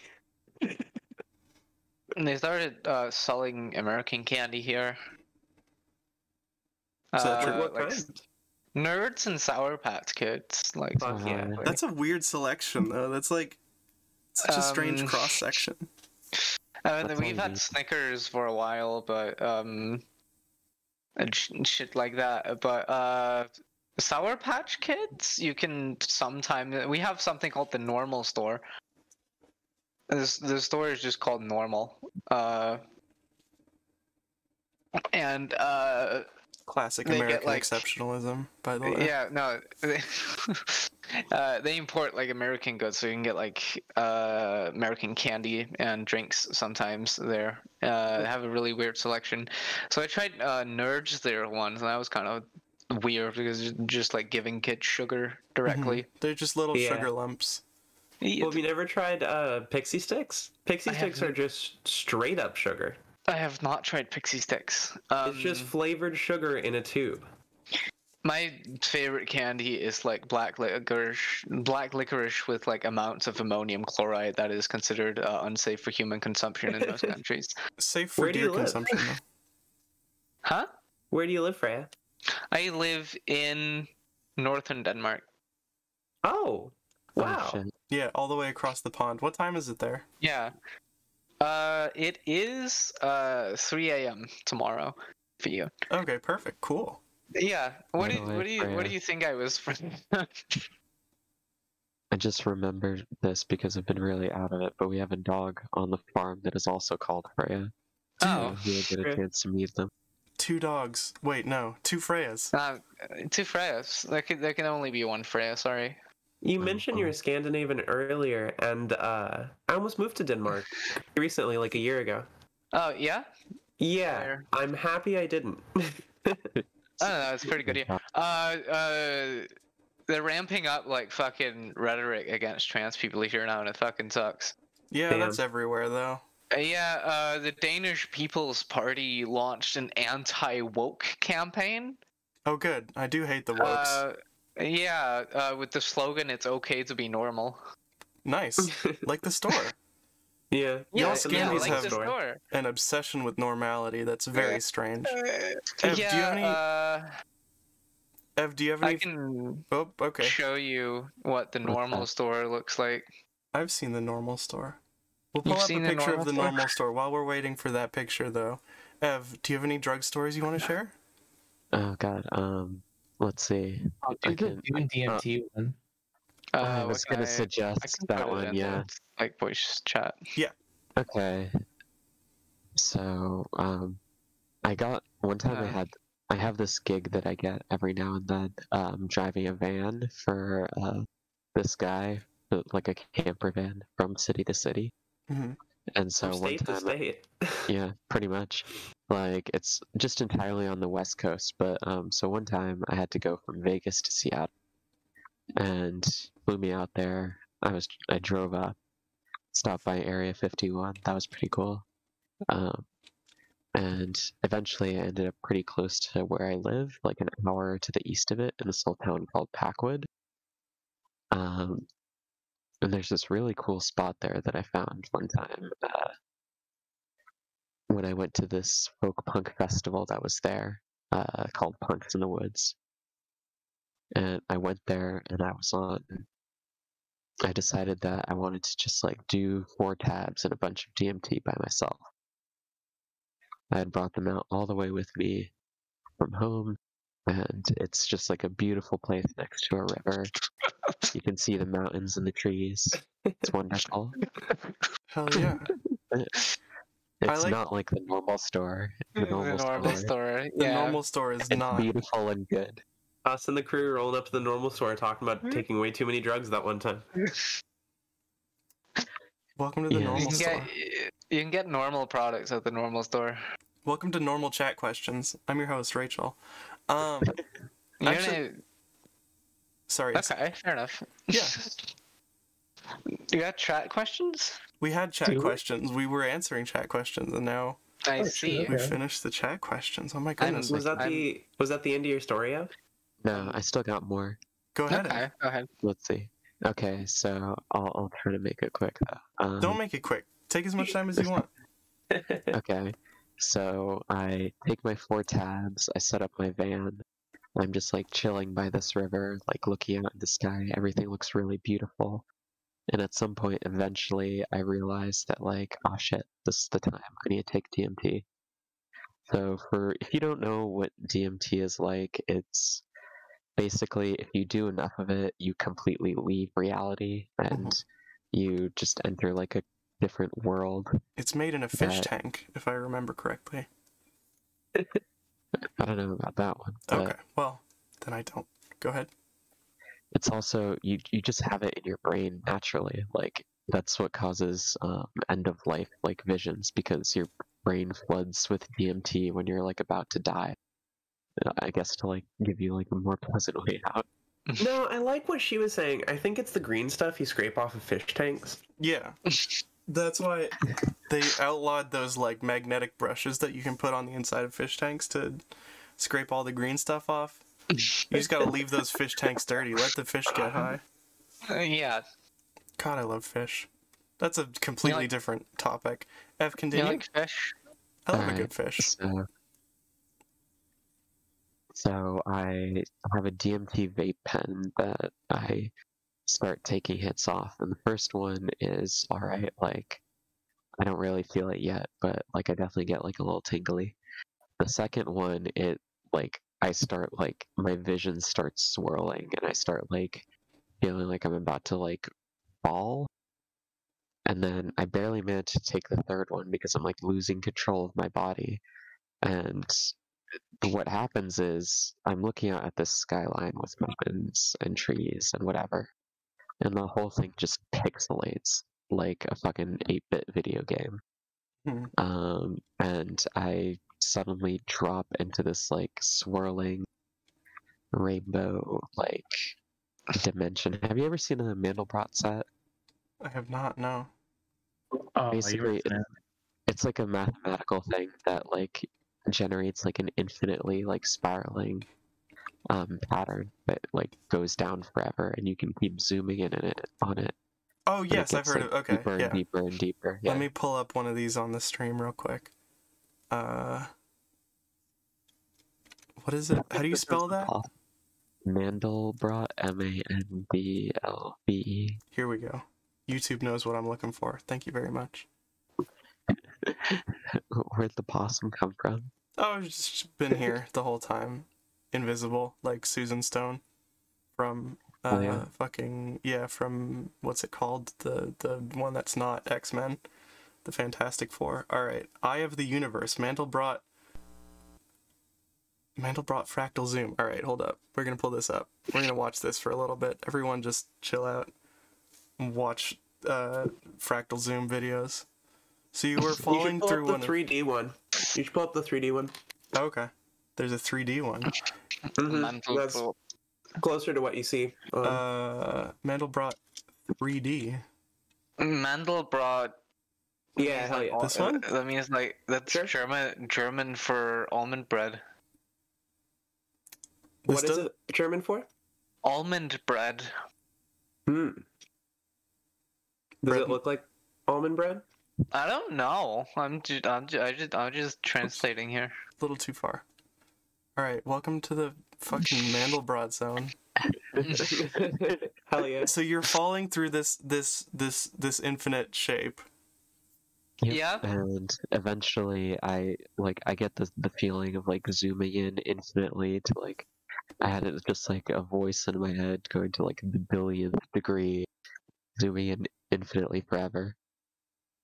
And they started selling American candy here. Is that true? What like kind? Nerds and Sour Patch Kids. Like, Fuck yeah. That's a weird selection, though. That's like such a strange cross section. we've had Snickers for a while, but and shit like that. But Sour Patch Kids, you can sometimes. We have something called the Normal Store. The store is just called Normal. And Classic they get, American like- exceptionalism, by the way. yeah, no, they import like American goods, so you can get like American candy and drinks sometimes there. They have a really weird selection. So I tried Nerds there once, and that was kind of weird because it's just like giving kids sugar directly. They're just little Yeah. sugar lumps. Well, have you never tried Pixie Sticks? Pixie I Sticks are haven't. just straight up sugar. I have not tried Pixie Sticks. It's just flavored sugar in a tube. My favorite candy is like black licorice with like amounts of ammonium chloride that is considered unsafe for human consumption in most countries. Safe for Where do deer you live? consumption, though. Huh? Where do you live, Freyja? I live in northern Denmark. Oh, Wow. shit. Yeah, all the way across the pond. What time is it there? Yeah. It is 3 a.m. tomorrow for you. Okay, perfect. Cool. Yeah. What By do the way, what do you what do Freya. you think I was from? I just remembered this because I've been really out of it, but we have a dog on the farm that is also called Freya. Oh. So you'll get a chance to meet them. 2 dogs. Wait, no, 2 Freyas. Two Freyas. There can only be one Freya. Sorry. You mentioned you were Scandinavian earlier, and I almost moved to Denmark recently, like a year ago. Oh yeah. Yeah, Where? I'm happy I didn't. I don't know. It's pretty good here. They're ramping up like fucking rhetoric against trans people here now, and it fucking sucks. Yeah, Damn. that's everywhere though. The Danish People's Party launched an anti-woke campaign. Oh, good. I do hate the wokes. With the slogan, "It's okay to be normal." Nice. Like the store. Yeah, Y'all like Scandies like have the store. an obsession with normality that's very strange. Ev, do you have I any? can Oh, okay. show you what the normal store looks like. I've seen the normal store. We'll You've pull up a seen the picture of normal the store? normal store. While we're waiting for that picture, though, Ev, do you have any drugstores you want to share? Oh god. Let's see. I'll do the Dune DMT one. I was what gonna can I suggest put that it one. in Yeah. the, like voice chat. Okay. So, I got one time I have this gig that I get every now and then, driving a van for this guy, like a camper van from city to city. Mhm. And so from one state to time, state. yeah, pretty much. Like it's just entirely on the West Coast, but so one time I had to go from Vegas to Seattle, and flew me out there. I drove up, stopped by Area 51. That was pretty cool. And eventually I ended up pretty close to where I live, like an hour to the east of it, in this little town called Packwood. And there's this really cool spot there that I found one time when I went to this folk punk festival that was there, called Punks in the Woods. And I went there and I decided that I wanted to just like do 4 tabs and a bunch of DMT by myself. I had brought them out all the way with me from home, and it's just like a beautiful place next to a river. You can see the mountains and the trees. It's wonderful. Hell yeah. It's like- not like the normal store. The normal store. The Yeah. normal store is It's not. beautiful and good. Us and the crew rolling up to the normal store talking about taking way too many drugs that one time. Welcome to the Yeah. normal store. You can get normal products at the normal store. Welcome to Normal Chat Questions. I'm your host, Rachel. You're Actually- Sorry. okay, fair enough. Yeah. You got chat questions? We had chat Do we? questions. We were answering chat questions, and now I Oh, see. shit, we okay. finished the chat questions. Oh my I'm- goodness. Was that the end of your story? Yeah. No, I still got more. Go ahead. Okay, go ahead. Let's see. Okay, so I'll try to make it quick though. Don't make it quick. Take as much time as you want. Okay, so I take my 4 tabs, I set up my van, I'm just like chilling by this river, like looking out at the sky, everything looks really beautiful. And at some point, eventually, I realized that like, oh shit, this is the time, I need to take DMT. So if you don't know what DMT is like, it's basically if you do enough of it, you completely leave reality and you just enter like a different world. It's made in a fish That- tank, if I remember correctly. I don't know about that one. But Okay, well, then I don't. Go ahead. it's also you just have it in your brain naturally. Like that's what causes end of life like visions, because your brain floods with DMT when you're like about to die. I guess to like give you like a more pleasant way out. No, I like what she was saying. I think it's the green stuff you scrape off of fish tanks. Yeah. That's why they outlawed those like magnetic brushes that you can put on the inside of fish tanks to scrape all the green stuff off. You just gotta leave those fish tanks dirty. Let the fish get high. Yeah. God, I love fish. That's a completely different topic. Ev, You continue. like fish? I love a Alright, good fish. So I have a DMT vape pen that I start taking hits off. And the first one is all right, like I don't really feel it yet, but like I definitely get like a little tingly. The second one, it like I start like my vision starts swirling and I start like feeling like I'm about to like fall. And then I barely manage to take the third one because I'm like losing control of my body. And what happens is I'm looking out at this skyline with mountains and trees and whatever. And the whole thing just pixelates like a fucking 8-bit video game. And I suddenly drop into this like swirling rainbow like dimension. Have you ever seen a Mandelbrot set? I have not, no. Oh, Basically, it's like a mathematical thing that like generates like an infinitely like spiraling pattern that like goes down forever, and you can keep zooming in on it. Oh yes, I've heard of. Okay, deeper yeah. and deeper and deeper. Yeah. Let me pull up one of these on the stream real quick. What is it? How do you spell that? Mandelbrot, Mandlbe. Here we go. YouTube knows what I'm looking for. Thank you very much. Where'd the possum come from? Oh, I've just been here the whole time. Invisible, like Susan Stone from from what's it called? The one that's not X-Men, the Fantastic Four. All right, Eye of the Universe, Mandelbrot fractal zoom. All right, hold up. We're gonna pull this up. We're gonna watch this for a little bit. Everyone, just chill out and watch fractal zoom videos. So you were falling through the 3D one. You should pull up the 3D one. Oh, okay. There's a 3D one. That's closer to what you see. Mandelbrot 3D. Mandelbrot. Yeah, hell yeah. This one? That means like that's Sure. German for almond bread. What is it German for? Almond bread. Does it look like almond bread? I don't know. I'm just translating here. A little too far. All right, welcome to the fucking Mandelbrot zone. Hell yeah. So you're falling through this infinite shape. Yep. Yeah. And eventually I get the feeling of like zooming in infinitely to like I had it just like a voice in my head going to like the billionth degree, zooming in infinitely forever.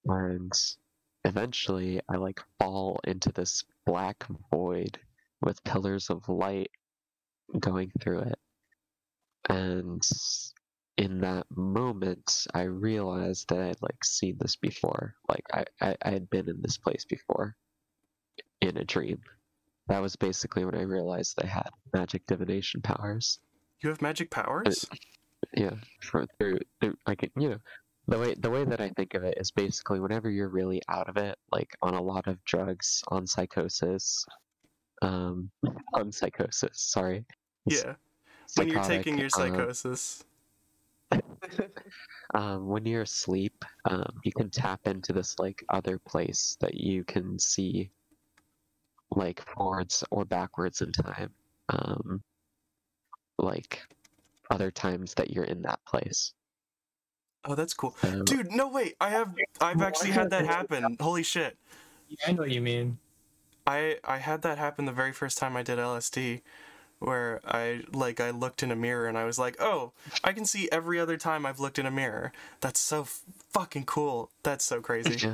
And eventually I like fall into this black void with pillars of light going through it. And in that moment, I realized that I'd like seen this before. Like I had been in this place before in a dream. That was basically when I realized I had magic divination powers. You have magic powers? Yeah, through like the way that I think of it is basically whenever you're really out of it, like on a lot of drugs, on psychosis, sorry. Yeah. When you're Psychotic, taking your psychosis. when you're asleep, you can tap into this like other place that you can see like forwards or backwards in time. Like other times that you're in that place. Oh, that's cool. Dude, no wait. I've actually had that happen. Holy shit. I know what you mean. I had that happen the very first time I did LSD, where I looked in a mirror and I was like, oh, I can see every other time I've looked in a mirror. That's so fucking cool. That's so crazy.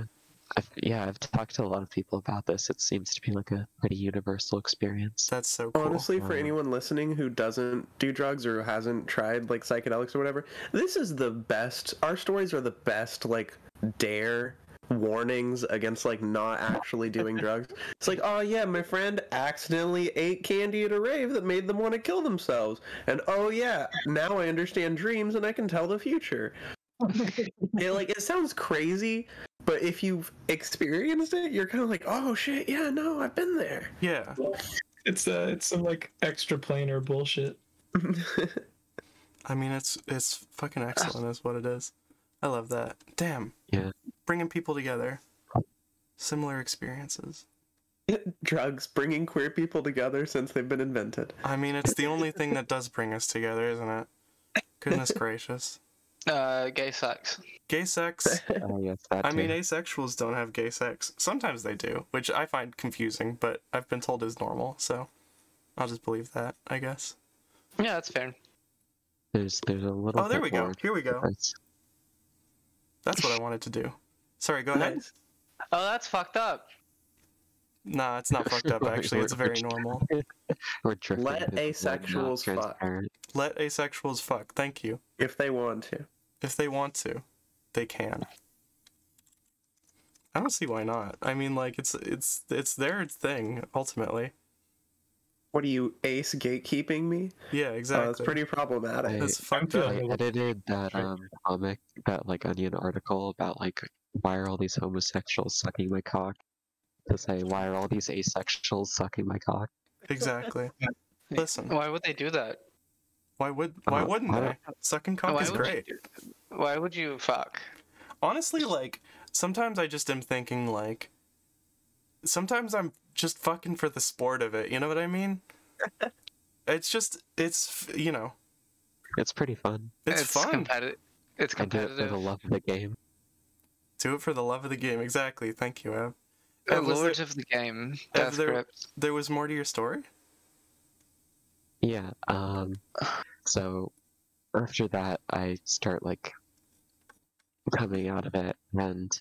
I've talked to a lot of people about this. It seems to be like a pretty universal experience. That's so cool. Honestly, for anyone listening who doesn't do drugs or hasn't tried like psychedelics or whatever, this is the best. Our stories are the best like dare warnings against like not actually doing drugs. It's like, oh yeah, my friend accidentally ate candy at a rave that made them want to kill themselves, and oh yeah, now I understand dreams and I can tell the future. It sounds crazy, but if you've experienced it, you're kind of like, oh shit, yeah, no, I've been there. Yeah. It's some like extra planar bullshit. I mean, it's fucking excellent is what it is. I love that. Damn. Yeah. Bringing people together. Similar experiences. Drugs bringing queer people together since they've been invented. I mean, it's the only thing that does bring us together, isn't it? Goodness gracious. Gay sex. Gay sex. Oh, yes, that I mean, too. asexuals don't have gay sex. Sometimes they do, which I find confusing, but I've been told is normal, so I'll just believe that, I guess. Yeah, that's fair. There's a little. Oh, there bit we go. more Here we go. difference. That's what I wanted to do. Sorry, go ahead. Nice. Oh, that's fucked up. Nah, it's not fucked up, actually. It's very normal. We're drifting Let into the not asexuals fuck. transparent. Let asexuals fuck. Thank you. If they want to. If they want to, they can. I don't see why not. I mean, like, it's their thing, ultimately. What are you, ace gatekeeping me? Yeah, exactly. That's pretty problematic. That's fucked up. I edited that comic, that like Onion article about like why are all these homosexuals sucking my cock? To say why are all these asexuals sucking my cock? Exactly. Listen, Why would they do that? why wouldn't I they? don't- Sucking cock is would great. Why would you fuck? Honestly, like, sometimes I just am thinking, like, sometimes I'm just fucking for the sport of it, you know what I mean? It's, you know, It's pretty fun. it's fun. It's I do it for competitive. the love of the game. Do it for the love of the game, exactly. Thank you, Ev. Ev, was Lords of the game. Death there- Grips. there was more to your story? Yeah, so after that I start like coming out of it and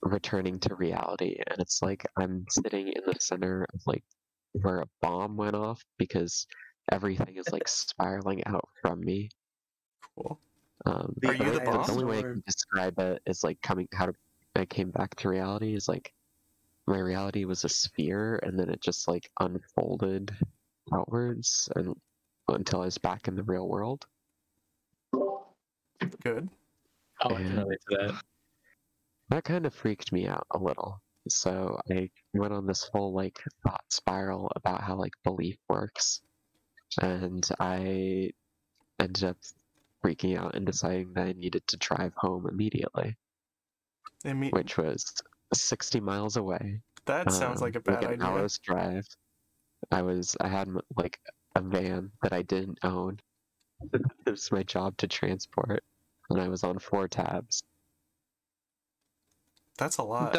returning to reality, and it's like I'm sitting in the center of like where a bomb went off because everything is like spiraling out from me. Cool. Are you the bomb? The only way I can describe it is like I came back to reality is like my reality was a sphere, and then it just like unfolded outwards and until I was back in the real world. Good. Oh, I can And relate to that. that kind of freaked me out a little. So I went on this whole like thought spiral about how like belief works, and I ended up freaking out and deciding that I needed to drive home immediately, which was 60 miles away. That sounds like a bad like an idea. hour's drive. I had like a van that I didn't own. It was my job to transport, and I was on 4 tabs. That's a lot.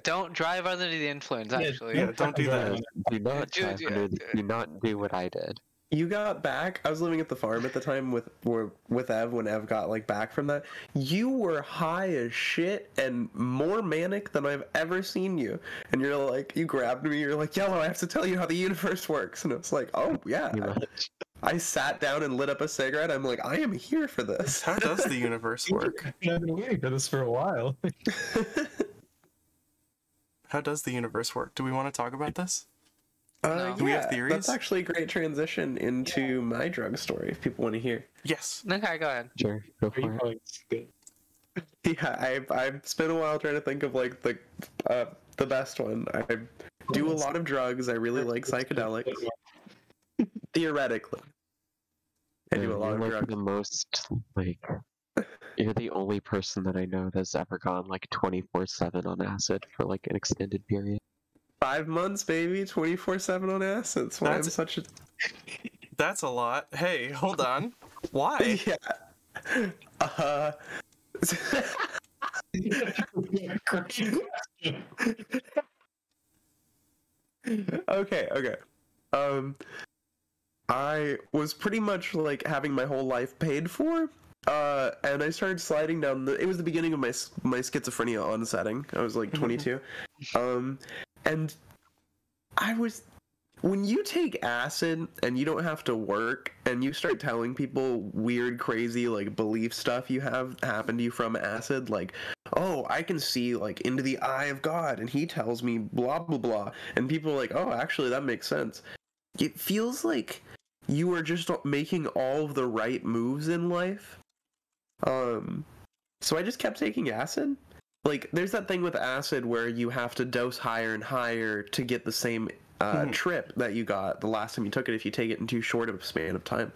Don't drive under the influence. Actually, yeah, don't do that. Do not Dude, drive under do not do what I did. You got back. I was living at the farm at the time with Ev when Ev got like back from that. You were high as shit and more manic than I've ever seen you. And you're like, you grabbed me. You're like, Yellow, I have to tell you how the universe works. And it's like, oh yeah. Pretty much. I sat down and lit up a cigarette. I'm like, I am here for this. How does the universe work? I've been waiting for this for a while. How does the universe work? Do we want to talk about this? No. Do we have theories? That's actually a great transition into my drug story if people want to hear. Yes. Okay, go ahead. Sure, go Are you for it. going good? Yeah, I've spent a while trying to think of like the best one. I do a lot of drugs. I really like psychedelics. Theoretically, I do a lot You're of like drugs. the most like you're the only person that I know that's ever gone like 24/7 on acid for like an extended period. 5 months, baby, 24/7 on acid. That's why I'm That's- such a. That's a lot. Hey, hold on. Why? Yeah. Okay. I was pretty much like having my whole life paid for. And I started sliding down it was the beginning of my schizophrenia onsetting. I was like 22. And I was when you take acid and you don't have to work and you start telling people weird, crazy, like belief stuff you have happen to you from acid, like, oh, I can see like into the eye of God and he tells me blah, blah, blah. And people are like, oh, actually, that makes sense. It feels like you are just making all of the right moves in life. So I just kept taking acid. Like, there's that thing with acid where you have to dose higher and higher to get the same trip that you got the last time you took it if you take it in too short of a span of time.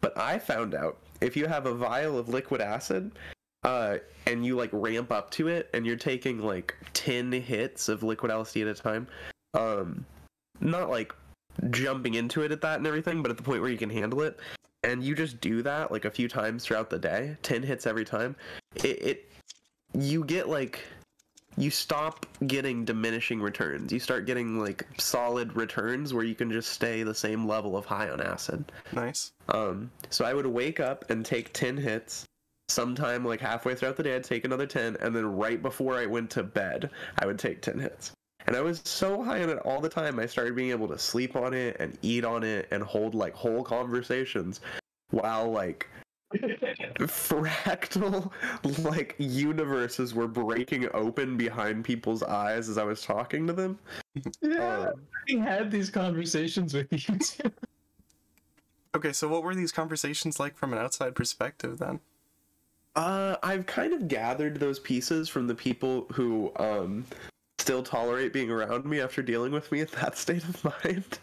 But I found out if you have a vial of liquid acid and you like ramp up to it and you're taking like 10 hits of liquid LSD at a time, not like jumping into it at that and everything, but at the point where you can handle it, and you just do that like a few times throughout the day, 10 hits every time, you get like, you stop getting diminishing returns. You start getting like solid returns where you can just stay the same level of high on acid. Nice. So I would wake up and take 10 hits. Sometime like halfway throughout the day, I'd take another 10, and then right before I went to bed, I would take 10 hits. And I was so high on it all the time, I started being able to sleep on it and eat on it and hold like whole conversations while like fractal like universes were breaking open behind people's eyes as I was talking to them. Yeah, I had these conversations with you too. Okay, so what were these conversations like from an outside perspective then? I've kind of gathered those pieces from the people who still tolerate being around me after dealing with me in that state of mind.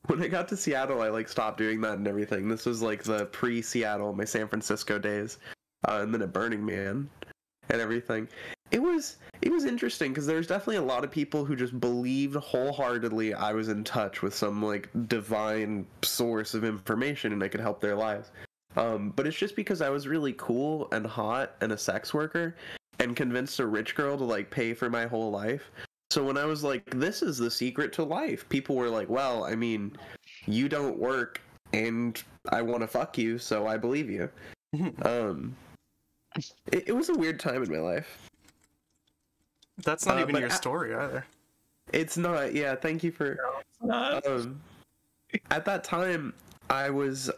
When I got to Seattle, I like stopped doing that and everything. This was like the pre-Seattle, my San Francisco days, and then at Burning Man and everything. It was interesting because there's definitely a lot of people who just believed wholeheartedly I was in touch with some like divine source of information and I could help their lives. But it's just because I was really cool and hot and a sex worker and convinced a rich girl to like pay for my whole life. So when I was like, this is the secret to life, people were like, well, I mean, you don't work and I want to fuck you, so I believe you. It was a weird time in my life. That's not even your story either. It's not, yeah, thank you for... at that time, I was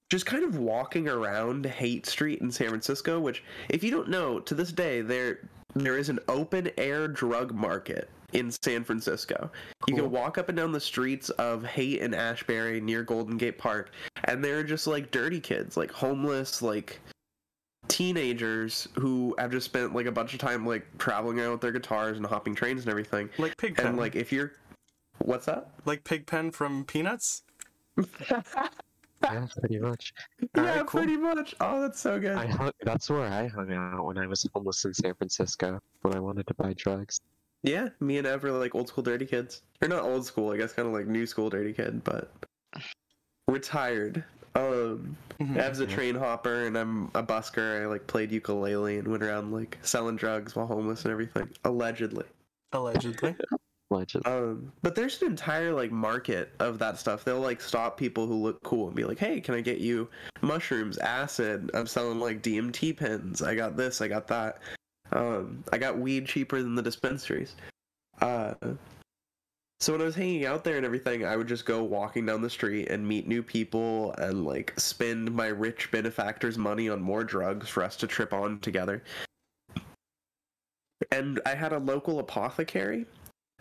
just kind of walking around Haight Street in San Francisco, which, if you don't know, to this day, there is an open-air drug market in San Francisco. Cool. You can walk up and down the streets of Haight and Ashbury near Golden Gate Park, and they're just, like, dirty kids, like, homeless, like, teenagers who have just spent, like, a bunch of time, like, traveling around with their guitars and hopping trains and everything. Like Pigpen. And, like, if you're... What's that? Like Pigpen from Peanuts? Yeah, pretty much. Yeah, cool. Pretty much. Oh, that's so good. That's where I hung out when I was homeless in San Francisco, when I wanted to buy drugs. Yeah, me and Ev were like old school dirty kids. Or not old school, I guess kind of like new school dirty kid, but retired. Ev's a train hopper and I'm a busker. I like played ukulele and went around like selling drugs while homeless and everything. Allegedly. Allegedly. But there's an entire like market of that stuff. They'll like stop people who look cool and be like, hey, can I get you mushrooms, acid? I'm selling like DMT pens. I got this, I got that. I got weed cheaper than the dispensaries. So when I was hanging out there and everything, I would just go walking down the street and meet new people and like spend my rich benefactor's money on more drugs for us to trip on together. And I had a local apothecary.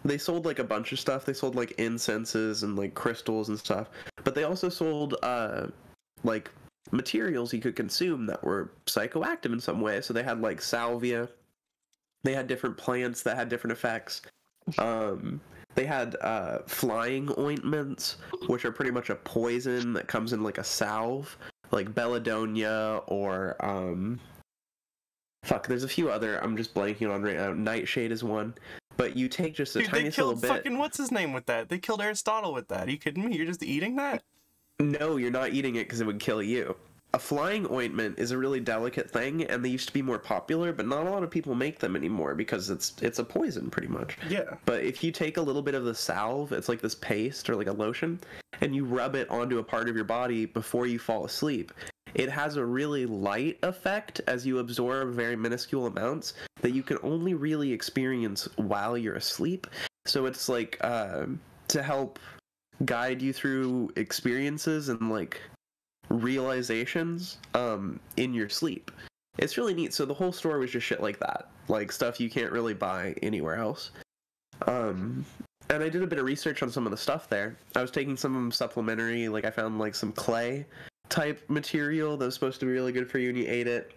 They sold like a bunch of stuff. They sold like incenses and like crystals and stuff. But they also sold like materials you could consume that were psychoactive in some way. So they had like salvia. They had different plants that had different effects. They had flying ointments, which are pretty much a poison that comes in like a salve, like belladonna or there's a few other I'm just blanking on right now. Nightshade is one. But you take just a tiny little bit. Fucking what's his name with that? They killed Aristotle with that. Are you kidding me? You're just eating that? No, you're not eating it because it would kill you. A flying ointment is a really delicate thing, and they used to be more popular, but not a lot of people make them anymore because it's a poison, pretty much. Yeah. But if you take a little bit of the salve, it's like this paste or like a lotion, and you rub it onto a part of your body before you fall asleep, it has a really light effect as you absorb very minuscule amounts that you can only really experience while you're asleep. So it's like to help guide you through experiences and like realizations in your sleep. It's really neat. So the whole store was just shit like that, like stuff you can't really buy anywhere else. And I did a bit of research on some of the stuff there. I was taking some of them supplementary, like I found like some clay type material that was supposed to be really good for you and you ate it.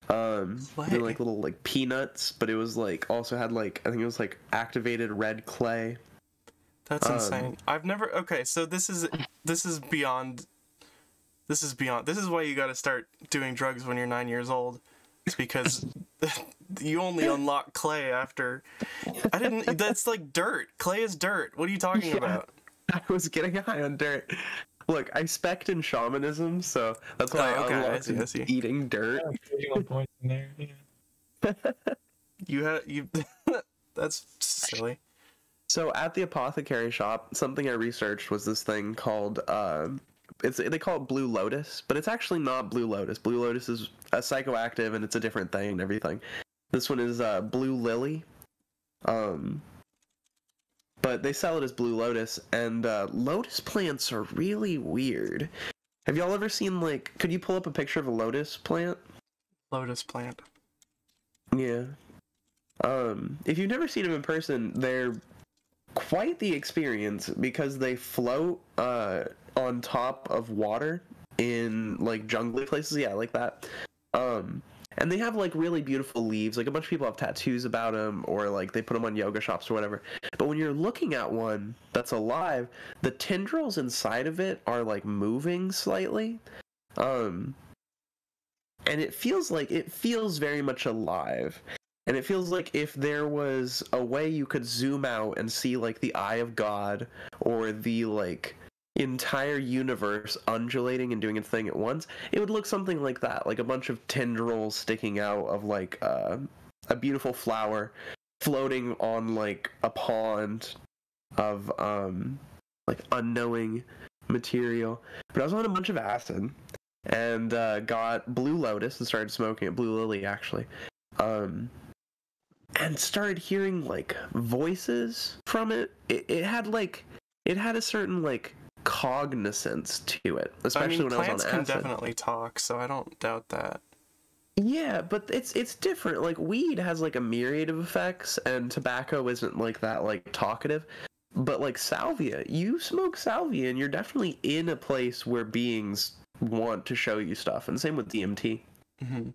Then like little like peanuts, but it was like also had like I think it was like activated red clay. That's insane. I've never so this is beyond this is why you got to start doing drugs when you're 9 years old. It's because you only unlock clay after that's like dirt. Clay is dirt. What are you talking about? I was getting high on dirt. Look, I spec'd in shamanism, so that's why Oh, okay, I I unlocked see, I see. eating dirt. 31 points in there. Yeah. You that's silly. So at the apothecary shop, something I researched was this thing called they call it Blue Lotus, but it's actually not Blue Lotus. Blue Lotus is a psychoactive and it's a different thing and everything. This one is Blue Lily. But they sell it as Blue Lotus, and lotus plants are really weird. Have y'all ever seen, like, could you pull up a picture of a lotus plant? Lotus plant. Yeah. If you've never seen them in person, they're quite the experience because they float on top of water in, like, jungly places. Yeah, like that. And they have, like, really beautiful leaves. Like, a bunch of people have tattoos about them, or, like, they put them on yoga shops or whatever. But when you're looking at one that's alive, the tendrils inside of it are, like, moving slightly. And it feels very much alive. And it feels like if there was a way you could zoom out and see, like, the eye of God, or the, like, entire universe undulating and doing its thing at once, it would look something like that, like a bunch of tendrils sticking out of, like, a beautiful flower floating on, like, a pond of like unknowing material. But I was on a bunch of acid and got Blue Lotus and started smoking it, Blue Lily actually, and started hearing, like, voices from it. It had a certain, like, cognizance to it, especially when I was on acid. Plants can definitely talk, so I don't doubt that. Yeah, but it's different. Like, weed has, like, a myriad of effects, and tobacco isn't, like, that, like, talkative. But, like, salvia, you smoke salvia, and you're definitely in a place where beings want to show you stuff, and same with DMT. Mm-hmm.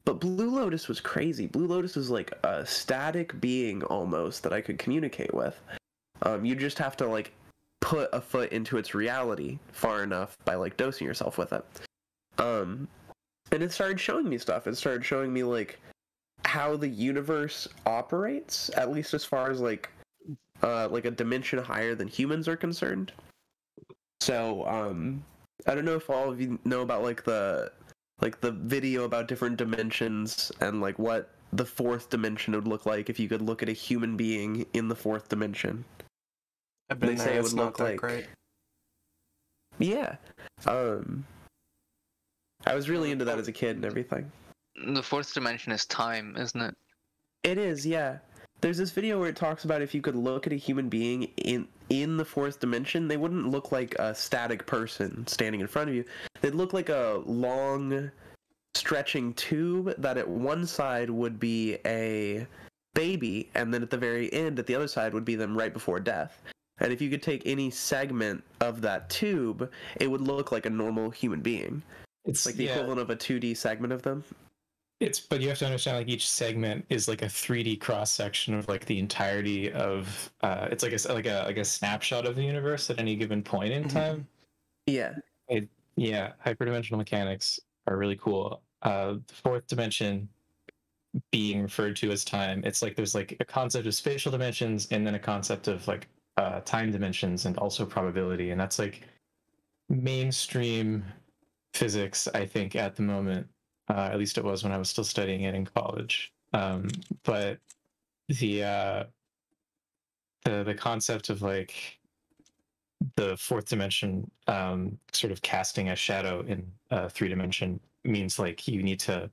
But Blue Lotus was crazy. Blue Lotus was, like, a static being, almost, that I could communicate with. You just have to, like, put a foot into its reality far enough by, like, dosing yourself with it. And it started showing me stuff. It started showing me, like, how the universe operates, at least as far as, like a dimension higher than humans are concerned. So, I don't know if all of you know about, like, the video about different dimensions and, like, what the fourth dimension would look like if you could look at a human being in the fourth dimension. I've been there, it's not that great. Yeah. I was really into that as a kid and everything. The fourth dimension is time, isn't it? It is, yeah. There's this video where it talks about if you could look at a human being in the fourth dimension, they wouldn't look like a static person standing in front of you. They'd look like a long, stretching tube that at one side would be a baby, and then at the very end, at the other side, would be them right before death. And if you could take any segment of that tube, it would look like a normal human being. It's like the equivalent of a 2D segment of them. But you have to understand, like, each segment is like a 3D cross section of, like, the entirety of. It's like a snapshot of the universe at any given point in time. Yeah. Hyperdimensional mechanics are really cool. The fourth dimension being referred to as time. It's like there's, like, a concept of spatial dimensions and then a concept of, like, time dimensions and also probability, and that's, like, mainstream physics, I think, at the moment. At least it was when I was still studying it in college. But the concept of, like, the fourth dimension sort of casting a shadow in three dimension means, like, you need to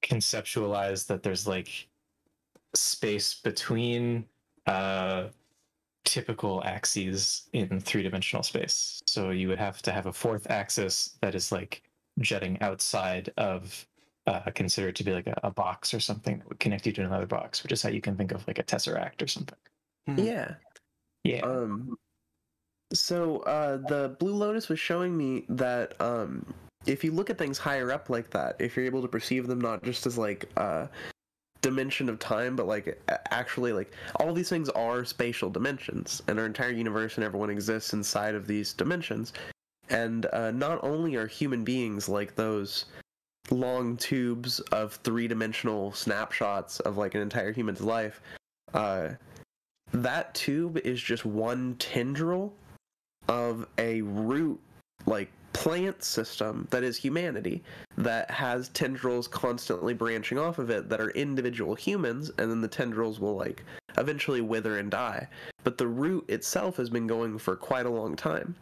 conceptualize that there's, like, space between typical axes in three-dimensional space. So you would have to have a fourth axis that is, like, jetting outside of consider it to be like a box or something that would connect you to another box, which is how you can think of, like, a tesseract or something. Yeah. So the Blue Lotus was showing me that if you look at things higher up like that, if you're able to perceive them not just as, like, dimension of time, but, like, actually, like, all these things are spatial dimensions, and our entire universe and everyone exists inside of these dimensions. And not only are human beings like those long tubes of three-dimensional snapshots of, like, an entire human's life, that tube is just one tendril of a root, like, plant system that is humanity, that has tendrils constantly branching off of it that are individual humans, and then the tendrils will, like, eventually wither and die. But the root itself has been going for quite a long time.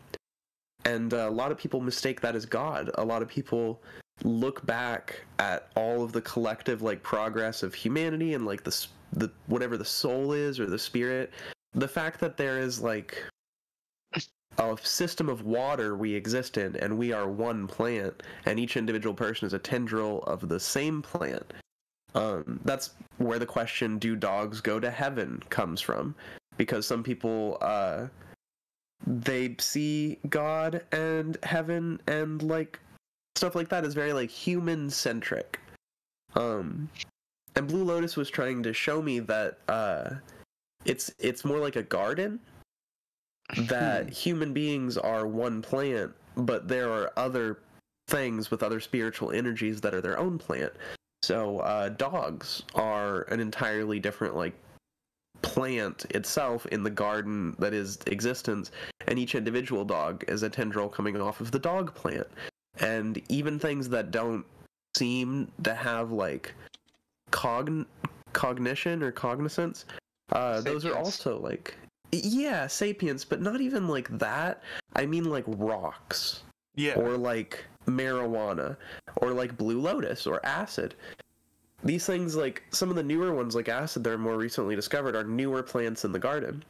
And a lot of people mistake that as God. A lot of people look back at all of the collective, like, progress of humanity and, like, the whatever the soul is, or the spirit. The fact that there is, like, a system of water we exist in, and we are one plant, and each individual person is a tendril of the same plant. That's where the question, do dogs go to heaven, comes from. Because some people, they see God and heaven and, like, stuff like that is very, like, human-centric. And Blue Lotus was trying to show me that, it's more like a garden, that human beings are one plant, but there are other things with other spiritual energies that are their own plant. So dogs are an entirely different, like, plant itself in the garden that is existence, and each individual dog is a tendril coming off of the dog plant. And even things that don't seem to have, like, cognition or cognizance, those are also, like, yeah, sapience, but not even like that. I mean, like, rocks. Yeah. Or, like, marijuana. Or, like, Blue Lotus or acid. These things, like, some of the newer ones, like acid, that are more recently discovered, are newer plants in the garden.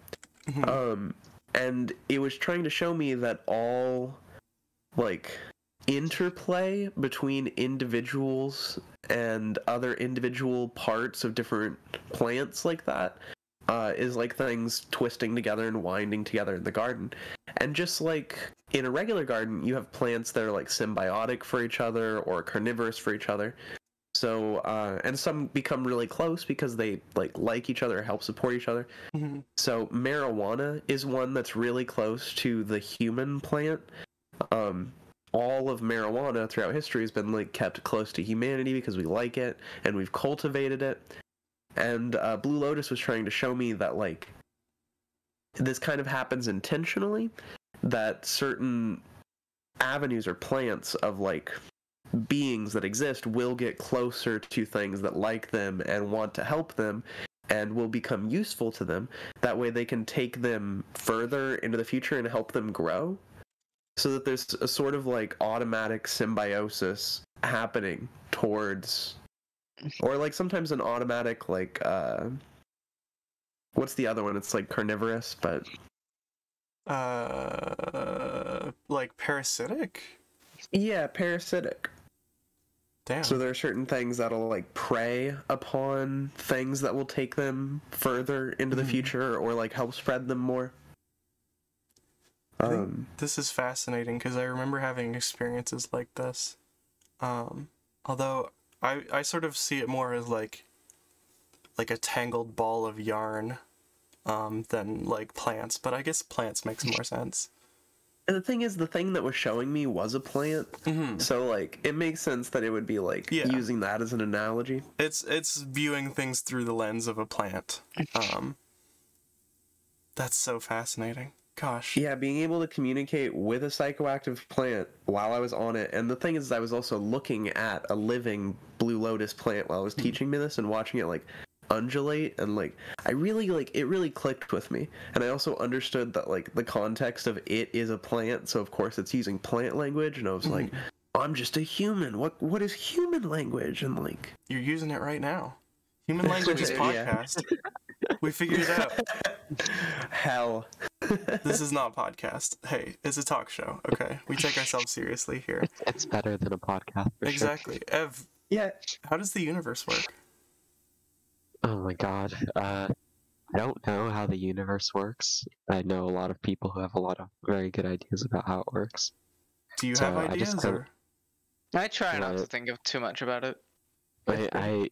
And it was trying to show me that all, like, interplay between individuals and other individual parts of different plants like that is like things twisting together and winding together in the garden. And just like in a regular garden, you have plants that are, like, symbiotic for each other or carnivorous for each other. So, and some become really close because they, like each other, help support each other. So marijuana is one that's really close to the human plant. All of marijuana throughout history has been, like, kept close to humanity because we like it and we've cultivated it. And Blue Lotus was trying to show me that, like, this kind of happens intentionally, that certain avenues or plants of, like, beings that exist will get closer to things that like them and want to help them and will become useful to them. That way they can take them further into the future and help them grow. So that there's a sort of, like, automatic symbiosis happening towards, or, like, sometimes an automatic, like, what's the other one? It's, like, carnivorous, but like parasitic? Yeah, parasitic. Damn. So there are certain things that'll, like, prey upon things that will take them further into the future, or, like, help spread them more. I think this is fascinating because I remember having experiences like this. Although I sort of see it more as like a tangled ball of yarn than, like, plants, but I guess plants makes more sense. And the thing is, the thing that was showing me was a plant, so, like, it makes sense that it would be, like, using that as an analogy. It's viewing things through the lens of a plant. That's so fascinating. Gosh. Yeah, being able to communicate with a psychoactive plant while I was on it. And the thing is, I was also looking at a living Blue Lotus plant while I was teaching me this and watching it, like, undulate, and, like, I really, like, it really clicked with me. And I also understood that, like, the context of it is a plant, so of course it's using plant language, and I was like, I'm just a human. What is human language? And, like, you're using it right now. Human language is podcast. We figured it out. Hell. This is not podcast. Hey, it's a talk show. Okay, we take ourselves seriously here. It's better than a podcast. For exactly. Sure. Ev. Yeah. How does the universe work? Oh my god. I don't know how the universe works. I know a lot of people who have a lot of very good ideas about how it works. Do you have ideas? I try not to think of too much about it. I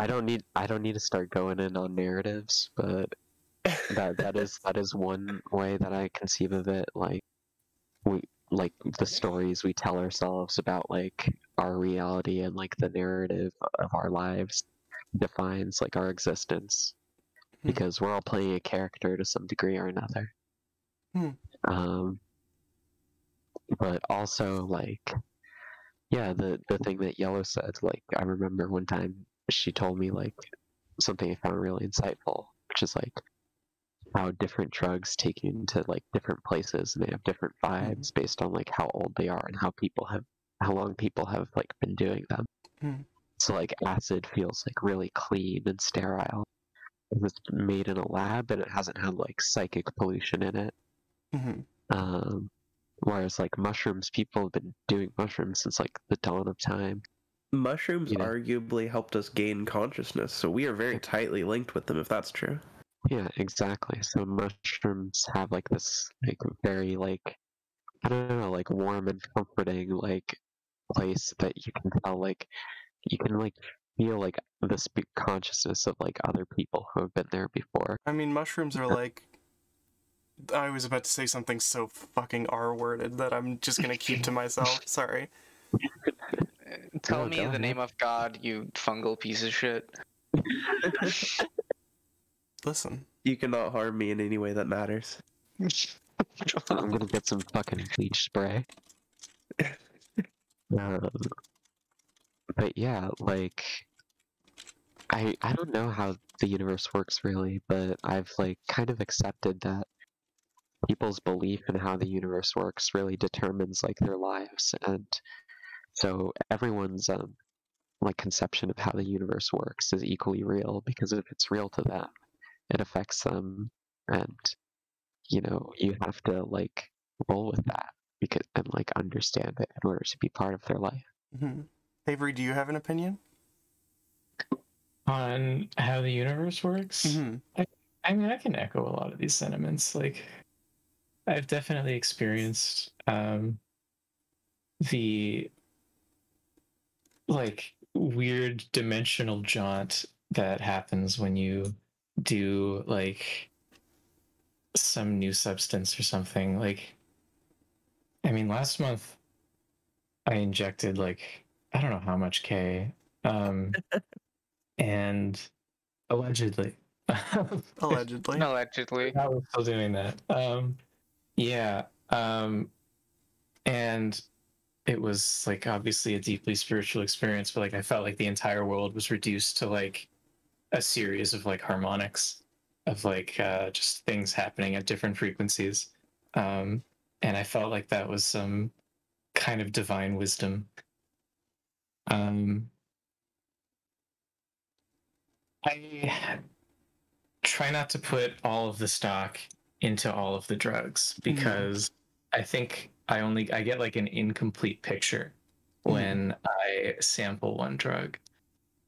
don't need to start going in on narratives, but that is one way that I conceive of it. Like the stories we tell ourselves about, like, our reality, and, like, the narrative of our lives defines, like, our existence, because we're all playing a character to some degree or another. Um, but also, like, yeah, the thing that Yellow said, like, I remember one time she told me, like, something I found really insightful, which is, like, how different drugs take you into, like, different places, and they have different vibes based on, like, how old they are and how long people have, like, been doing them. Mm. So, like, acid feels, like, really clean and sterile. It was made in a lab, and it hasn't had, like, psychic pollution in it. Whereas, like, mushrooms, people have been doing mushrooms since, like, the dawn of time. Mushrooms You know? arguably helped us gain consciousness, so we are very tightly linked with them, if that's true. Yeah, exactly. So mushrooms have, like, this, like, very, like, I don't know, like, warm and comforting, like, place that you can tell, like, you can, like, feel, like, the consciousness of, like, other people who have been there before. I mean, mushrooms are like... I was about to say something so fucking R-worded that I'm just gonna keep to myself. Sorry. Tell No, me go the ahead. name of God, you fungal piece of shit. Listen. You cannot harm me in any way that matters. I'm gonna get some fucking bleach spray. But yeah, like, I don't know how the universe works really, but I've, like, kind of accepted that people's belief in how the universe works really determines, like, their lives, and so everyone's like, conception of how the universe works is equally real, because if it's real to them, it affects them, and you know, you have to, like, roll with that because and, like, understand it in order to be part of their life. Avery, do you have an opinion? On how the universe works? I mean, I can echo a lot of these sentiments. Like, I've definitely experienced the, like, weird dimensional jaunt that happens when you do, like, some new substance or something. Like, I mean, last month I injected, like, I don't know how much K, and allegedly. Allegedly. Allegedly. I was still doing that. Yeah. And it was, like, obviously a deeply spiritual experience, but, like, I felt like the entire world was reduced to, like, a series of, like, harmonics of, like, just things happening at different frequencies. And I felt like that was some kind of divine wisdom. I try not to put all of the stock into all of the drugs because I think I get, like, an incomplete picture when I sample one drug.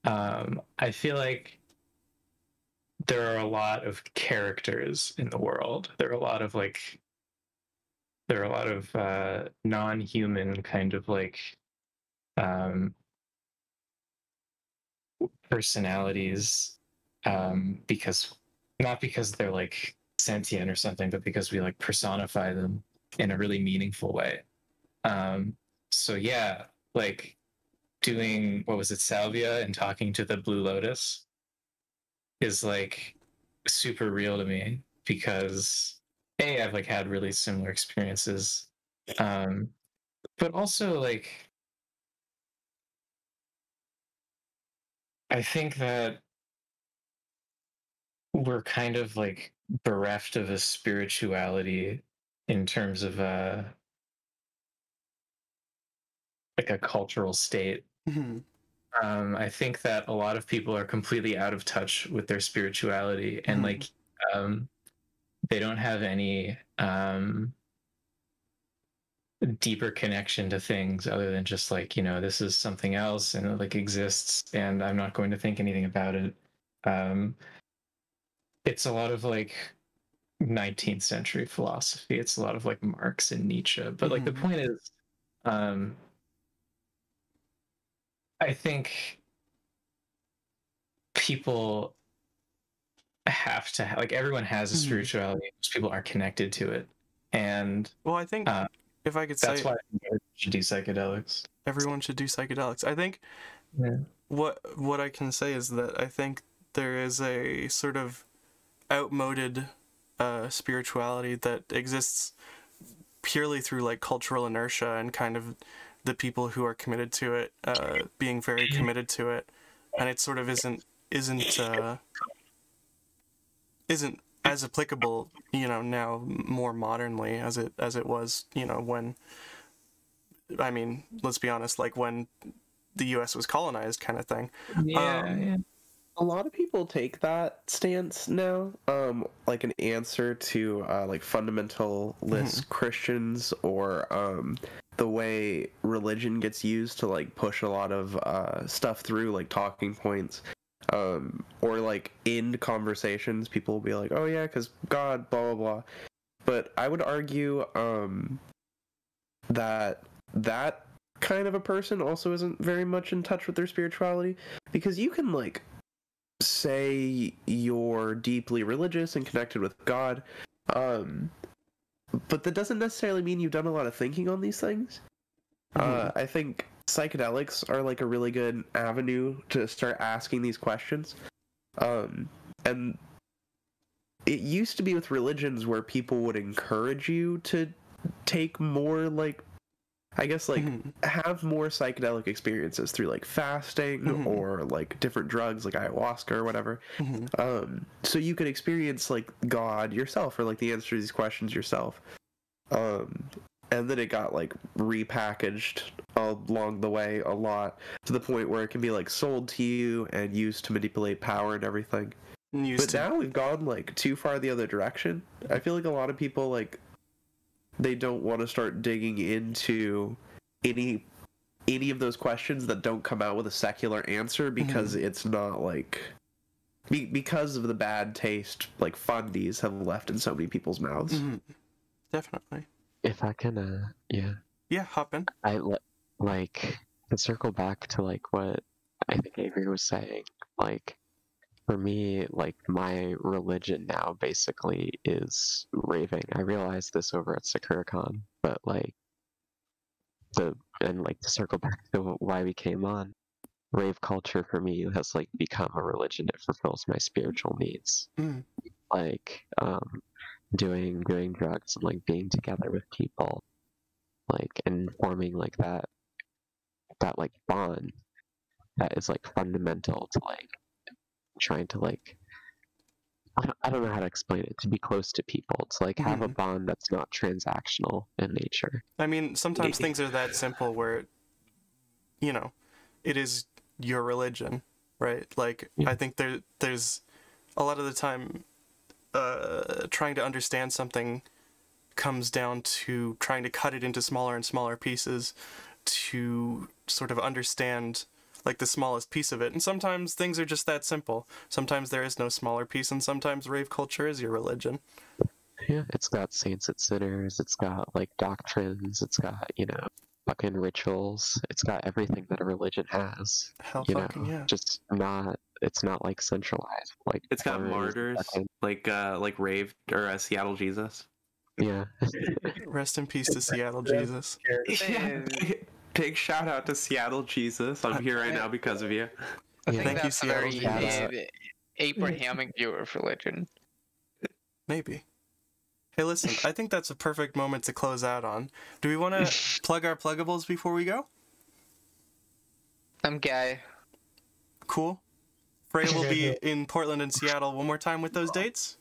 I feel like there are a lot of characters in the world. There are a lot of non-human kind of, like, personalities, because not because they're, like, sentient or something, but because we, like, personify them in a really meaningful way. So yeah, like, doing, what was it, salvia, and talking to the Blue Lotus is, like, super real to me because I've, like, had really similar experiences, but also, like, I think that we're kind of, like, bereft of a spirituality in terms of like, a cultural state. I think that a lot of people are completely out of touch with their spirituality, and like, they don't have any deeper connection to things other than just, like, you know, this is something else and it, like, exists and I'm not going to think anything about it. It's a lot of, like, 19th century philosophy. It's a lot of, like, Marx and Nietzsche. But like, the point is, I think people have to like, everyone has a spirituality. Most people are connected to it, and well, I think if I could that's say, why everyone should do psychedelics. Everyone should do psychedelics. I think what I can say is that I think there is a sort of outmoded spirituality that exists purely through like cultural inertia and kind of the people who are committed to it being very committed to it, and it sort of isn't as applicable, you know, now more modernly as it was, you know, when, I mean, let's be honest, like when the U.S. was colonized, kind of thing. Yeah. A lot of people take that stance now, like an answer to like fundamentalist Christians, or the way religion gets used to like push a lot of stuff through, like talking points, or like end conversations. People will be like, "Oh yeah, because God, blah blah blah." But I would argue that kind of a person also isn't very much in touch with their spirituality, because you can like say you're deeply religious and connected with God, but that doesn't necessarily mean you've done a lot of thinking on these things. I think psychedelics are like a really good avenue to start asking these questions. And it used to be with religions where people would encourage you to take more, like, I guess, like, have more psychedelic experiences through, like, fasting or, like, different drugs, like ayahuasca or whatever. So you could experience, like, God yourself, or, like, the answer to these questions yourself. And then it got, like, repackaged along the way a lot, to the point where it can be, like, sold to you and used to manipulate power and everything. But now we've gone, like, too far the other direction. I feel like a lot of people, like, they don't want to start digging into any of those questions that don't come out with a secular answer, because it's not, like, because of the bad taste, like, fundies have left in so many people's mouths. Definitely. If I can, Yeah, hop in. Like, to circle back to, like, what I think Avery was saying, like, for me, like, my religion now basically is raving. I realized this over at SakuraCon, but, like, to circle back to why we came on, rave culture for me has, like, become a religion. It fulfills my spiritual needs. Like, doing drugs and, like, being together with people, like, and forming, like, that like bond that is, like, fundamental to, like, trying to, like, I don't know how to explain it, to be close to people, to, like, have a bond that's not transactional in nature. I mean, sometimes things are that simple where, you know, it is your religion, right? Like, I think there's a lot of the time trying to understand something comes down to trying to cut it into smaller and smaller pieces to sort of understand, like, the smallest piece of it. And sometimes things are just that simple. Sometimes there is no smaller piece, and sometimes rave culture is your religion. Yeah, it's got saints and sinners, it's got, like, doctrines, it's got, you know, fucking rituals, it's got everything that a religion has. Hell you fucking know, yeah. just not, it's not, like, centralized. Like, It's got martyrs, like rave, or Seattle Jesus. Yeah. Rest in peace to Seattle Jesus. Yeah. Big shout out to Seattle Jesus. I'm here right now because of you. I think Thank you, that's a Seattle very Jesus. Abrahamic view of religion. Maybe. Hey, listen, I think that's a perfect moment to close out on. Do we want to plug our pluggables before we go? I'm gay. Cool. Freyja will be in Portland and Seattle one more time with those dates?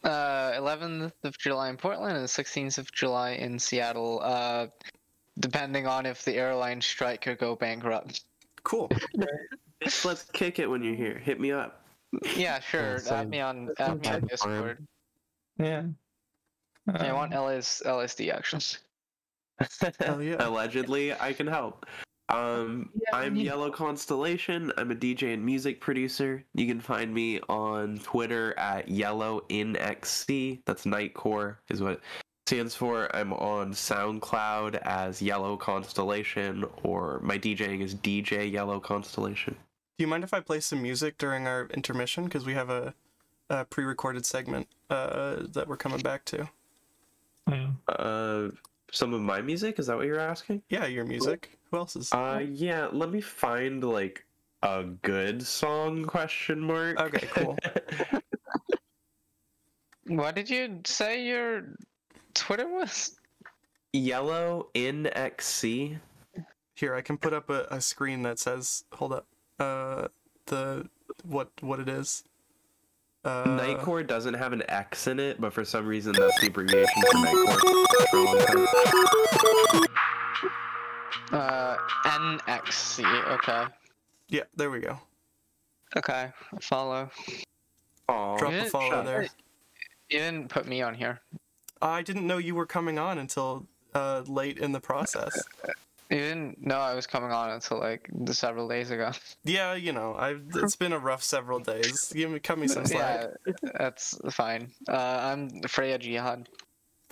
11th of July in Portland and 16th of July in Seattle, depending on if the airline strike could go bankrupt. Cool. Let's kick it when you're here. Hit me up. Yeah, sure. Add me on Discord. Yeah. I want LSD actually. Hell yeah. Allegedly, I can help. I'm Yellow Constellation. I'm a DJ and music producer. You can find me on Twitter at YellowNXC. That's Nightcore is what it stands for. I'm on SoundCloud as Yellow Constellation, or my DJing is DJ Yellow Constellation. Do you mind if I play some music during our intermission? Because we have a pre-recorded segment that we're coming back to. Some of my music? Is that what you're asking? Yeah, your music. Who else is? Yeah, let me find, like, a good song, question mark. Okay, cool. What did you say your Twitter was? Yellow NXC. Here, I can put up a screen that says, hold up, what it is. Nightcore doesn't have an X in it, but for some reason that's the abbreviation for Nightcore. For a long time. NXC. Okay. Yeah, there we go. Okay. Follow. Aw, Drop a didn't follow shut there. it. You didn't put me on here. I didn't know you were coming on until late in the process. You didn't know I was coming on until like several days ago. Yeah, you know, it's been a rough several days. Cut me some slack. Yeah, that's fine. I'm Freyja Jihad.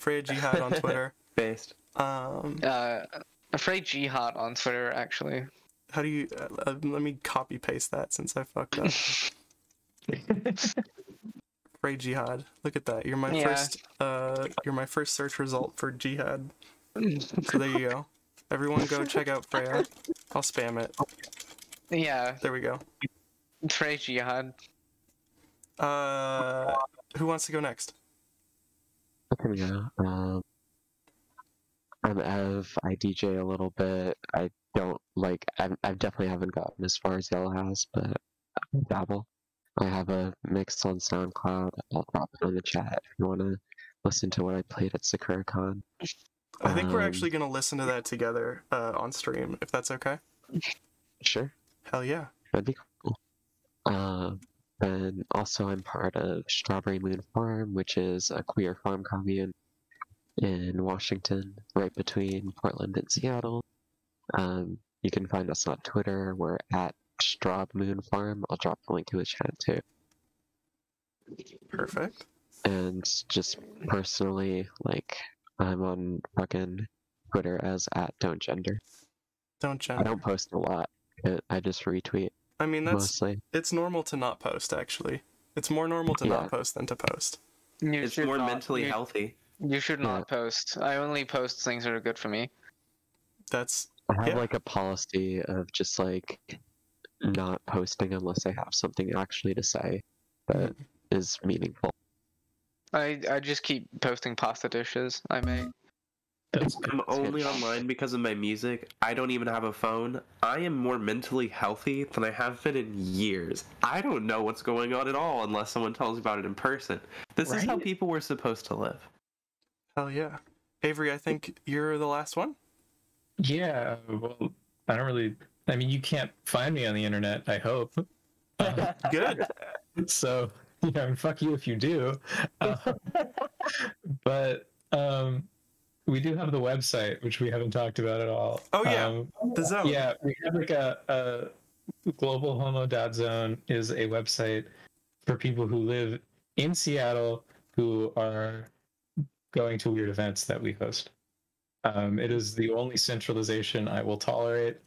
Freyja Jihad on Twitter. based. Freyja Jihad on Twitter, actually. How do you? Let me copy paste that since I fucked up. Freyja Jihad. Look at that. You're my first. You're my first search result for Jihad. So there you go. Everyone go check out Freyja. I'll spam it. Yeah. There we go. Freyja Jihad. Who wants to go next? Okay, yeah. I'm Ev. I DJ a little bit. I don't like. I definitely haven't gotten as far as Yellow has, but I dabble. I have a mix on SoundCloud. I'll drop it on the chat if you want to listen to what I played at SakuraCon. I think we're actually gonna listen to that together on stream, if that's okay. Sure. Hell yeah. That'd be cool. And also I'm part of Strawberry Moon Farm, which is a queer farm commune in Washington, right between Portland and Seattle. You can find us on Twitter. We're at Straw Moon Farm. I'll drop the link to the chat too. Perfect. And just personally, like, I'm on fucking Twitter as @Don'tGender. Don't I jump. don't post a lot. I just retweet I mean, mostly. it's normal to not post, actually. It's more normal to not post than to post. It's more mentally healthy. You should not post. I only post things that are good for me. That's I have like a policy of just like not posting unless I have something actually to say that is meaningful. I just keep posting pasta dishes I make. I'm only online because of my music. I don't even have a phone. I am more mentally healthy than I have been in years. I don't know what's going on at all unless someone tells me about it in person. This is how people were supposed to live. hell yeah. Avery, I think you're the last one. Yeah, well, I don't really. I mean, you can't find me on the internet, I hope. Good. So, you know, fuck you if you do. But we do have the website, which we haven't talked about at all. Oh, yeah. The Zone. Yeah, we have like a Global Homo Zone is a website for people who live in Seattle who are going to weird events that we host. It is the only centralization I will tolerate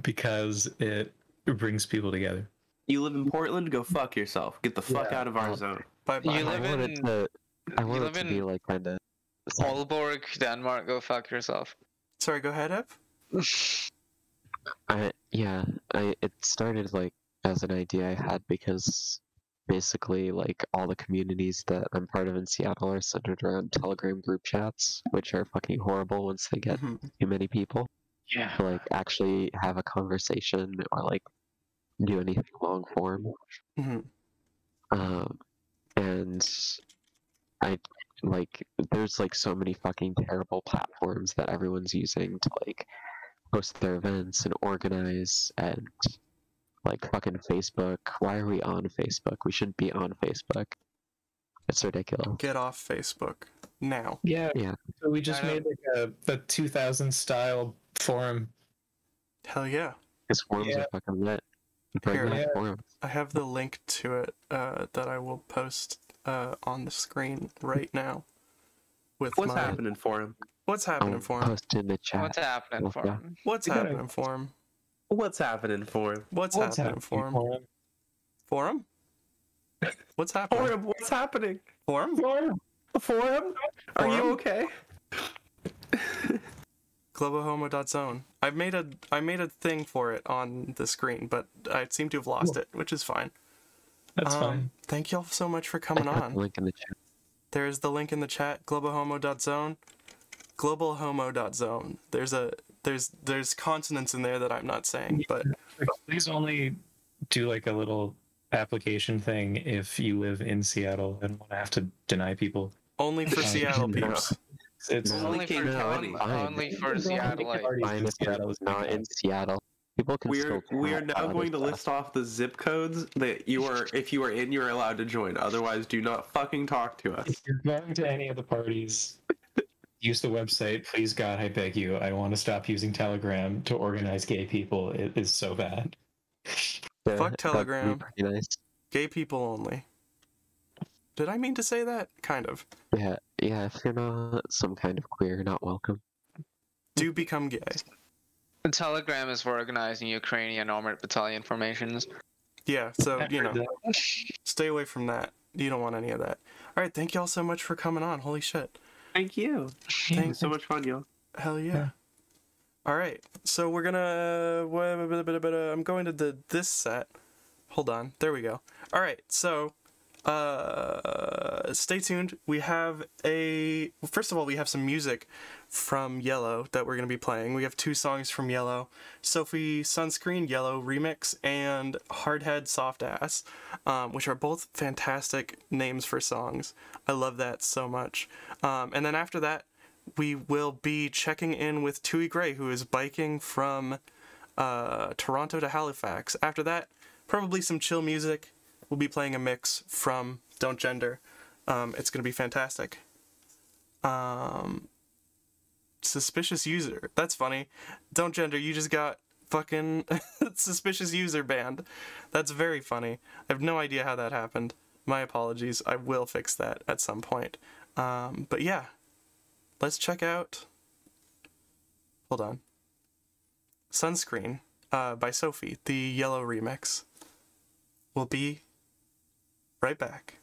because it brings people together. You live in Portland? Go fuck yourself. Get the fuck out of our zone. Bye-bye. You live I want it live to in be like kind of. Aalborg, Denmark. Go fuck yourself. Sorry, go ahead, Ev. It started like as an idea I had because basically like all the communities that I'm part of in Seattle are centered around Telegram group chats, which are fucking horrible once they get too many people. Yeah. To like actually have a conversation or like do anything long form. And I like there's like so many fucking terrible platforms that everyone's using to like host their events and organize, and like fucking Facebook. Why are we on Facebook? We shouldn't be on Facebook. It's ridiculous. Get off Facebook now. Yeah. Yeah. So we just made like a 2000 style forum. Hell yeah. Because forums are fucking lit. Bring back forums. I have the link to it that I will post on the screen right now. With What's happening for him? What's happening for him? Post in the chat. What's happening for him? What's happening for him? What's happening for him? What's happening for him? For him? What's happening? For him, what's happening? For him? For him? Are you okay? globohomo.zone. I made a thing for it on the screen, but I seem to have lost it, which is fine. That's fine. Thank y'all so much for coming on. Link in the chat. There's the link in the chat, globohomo.zone. globalhomo.zone. There's consonants in there that I'm not saying, but Please only do like a little application thing if you live in Seattle and want to have to deny people. only for Seattle peeps. It's Only for Seattle. Fine if it's not in Seattle. People can still. We are now going to list off the zip codes that if you are in, you're allowed to join. Otherwise, do not fucking talk to us. If you're going to any of the parties, use the website. Please, God, I beg you. I want to stop using Telegram to organize gay people. It is so bad. Yeah, Fuck Telegram. that'd be pretty nice. Gay people only. Did I mean to say that? Kind of. Yeah. If you're not some kind of queer, you're not welcome. Do become gay. Telegram is for organizing Ukrainian armored battalion formations. Yeah, so, stay away from that. You don't want any of that. Alright, thank y'all so much for coming on. Holy shit. Thank you. Thanks so much fun, y'all. Hell yeah. Alright, so we're gonna... I'm going to this set. Hold on. There we go. Alright, so... stay tuned. We have first of all, we have some music from Yellow that we're going to be playing. We have 2 songs from Yellow: Sophie Sunscreen Yellow Remix and Hardhead Soft Ass, which are both fantastic names for songs. I love that so much. And then after that, we will be checking in with Twoey Gray, who is biking from Toronto to Halifax. After that, probably some chill music. We'll be playing a mix from Don't Gender. It's going to be fantastic. Suspicious User. That's funny. Don't Gender, you just got fucking Suspicious User banned. That's very funny. I have no idea how that happened. My apologies. I will fix that at some point. But yeah. Let's check out... Hold on. Sunscreen by Sophie, the Yellow remix. We'll be right back.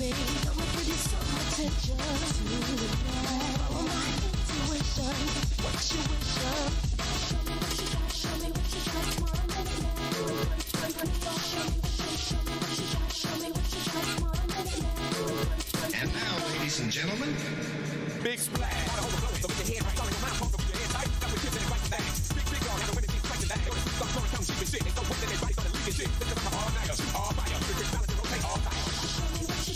And now, ladies and gentlemen, Big splash. Water overflowing, so get your hand right on your mouth, pump up your head tight. Got what gives it right back. Big on, having winning things right back. Stop throwing counting cheap and shit. Ain't no way that everybody gonna leave this shit. Think about all night, all fire. Big balance and rotate all night.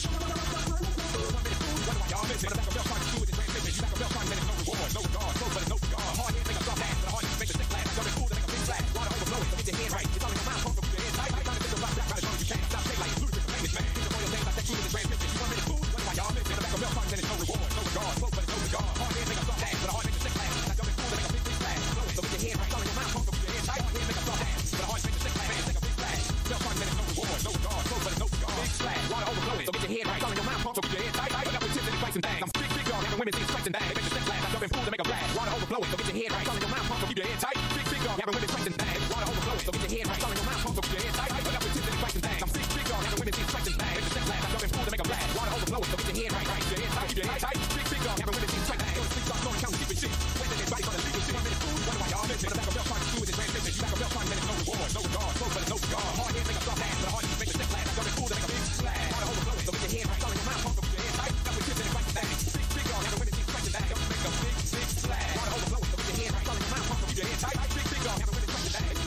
1 minute food, wonder why y'all missing. Back a belt trying to do it in transmission. You back a belt trying to make it no reward, no regard, no but no regard. Hard head make a soft ass, but a hard head make a sick laugh. Jumping fool to make a big splash. Water overflowing, so get your hand right. It's all in your mouth, pump up your head tight. Trying to think about that, right as long as you can. Stop shaking like it's ludicrous, famous man. Think of all your things like that food in the transmission. 1 minute food, wonder why y'all missing. Back a belt trying to make it no reward, no regard, no but no regard. Hard head make a soft ass, but a hard head make a sick laugh. Jumping fool to make a big splash. So get your hand right. It's all in your mouth, pump up your head tight. Hard head make a soft ass, but a hard head make a sick laugh. Take a big splash. Belt trying to make it no reward, no regard, no but no regard. Big splash, water overflowing, so get your hand right. It's all in your mouth, pump up your head tight. I got with tips and advice and things. I'm big on having women things strikes and bags. They make a sick laugh. Jumping fool to make a blast. Water overflowing, so get your head right. It's all in your mouth, pump up your head tight. Big on having women strikes and bags. Water overflowing, so get your head right. It's all in your mouth, pump up your head tight. I got with tips and advice and things. I'm big on having women things strikes and bags. They make a sick laugh. Jumping fool to make a blast. Water overflowing, so get your head right. Right, your head tight, your head tight. Big on having women things strikes and bags. Stop throwing counting cheap and shit. Wait till everybody's gonna leave this shit. 1 minute food, wonder why y'all missing. Back a belt trying to do it in transmission. You back a belt trying to make it no reward, no regard, no but no regard. Hard head make a soft ass, but a hard head make a sick laugh. Jumping fool to make a big splash. Water overflowing, so get your head right. It's all in your mouth, pump up your head tight. Got with tips and advice and things. Big on having women things strikes and bags. Make a big splash. Water overflowing, so get your head right. It's all in your mouth, pump up your head tight. Big on having women strikes and bags.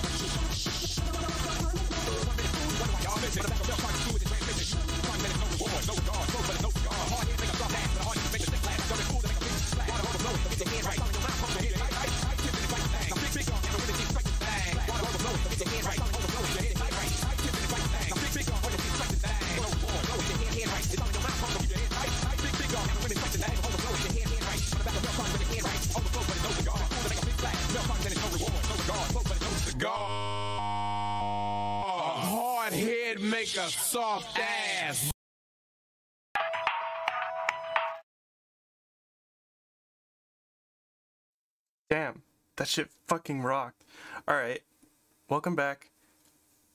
1 minute food, wonder why y'all missing. Back a belt trying to do it in transmission. Trying to make it no reward, no regard, no but no regard. Hard head make a soft ass, but a hard head make a sick laugh. Jumping fool to make a big splash. Water overflowing, so get your head right. It's all in your mouth, pump up your head tight. Tips and advice and things. I'm big on having women things strikes and bags. Water overflowing, so get your head right. It's all overflowing, your head tight right. Tips and advice and things. I'm big on women things strikes and bags. No reward, no get your head right. It's all in your mouth, pump up your head tight. Big on having women strikes and bags. Overflowing, your head right. On the back of belt trying to make your head right. Overflow, but it's no regard. Fool to make a big splash. Belt trying to make it no reward, no regard. Flow, but it's no cigar. Hard head make a soft ass. Damn, that shit fucking rocked. Alright, welcome back.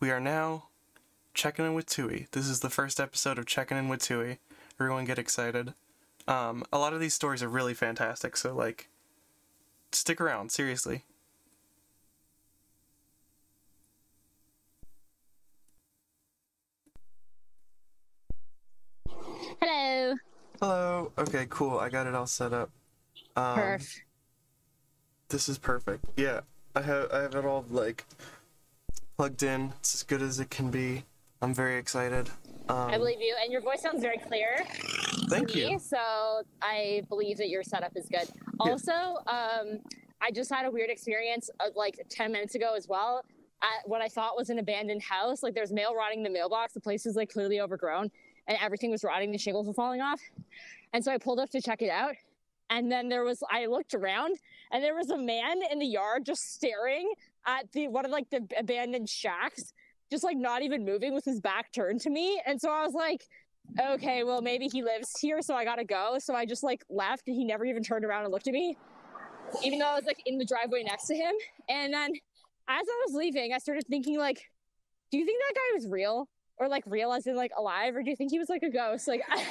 We are now checking in with Twoey. This is the first episode of Checking In with Twoey. Everyone get excited. A lot of these stories are really fantastic, so like, stick around, seriously. Hello. Hello. Okay, cool. I got it all set up. Perf. This is perfect. Yeah, I have it all like plugged in. It's as good as it can be. I'm very excited. I believe you, and your voice sounds very clear. Thank to me, you. So I believe that your setup is good. Also, I just had a weird experience like 10 minutes ago as well at what I thought was an abandoned house. Like there's mail rotting in the mailbox. The place is like clearly overgrown and everything was rotting. The shingles were falling off. And so I pulled up to check it out. And then I looked around and there was a man in the yard just staring at one of like the abandoned shacks, just like not even moving with his back turned to me. And so I was like, okay, well maybe he lives here, so I gotta go. So I just like left and he never even turned around and looked at me, even though I was like in the driveway next to him. And then as I was leaving, I started thinking like, do you think that guy was real? Or like real as in like alive? Or do you think he was like a ghost? Like, I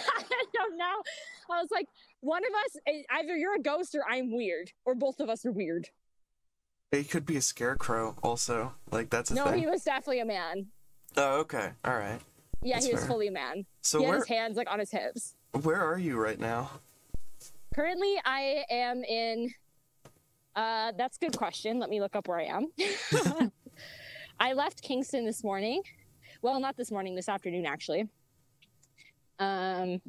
don't know. I was like, one of us, either you're a ghost or I'm weird. Or both of us are weird. He could be a scarecrow also. Like that's a thing. No, he was definitely a man. Oh, okay. All right. Yeah, That's he was fair. fully a man. So he had his hands like on his hips. Where are you right now? Currently, I am in... that's a good question. Let me look up where I am. I left Kingston this morning. Well, not this morning, this afternoon, actually. Let's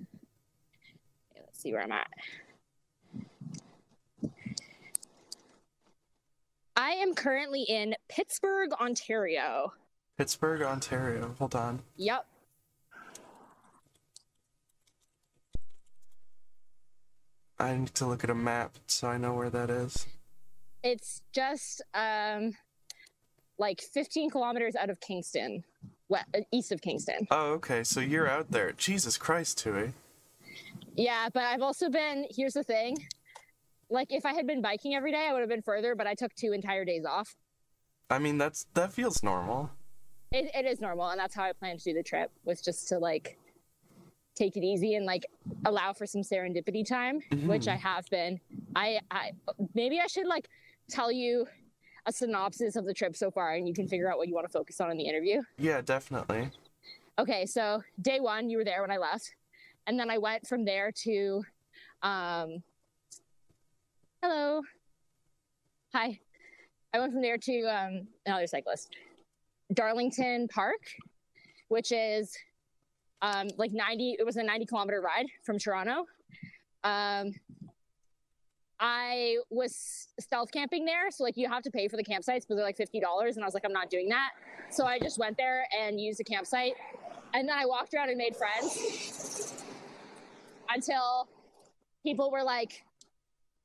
see where I'm at. I am currently in Pittsburgh, Ontario. Pittsburgh, Ontario. Hold on. Yep. I need to look at a map so I know where that is. It's just like 15 kilometers out of Kingston, east of Kingston. Oh, okay. So you're out there. Jesus Christ, Twoey. Yeah, but I've also been, here's the thing. Like, if I had been biking every day, I would have been further, but I took 2 entire days off. I mean, that feels normal. It is normal, and that's how I planned to do the trip, was just to, like, take it easy and like allow for some serendipity time, which I have been. I maybe I should like tell you a synopsis of the trip so far, and you can figure out what you want to focus on in the interview. Yeah, definitely. Okay, so day one, you were there when I left, and then I went from there to, hello, hi. I went from there to another cyclist, Darlington Park, which is like 90. It was a 90-kilometer ride from Toronto. I was stealth camping there, so like you have to pay for the campsites, but they're like $50, and I was like, I'm not doing that. So I just went there and used the campsite, and then I walked around and made friends until people were like,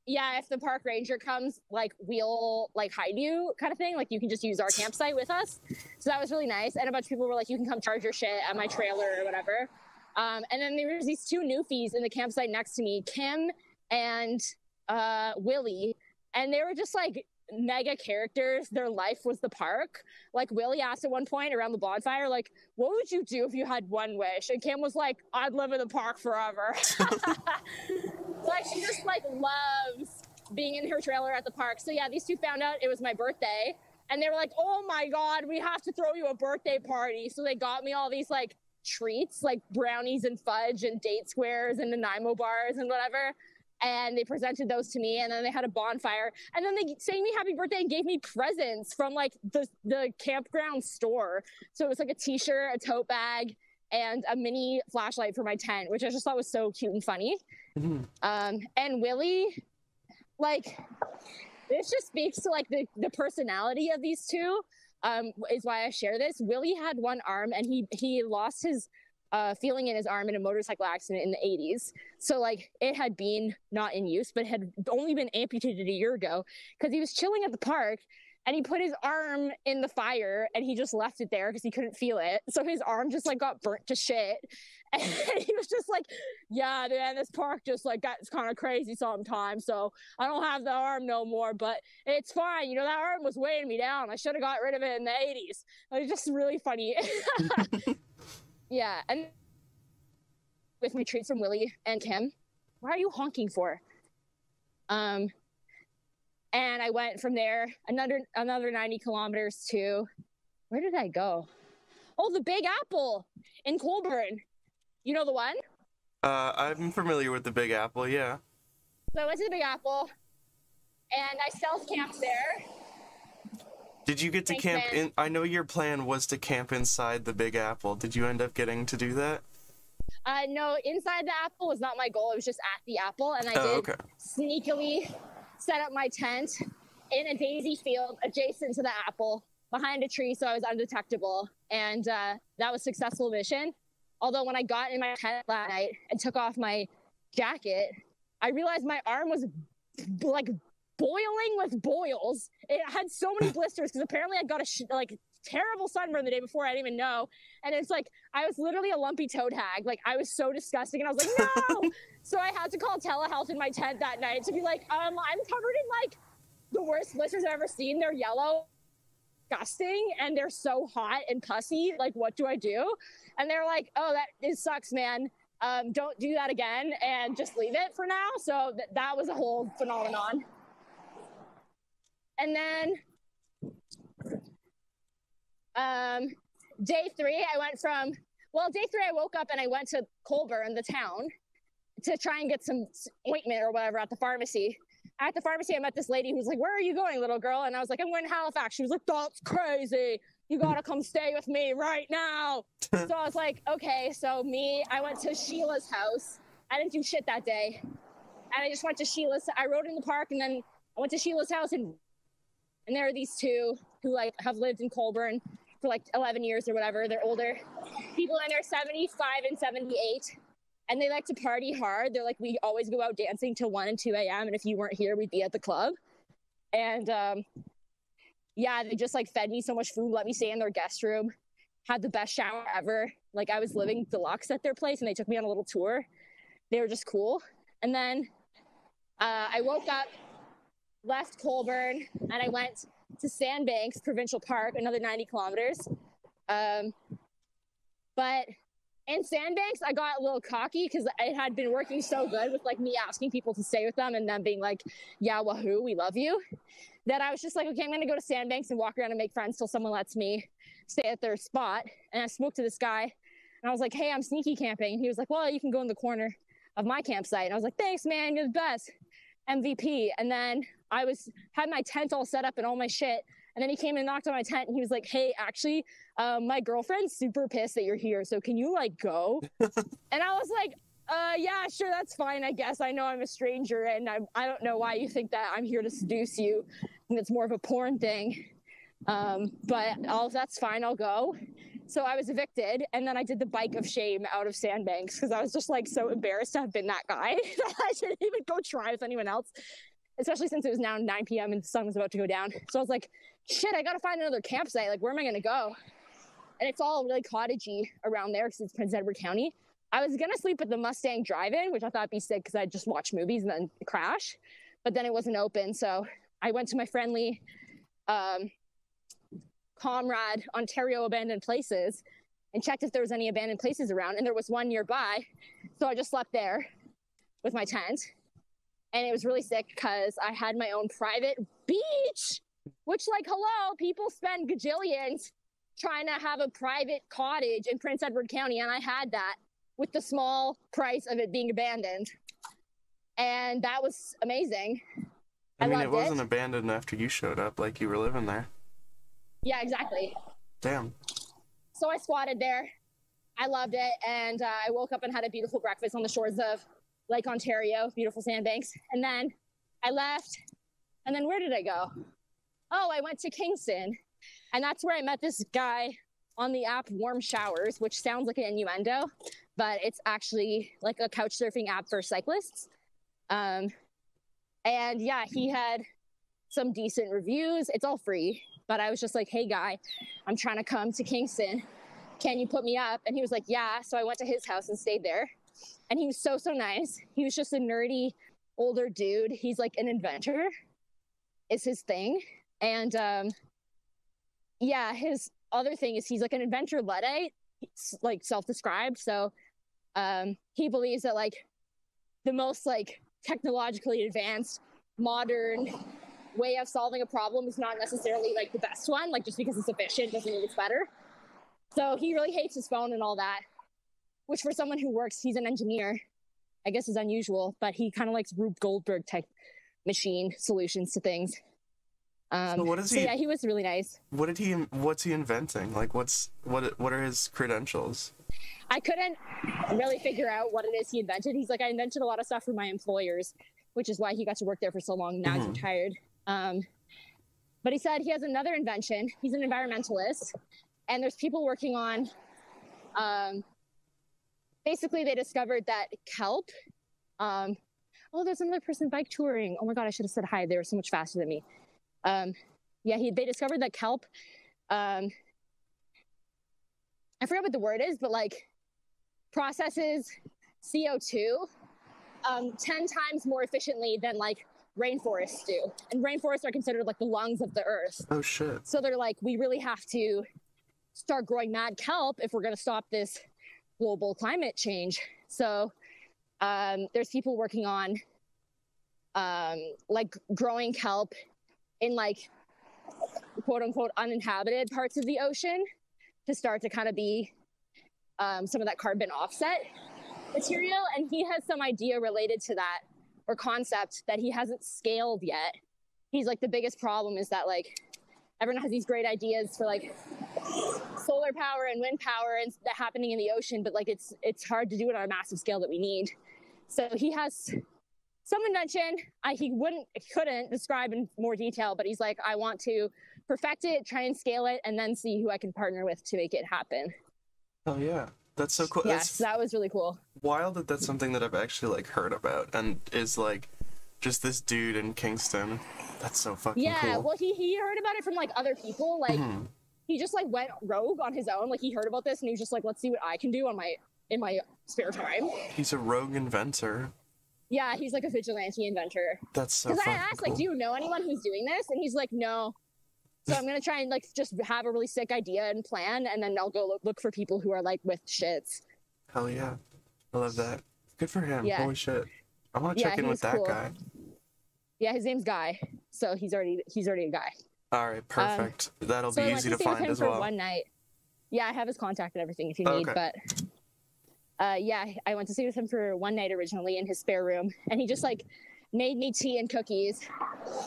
yeah, if the park ranger comes, like we'll like hide you kind of thing, like you can just use our campsite with us. So that was really nice. And a bunch of people were like, you can come charge your shit at my trailer or whatever. And then there was these two newfies in the campsite next to me, Kim and Willie, and they were just like mega characters. Their life was the park. Like Willie asked at one point around the bonfire, like, what would you do if you had one wish? And Kim was like, I'd live in the park forever. Like she just like loves being in her trailer at the park. So yeah, these two found out it was my birthday, and they were like, oh my god, we have to throw you a birthday party. So they got me all these like treats, like brownies and fudge and date squares and Nanaimo bars and whatever. And they presented those to me, and then they had a bonfire, and then they sang me happy birthday and gave me presents from like the campground store. So it was like a t-shirt, a tote bag, and a mini flashlight for my tent, which I just thought was so cute and funny. And Willie, like, this just speaks to like the personality of these two, is why I share this. Willie had one arm, and he lost his feeling in his arm in a motorcycle accident in the 80s. So like it had been not in use, but had only been amputated a year ago, because he was chilling at the park and he put his arm in the fire and he just left it there because he couldn't feel it. So his arm just like got burnt to shit. And he was just like, yeah, man, this park just like gets kind of crazy sometimes. So I don't have the arm no more, but it's fine. You know, that arm was weighing me down. I should have got rid of it in the 80s. It was just really funny. Yeah, and with my treats from Willie and Kim. What are you honking for? And I went from there another 90 kilometers to, where did I go? Oh, the Big Apple in Colborne. You know the one? I'm familiar with the Big Apple, yeah. So I went to the Big Apple, and I stealth camped there. Did you get to camp in? I know your plan was to camp inside the Big Apple. Did you end up getting to do that? No, inside the apple was not my goal. It was just at the apple, and I did sneakily set up my tent in a daisy field adjacent to the apple behind a tree, so I was undetectable. And that was a successful mission. Although when I got in my tent that night and took off my jacket, I realized my arm was like boiling with boils. It had so many blisters because apparently I got a terrible sunburn the day before. I didn't even know. And it's like I was literally a lumpy toad hag. Like I was so disgusting, and I was like, no. So I had to call telehealth in my tent that night to be like, I'm covered in like the worst blisters I've ever seen. They're yellow, disgusting, and they're so hot and pussy. Like, what do I do? And they're like, oh, it sucks, man. Don't do that again, and just leave it for now. So that was a whole phenomenon. And then day three, I woke up and I went to Colborne, the town, to try and get some ointment or whatever at the pharmacy. At the pharmacy, I met this lady who was like, where are you going, little girl? And I was like, I'm going to Halifax. She was like, that's crazy. You got to come stay with me right now. So I was like, okay. So I went to Sheila's house. I didn't do shit that day. And I just went to Sheila's. I rode in the park, and then I went to Sheila's house, and there are these two who like have lived in Colborne for like 11 years or whatever. They're older people, and they're 75 and 78, and they like to party hard. They're like, we always go out dancing till 1 and 2 a.m. and if you weren't here, we'd be at the club. And yeah, they just like fed me so much food, let me stay in their guest room, had the best shower ever. Like I was living deluxe at their place, and they took me on a little tour. They were just cool. And then I woke up, left Colborne, and I went to Sandbanks Provincial Park, another 90 kilometers. But in Sandbanks, I got a little cocky because it had been working so good with like me asking people to stay with them and them being like, yeah, wahoo, we love you. That I was just like, okay, I'm going to go to Sandbanks and walk around and make friends till someone lets me stay at their spot. And I spoke to this guy and I was like, hey, I'm sneaky camping. And he was like, well, you can go in the corner of my campsite. And I was like, thanks, man, you're the best. MVP. And then I had my tent all set up and all my shit. And then he came and knocked on my tent and he was like, hey, actually, my girlfriend's super pissed that you're here. So can you like go? And I was like, yeah, sure, that's fine, I guess. I know I'm a stranger and I don't know why you think that I'm here to seduce you. And it's more of a porn thing. But that's fine, I'll go. So I was evicted and then I did the bike of shame out of Sandbanks because I was just like so embarrassed to have been that guy that I didn't even go try with anyone else. Especially since it was now 9 p.m. and the sun was about to go down. So I was like, shit, I gotta find another campsite. Like, where am I gonna go? And it's all really cottagey around there because it's Prince Edward County. I was gonna sleep at the Mustang Drive-In, which I thought would be sick because I'd just watch movies and then crash. But then it wasn't open. So I went to my friendly comrade Ontario Abandoned Places and checked if there was any abandoned places around. And there was one nearby. So I just slept there with my tent. And it was really sick because I had my own private beach, which, like, hello, people spend gajillions trying to have a private cottage in Prince Edward County. And I had that with the small price of it being abandoned. And that was amazing. I mean, it wasn't abandoned after you showed up, like you were living there. Yeah, exactly. Damn. So I squatted there. I loved it. And I woke up and had a beautiful breakfast on the shores of Lake Ontario, beautiful sandbanks. And then I left. And then where did I go? Oh, I went to Kingston. And that's where I met this guy on the app Warm Showers, which sounds like an innuendo, but it's actually like a couch surfing app for cyclists. And yeah, he had some decent reviews. It's all free, but I was just like, hey guy, I'm trying to come to Kingston. Can you put me up? And he was like, yeah. So I went to his house and stayed there. And he was so nice. He was just a nerdy older dude. He's like an inventor is his thing. And yeah, his other thing is he's like an inventor Luddite, like self-described. So he believes that like the most like technologically advanced modern way of solving a problem is not necessarily like the best one. Like just because it's efficient doesn't mean it's better. So he really hates his phone and all that, which for someone who works, he's an engineer, I guess is unusual, but he kind of likes Rube Goldberg type machine solutions to things. So what is he? Yeah, he was really nice. What's he inventing? Like, what are his credentials? I couldn't really figure out what it is he invented. He's like, I invented a lot of stuff for my employers, which is why he got to work there for so long. Now he's retired. But he said he has another invention. He's an environmentalist, and there's people working on. Basically, they discovered that kelp. Oh, there's another person bike touring. Oh my god, I should have said hi. They were so much faster than me. Yeah, they discovered that kelp. I forgot what the word is, but like processes CO2 10 times more efficiently than like rainforests do. And rainforests are considered like the lungs of the earth. Oh shit. So they're like, we really have to start growing mad kelp if we're going to stop this global climate change. So there's people working on like growing kelp in like quote unquote uninhabited parts of the ocean to start to kind of be some of that carbon offset material. And he has some idea related to that or concept that he hasn't scaled yet. He's like, the biggest problem is that like everyone has these great ideas for like solar power and wind power and that happening in the ocean, but like it's hard to do it on a massive scale that we need. So he has some invention he couldn't describe in more detail, but he's like, I want to perfect it, try and scale it, and then see who I can partner with to make it happen. Oh yeah, that's so cool. Yes, that was really cool. Wild that that's something that I've actually like heard about and is like just this dude in Kingston. That's so fucking cool. Yeah, well he heard about it from like other people. Like he just like went rogue on his own. Like he heard about this and he was just like, let's see what I can do in my spare time. He's a rogue inventor. Yeah, he's like a vigilante inventor. That's so Because I fucking asked, cool. like, do you know anyone who's doing this? And he's like, no. So I'm going to try and, like, just have a really sick idea and plan, and then I'll go look for people who are, like, with shits. Hell yeah. I love that. Good for him. Yeah. Holy shit. I want to check in with he's that cool. guy. Yeah, his name's Guy, so he's already a guy. All right, perfect. That'll So be I went easy to to stay with find him as for well. one night. Yeah, I have his contact and everything if you Oh, need, okay. but yeah, I went to stay with him for one night originally in his spare room, and he just like made me tea and cookies,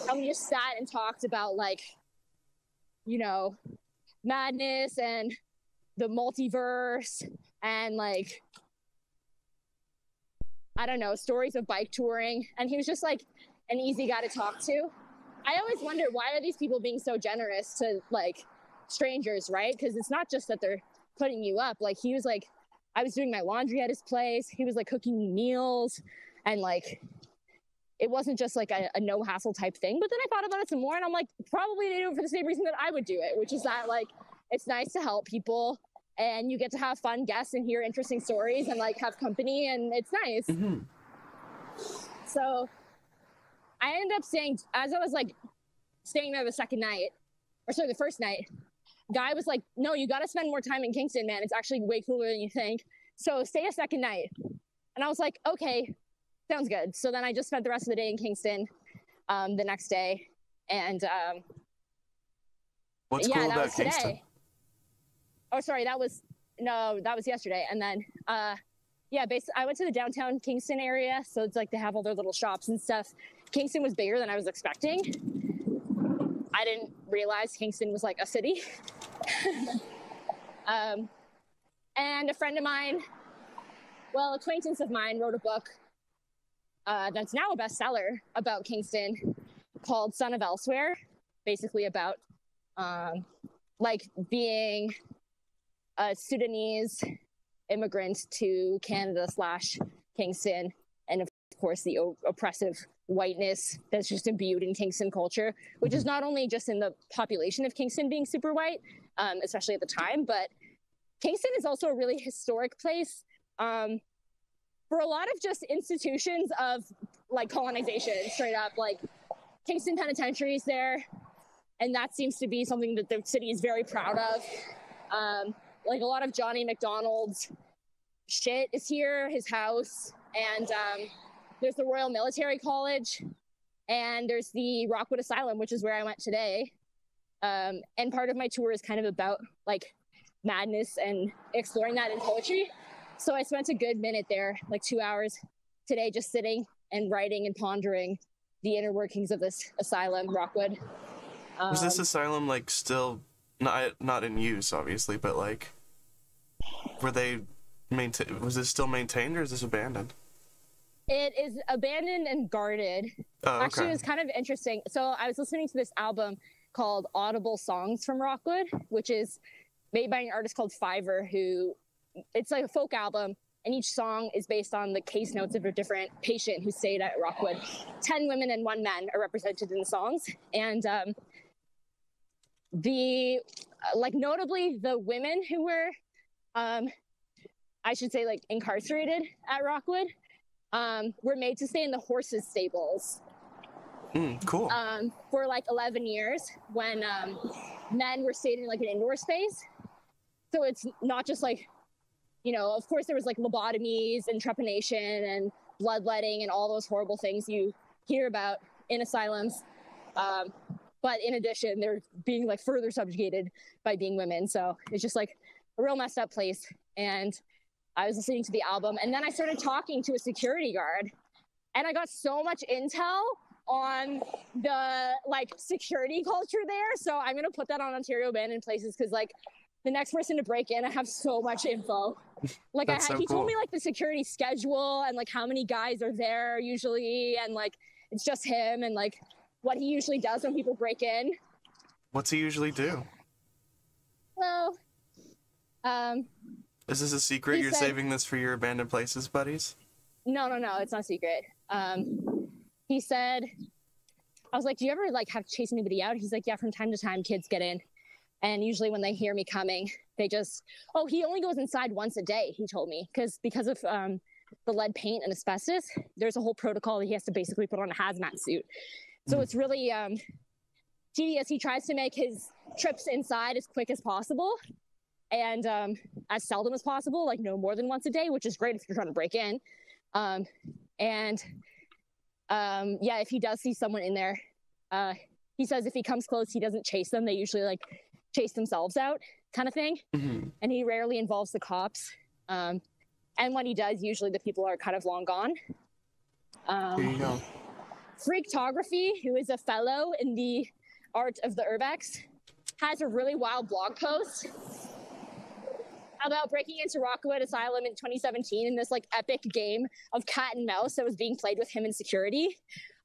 and we just sat and talked about like, you know, madness and the multiverse and like, I don't know, stories of bike touring, and he was just like an easy guy to talk to. I always wondered, why are these people being so generous to like strangers, right? Because it's not just that they're putting you up. Like he was like, I was doing my laundry at his place. He was like cooking me meals, and like it wasn't just like a no hassle type thing. But then I thought about it some more, and I'm like, probably they do it for the same reason that I would do it, which is that like it's nice to help people, and you get to have fun guests and hear interesting stories and like have company, and it's nice. Mm-hmm. So I ended up staying, as I was like staying there the first night, Guy was like, no, you got to spend more time in Kingston, man. It's actually way cooler than you think. So stay a second night. And I was like, okay, sounds good. So then I just spent the rest of the day in Kingston the next day. And What's yeah, cool that about was today. Kingston? Oh, sorry, that was yesterday. And then yeah, basically I went to the downtown Kingston area. So it's like they have all their little shops and stuff. Kingston was bigger than I was expecting. I didn't realize Kingston was like a city. And a friend of mine, well, acquaintance of mine, wrote a book that's now a bestseller about Kingston called Son of Elsewhere, basically about like being a Sudanese immigrant to Canada / Kingston, and of course the oppressive whiteness that's just imbued in Kingston culture, which is not only just in the population of Kingston being super white, especially at the time, but Kingston is also a really historic place for a lot of just institutions of like colonization, straight up. Like Kingston Penitentiary is there, and that seems to be something that the city is very proud of. Like a lot of Johnny McDonald's shit is here, his house, and there's the Royal Military College, and there's the Rockwood Asylum, which is where I went today. And part of my tour is kind of about like madness and exploring that in poetry. So I spent a good minute there, like 2 hours today, just sitting and writing and pondering the inner workings of this asylum, Rockwood. Was this asylum like still not in use, obviously, but like was this still maintained, or is this abandoned? It is abandoned and guarded. Oh, okay. Actually, it was kind of interesting. So I was listening to this album called Audible Songs from Rockwood, which is made by an artist called Fiverr, it's like a folk album, and each song is based on the case notes of a different patient who stayed at Rockwood. 10 women and 1 man are represented in the songs. And notably the women who were, I should say, like incarcerated at Rockwood, were made to stay in the horses' stables. Cool. For like 11 years when men were stayed in like an indoor space. So it's not just like, you know, of course there was like lobotomies and trepanation and bloodletting and all those horrible things you hear about in asylums. But in addition, they're being like further subjugated by being women. So it's just like a real messed up place. And I was listening to the album, and then I started talking to a security guard, and I got so much intel on the like security culture there. So I'm gonna put that on Ontario Abandoned Places, because like the next person to break in, I have so much info. Like he told me like the security schedule and like how many guys are there usually, and like it's just him, and like what he usually does when people break in. What's he usually do? Well, is this a secret? You're saving this for your Abandoned Places buddies? No, it's not a secret. He said, I was like, do you ever like have to chase anybody out? He's like, yeah, from time to time kids get in. And usually when they hear me coming, they just, he only goes inside once a day, he told me. Because of the lead paint and asbestos, there's a whole protocol that he has to basically put on a hazmat suit. So it's really tedious. He tries to make his trips inside as quick as possible. and as seldom as possible, like no more than once a day, which is great if you're trying to break in. Yeah, if he does see someone in there, he says if he comes close, he doesn't chase them. They usually like chase themselves out, kind of thing. And he rarely involves the cops. And when he does, usually the people are kind of long gone. There you go. Phreaktography, who is a fellow in the art of the urbex, has a really wild blog post about breaking into Rockwood Asylum in 2017 in this like epic game of cat and mouse that was being played with him in security.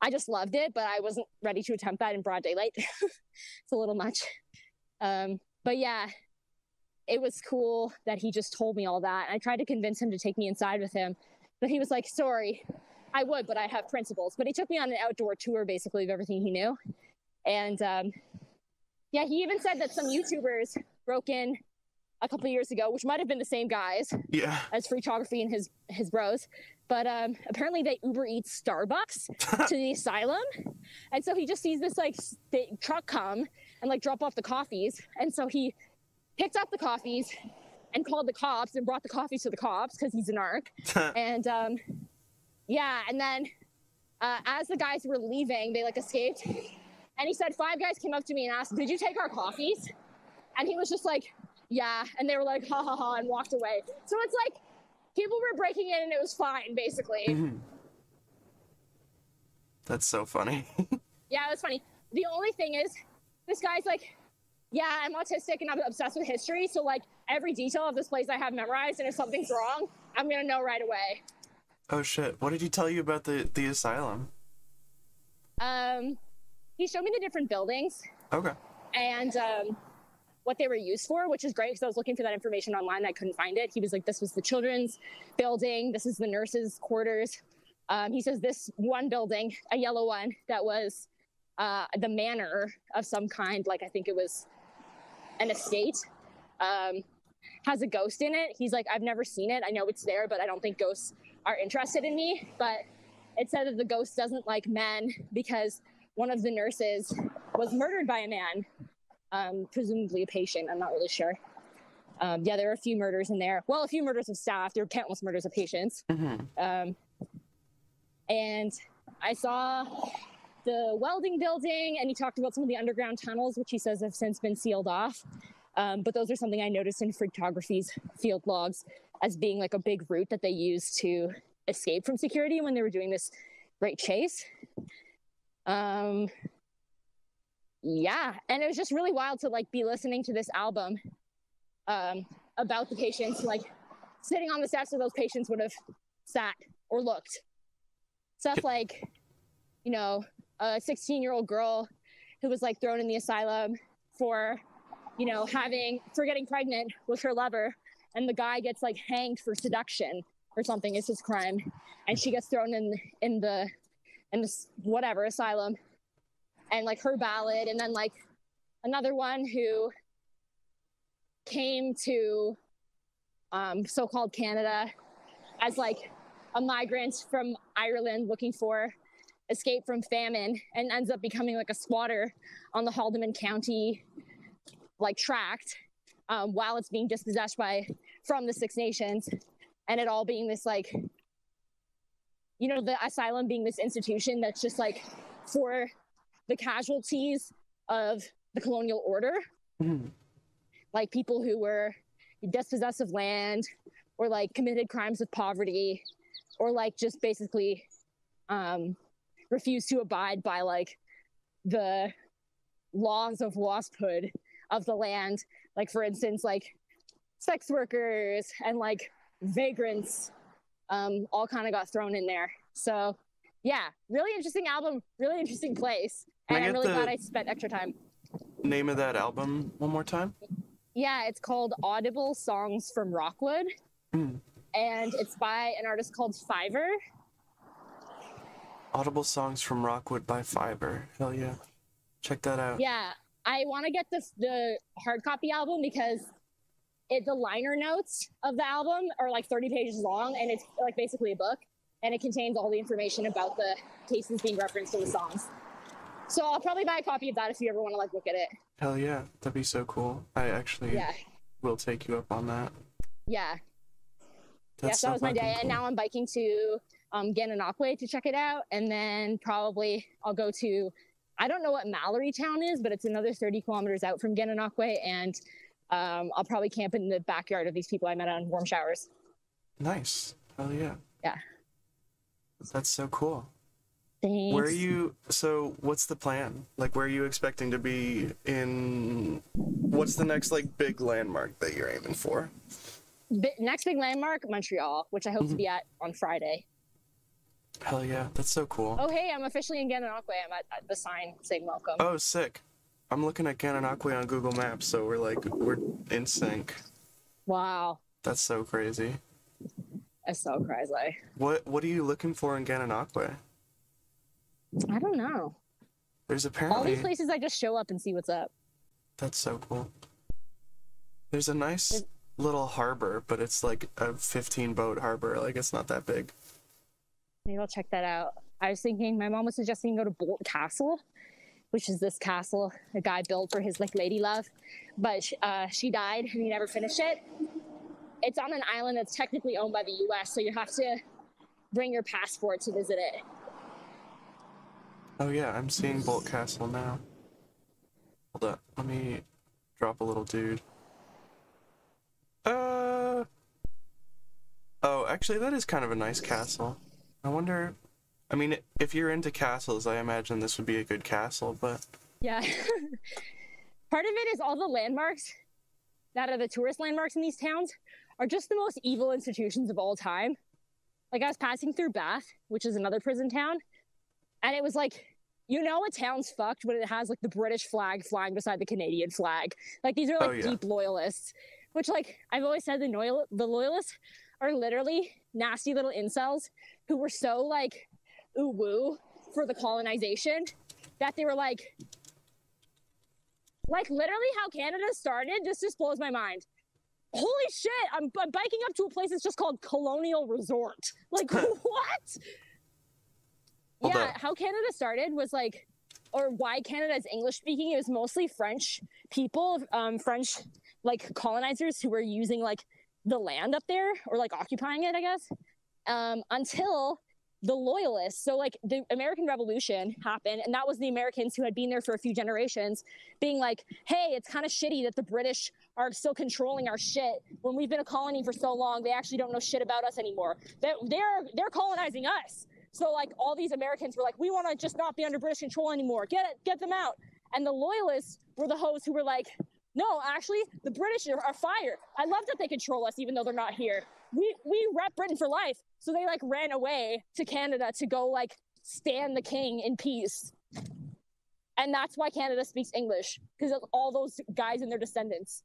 I just loved it, but I wasn't ready to attempt that in broad daylight. It's a little much. But yeah, it was cool that he just told me all that. I tried to convince him to take me inside with him, but he was like, sorry, I would, but I have principles. But he took me on an outdoor tour, basically, of everything he knew. And yeah, he even said that some YouTubers broke in a couple of years ago, which might have been the same guys as Phreaktography and his bros. But apparently they Uber Eats Starbucks to the asylum. And so he just sees this like truck come and like drop off the coffees. And so he picked up the coffees and called the cops and brought the coffees to the cops because he's a narc. And yeah, and then as the guys were leaving, they like escaped. And he said 5 guys came up to me and asked, did you take our coffees? And he was just like, yeah. And they were like, ha ha ha, and walked away. So it's like people were breaking in and it was fine, basically. That's so funny. Yeah, it was funny. The only thing is, this guy's like, yeah, I'm autistic and I'm obsessed with history. So like every detail of this place I have memorized, and if something's wrong, I'm going to know right away. Oh shit. What did he tell you about the asylum? He showed me the different buildings. Okay. And what they were used for, which is great because I was looking for that information online. I couldn't find it. He was like, this was the children's building. This is the nurses' quarters. He says this one building, a yellow one, that was the manor of some kind. Like, I think it was an estate. Has a ghost in it. He's like, I've never seen it. I know it's there, but I don't think ghosts are interested in me. But it said that the ghost doesn't like men because one of the nurses was murdered by a man, presumably a patient. I'm not really sure. Yeah, there are a few murders in there. Well, a few murders of staff. There are countless murders of patients. And I saw the welding building, and he talked about some of the underground tunnels, which he says have since been sealed off. But those are something I noticed in Phreaktography's field logs as being like a big route that they used to escape from security when they were doing this great chase. Yeah, and it was just really wild to like be listening to this album about the patients, like sitting on the steps where those patients would have sat or looked. Stuff like, you know, a 16-year-old girl who was like thrown in the asylum for, you know, for getting pregnant with her lover, and the guy gets like hanged for seduction or something is his crime, and she gets thrown in this whatever asylum, and like her ballad. And then like another one who came to so-called Canada as like a migrant from Ireland looking for escape from famine, and ends up becoming like a squatter on the Haldimand County like tract while it's being dispossessed from the Six Nations, and it all being this like, you know, the asylum being this institution that's just like for the casualties of the colonial order, like people who were dispossessed of land or like committed crimes of poverty or like just basically refused to abide by like the laws of wasphood of the land. Like, for instance, like sex workers and like vagrants all kind of got thrown in there. So yeah, really interesting album, really interesting place. And I'm really glad I spent extra time. Name of that album one more time? Yeah, it's called Audible Songs from Rockwood. And it's by an artist called Fiverr. Audible Songs from Rockwood by Fiverr. Hell yeah. Check that out. Yeah, I want to get the hard copy album because the liner notes of the album are like 30 pages long, and it's like basically a book, and it contains all the information about the cases being referenced in the songs. So I'll probably buy a copy of that if you ever want to like look at it. Hell yeah, that'd be so cool. I actually will take you up on that. Yeah. That's That was my fucking day. And cool. now I'm biking to Gananoque to check it out. And then probably I'll go to, I don't know what Mallory Town is, but it's another 30 kilometers out from Gananoque. And I'll probably camp in the backyard of these people I met on Warm Showers. Nice. Hell yeah. Yeah. That's so cool. Thanks. Where are you, so what's the plan? Like, where are you expecting to be in, what's the next, like, big landmark that you're aiming for? Next big landmark, Montreal, which I hope to be at on Friday. Hell yeah, that's so cool. Oh, hey, I'm officially in Gananoque. I'm at the sign saying welcome. Oh, sick. I'm looking at Gananoque on Google Maps, so we're in sync. Wow. That's so crazy. That's so crazy. What are you looking for in Gananoque? I don't know. There's All apparently... these places I just show up and see what's up. That's so cool. There's a nice little harbor, but it's like a 15-boat harbor. Like, it's not that big. Maybe I'll check that out. I was thinking, my mom was suggesting go to Bolt Castle, which is this castle a guy built for his, like, lady love. But she died and he never finished it. It's on an island that's technically owned by the U.S., so you have to bring your passport to visit it. Oh yeah, I'm seeing Bolt Castle now. Hold up, let me drop a little dude. Oh, actually that is kind of a nice castle. I wonder, I mean, if you're into castles, I imagine this would be a good castle, but... Yeah. Part of it is all the landmarks that are the tourist landmarks in these towns are just the most evil institutions of all time. Like, I was passing through Bath, which is another prison town, and it was like, you know a town's fucked when it has, like, the British flag flying beside the Canadian flag. Like, these are, like, deep loyalists. Which, like, I've always said the loyalists are literally nasty little incels who were so, like, ooh-woo for the colonization that they were, like, literally how Canada started just blows my mind. Holy shit, I'm biking up to a place that's just called Colonial Resort. Like, what? Yeah, how Canada started was like, or why Canada is English speaking, it was mostly French people, French like colonizers who were using like the land up there or like occupying it, I guess, until the loyalists. So like the American Revolution happened, and that was the Americans who had been there for a few generations being like, hey, it's kind of shitty that the British are still controlling our shit when we've been a colony for so long. They actually don't know shit about us anymore. They're colonizing us. So like all these Americans were like, we want to just not be under British control anymore. Get them out. And the loyalists were the hosts who were like, no, actually, the British are fire. I love that they control us even though they're not here. We rep Britain for life. So they like ran away to Canada to go like stand the king in peace. And that's why Canada speaks English, because of all those guys and their descendants.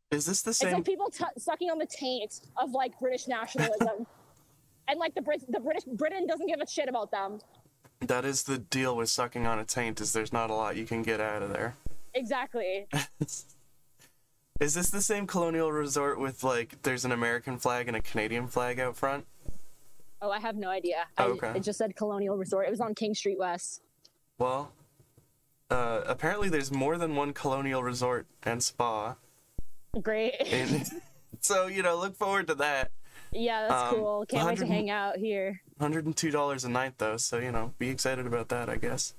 Is this the same? It's like people sucking on the taint of like British nationalism. And like Britain doesn't give a shit about them. That is the deal with sucking on a taint, is there's not a lot you can get out of there. Exactly. Is this the same colonial resort with like there's an American flag and a Canadian flag out front? Oh, I have no idea. Okay. It just said Colonial Resort. It was on King Street West. Well, apparently there's more than one colonial resort and spa. Great. So, you know, look forward to that. Yeah, that's cool. Can't wait to hang out here. $102 a night though, so you know, be excited about that, I guess.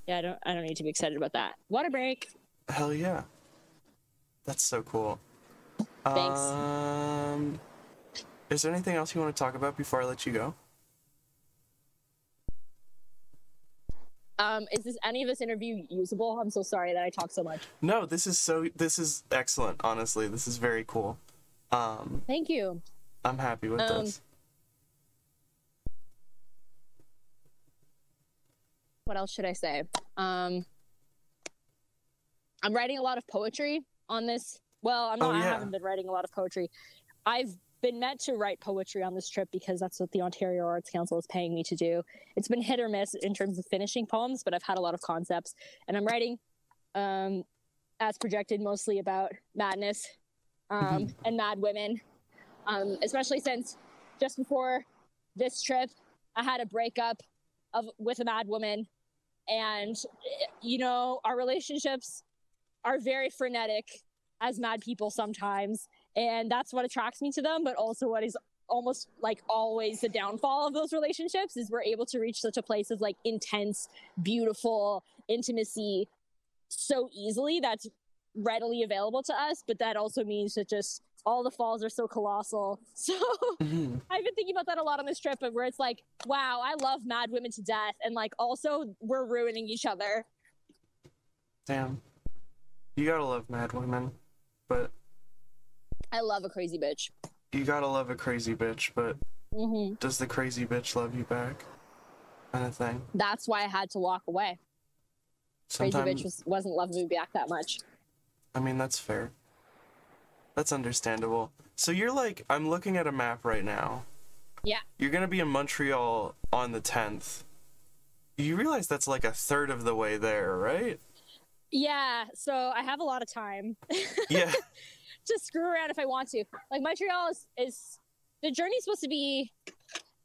Yeah, I don't need to be excited about that. Water break. Hell yeah. That's so cool. Thanks. Is there anything else you want to talk about before I let you go? Is any of this interview usable? I'm so sorry that I talk so much. No, this is excellent, honestly. This is very cool. Thank you. I'm happy with this. What else should I say? I'm writing a lot of poetry on this. Well, I'm not. I haven't been writing a lot of poetry. I've been meant to write poetry on this trip because that's what the Ontario Arts Council is paying me to do. It's been hit or miss in terms of finishing poems, but I've had a lot of concepts, and I'm writing, as projected, mostly about madness and mad women. Especially since just before this trip, I had a breakup with a mad woman, and you know, our relationships are very frenetic. as mad people sometimes, and that's what attracts me to them. But also, what is almost like always the downfall of those relationships is we're able to reach such a place of like intense, beautiful intimacy so easily that's readily available to us, but that also means that just all the falls are so colossal. So I've been thinking about that a lot on this trip, where it's like, wow, I love mad women to death, and like also we're ruining each other. Damn. You gotta love mad women, but I love a crazy bitch. you gotta love a crazy bitch, but does the crazy bitch love you back? Kind of thing. That's why I had to walk away. Crazy Sometimes, bitch wasn't loving me back that much. I mean, that's fair. That's understandable. So you're like, I'm looking at a map right now. Yeah. You're gonna be in Montreal on the 10th. You realize that's like a third of the way there, right? Yeah, so I have a lot of time. Yeah. To screw around if I want to. Like Montreal is the journey's supposed to be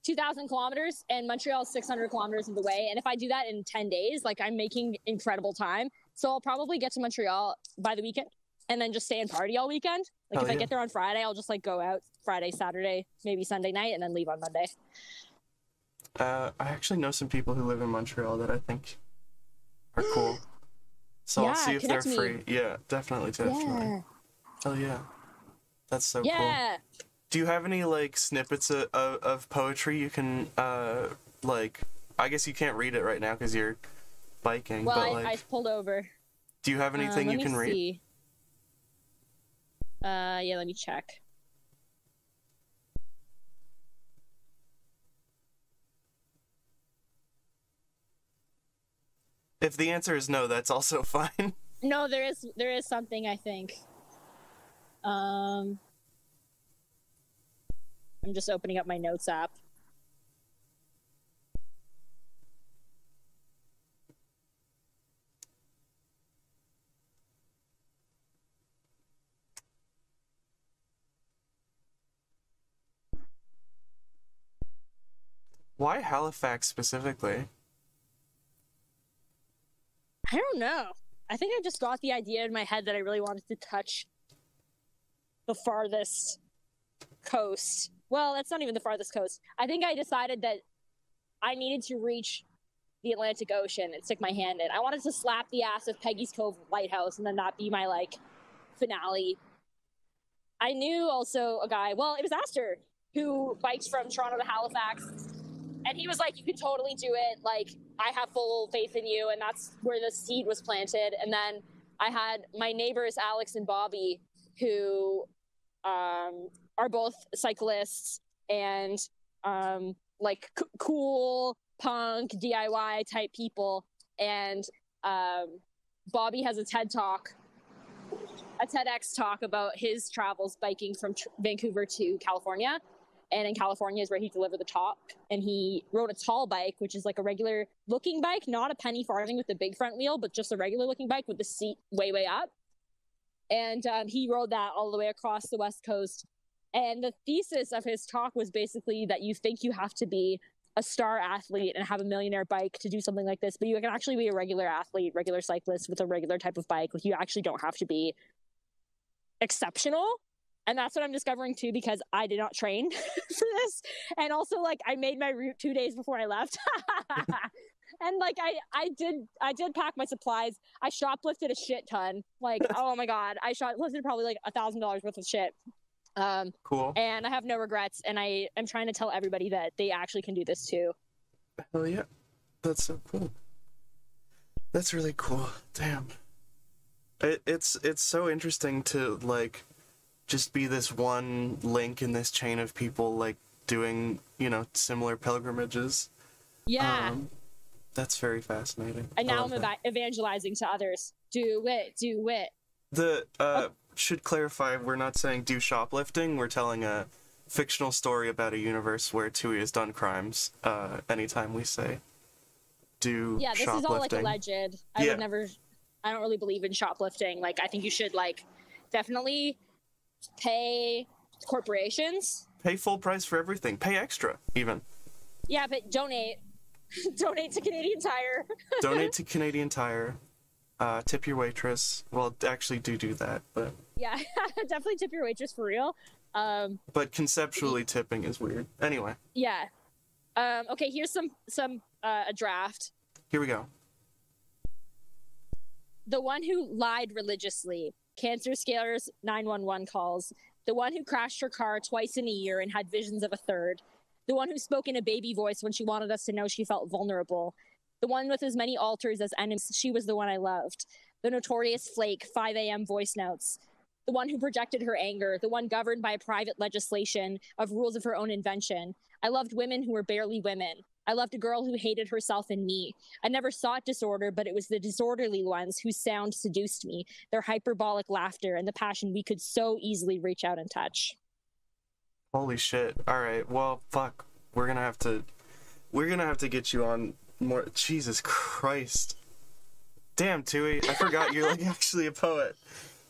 2,000 kilometers, and Montreal is 600 kilometers of the way. And if I do that in 10 days, like I'm making incredible time. So I'll probably get to Montreal by the weekend and then just stay and party all weekend. Like if I get there on Friday, I'll just like go out Friday, Saturday, maybe Sunday night, and then leave on Monday. I actually know some people who live in Montreal that I think are cool. So Yeah, I'll see if they're connect me. free. Yeah, definitely. Yeah. Hell yeah. That's so cool. Yeah. Do you have any like snippets of poetry you can like, I guess you can't read it right now because you're biking, Well, but like I pulled over. do you have anything you can read? See. Yeah, let me check. If the answer is no, that's also fine. No, there is something, I think. I'm just opening up my notes app. Why Halifax specifically? I don't know. I think I just got the idea in my head that I really wanted to touch the farthest coast. Well, that's not even the farthest coast. I think I decided that I needed to reach the Atlantic Ocean and stick my hand in. I wanted to slap the ass of Peggy's Cove Lighthouse and then that be my, like, finale. I knew also a guy, well, it was Aster, who bikes from Toronto to Halifax. And he was like, you can totally do it. Like, I have full faith in you. And that's where the seed was planted. And then I had my neighbors, Alex and Bobby, who are both cyclists and like cool punk DIY type people. And Bobby has a TED Talk, a TEDx talk about his travels biking from Vancouver to California. And in California is where he delivered the talk. And he rode a tall bike, which is like a regular looking bike, not a penny farthing with the big front wheel, but just a regular looking bike with the seat way, way up. And he rode that all the way across the West Coast. And the thesis of his talk was basically that you think you have to be a star athlete and have a millionaire bike to do something like this, but you can actually be a regular athlete, regular cyclist with a regular type of bike. Like, you actually don't have to be exceptional. And that's what I'm discovering too, because I did not train for this. And also, like, I made my route 2 days before I left. And like, I did pack my supplies. I shoplifted a shit ton. Like, oh my God, I shoplifted probably like $1,000 worth of shit. Cool. And I have no regrets. And I am trying to tell everybody that they actually can do this too. Hell yeah. That's so cool. That's really cool. Damn. It's so interesting to like just be this one link in this chain of people like doing, you know, similar pilgrimages. Yeah. That's very fascinating. And now I'm evangelizing to others. Do it. Should clarify, we're not saying do shoplifting. We're telling a fictional story about a universe where Twoey has done crimes. Anytime we say do this shoplifting. is all like alleged. I don't really believe in shoplifting. Like, I think you should like definitely pay corporations. Pay full price for everything. Pay extra, even. Yeah, but donate. Donate to Canadian Tire. Donate to Canadian Tire. Tip your waitress. Well, actually do that, but Yeah, definitely tip your waitress for real. but conceptually tipping is weird. Anyway, Yeah. Okay, here's a draft. here we go. The one who lied religiously, cancer scares 911 calls. The one who crashed her car twice in a year and had visions of a third. The one who spoke in a baby voice when she wanted us to know she felt vulnerable. The one with as many altars as enemies, she was the one I loved. The notorious flake, 5 a.m. voice notes. The one who projected her anger. The one governed by private legislation of rules of her own invention. I loved women who were barely women. I loved a girl who hated herself and me. I never sought disorder, but it was the disorderly ones whose sound seduced me, their hyperbolic laughter and the passion we could so easily reach out and touch. Holy shit. Alright, well, fuck. We're gonna have to get you on more. Jesus Christ. Damn, Twoey, I forgot you're like actually a poet.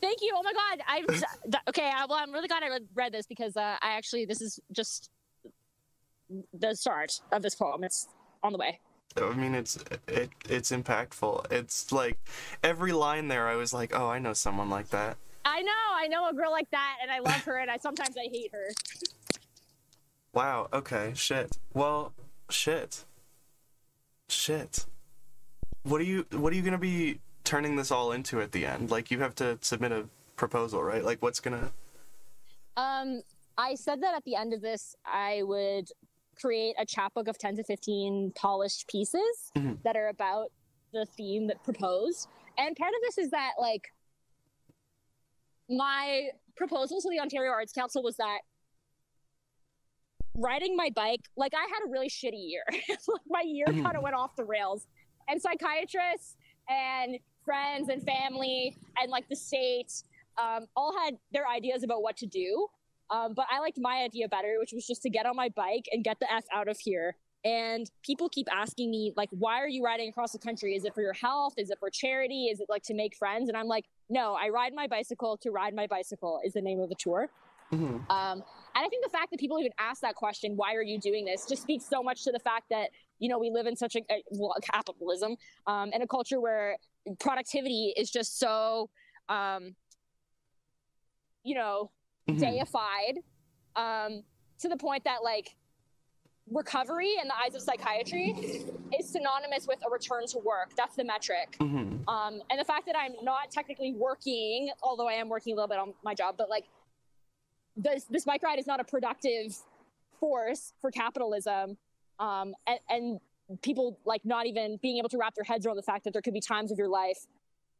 Thank you. Oh my God. Okay. Well, I'm really glad I read this because this is just the start of this poem. It's on the way. I mean, it's impactful. It's like every line there, I was like, oh, I know someone like that. I know a girl like that, and I love her, and sometimes I hate her. Wow. Okay. Shit. Well, shit. What are you gonna be turning this all into at the end? Like, you have to submit a proposal, right? Like, what's gonna... I said that at the end of this, I would create a chapbook of 10 to 15 polished pieces that are about the theme that proposed. And part of this is that, like, my proposal to the Ontario Arts Council was that riding my bike, like, I had a really shitty year. My year kind of went off the rails. And psychiatrists and friends and family and, like, the state all had their ideas about what to do. But I liked my idea better, which was just to get on my bike and get the F out of here. And people keep asking me, like, why are you riding across the country? Is it for your health? Is it for charity? Is it, like, to make friends? And I'm like, no, I ride my bicycle to ride my bicycle is the name of the tour. And I think the fact that people even ask that question, why are you doing this, just speaks so much to the fact that, you know, we live in such a capitalism and a culture where productivity is just so, you know, deified to the point that, like, recovery in the eyes of psychiatry is synonymous with a return to work. That's the metric. And the fact that I'm not technically working, although I am working a little bit on my job, but, like, this bike ride is not a productive force for capitalism. And people, like, not even being able to wrap their heads around the fact that there could be times of your life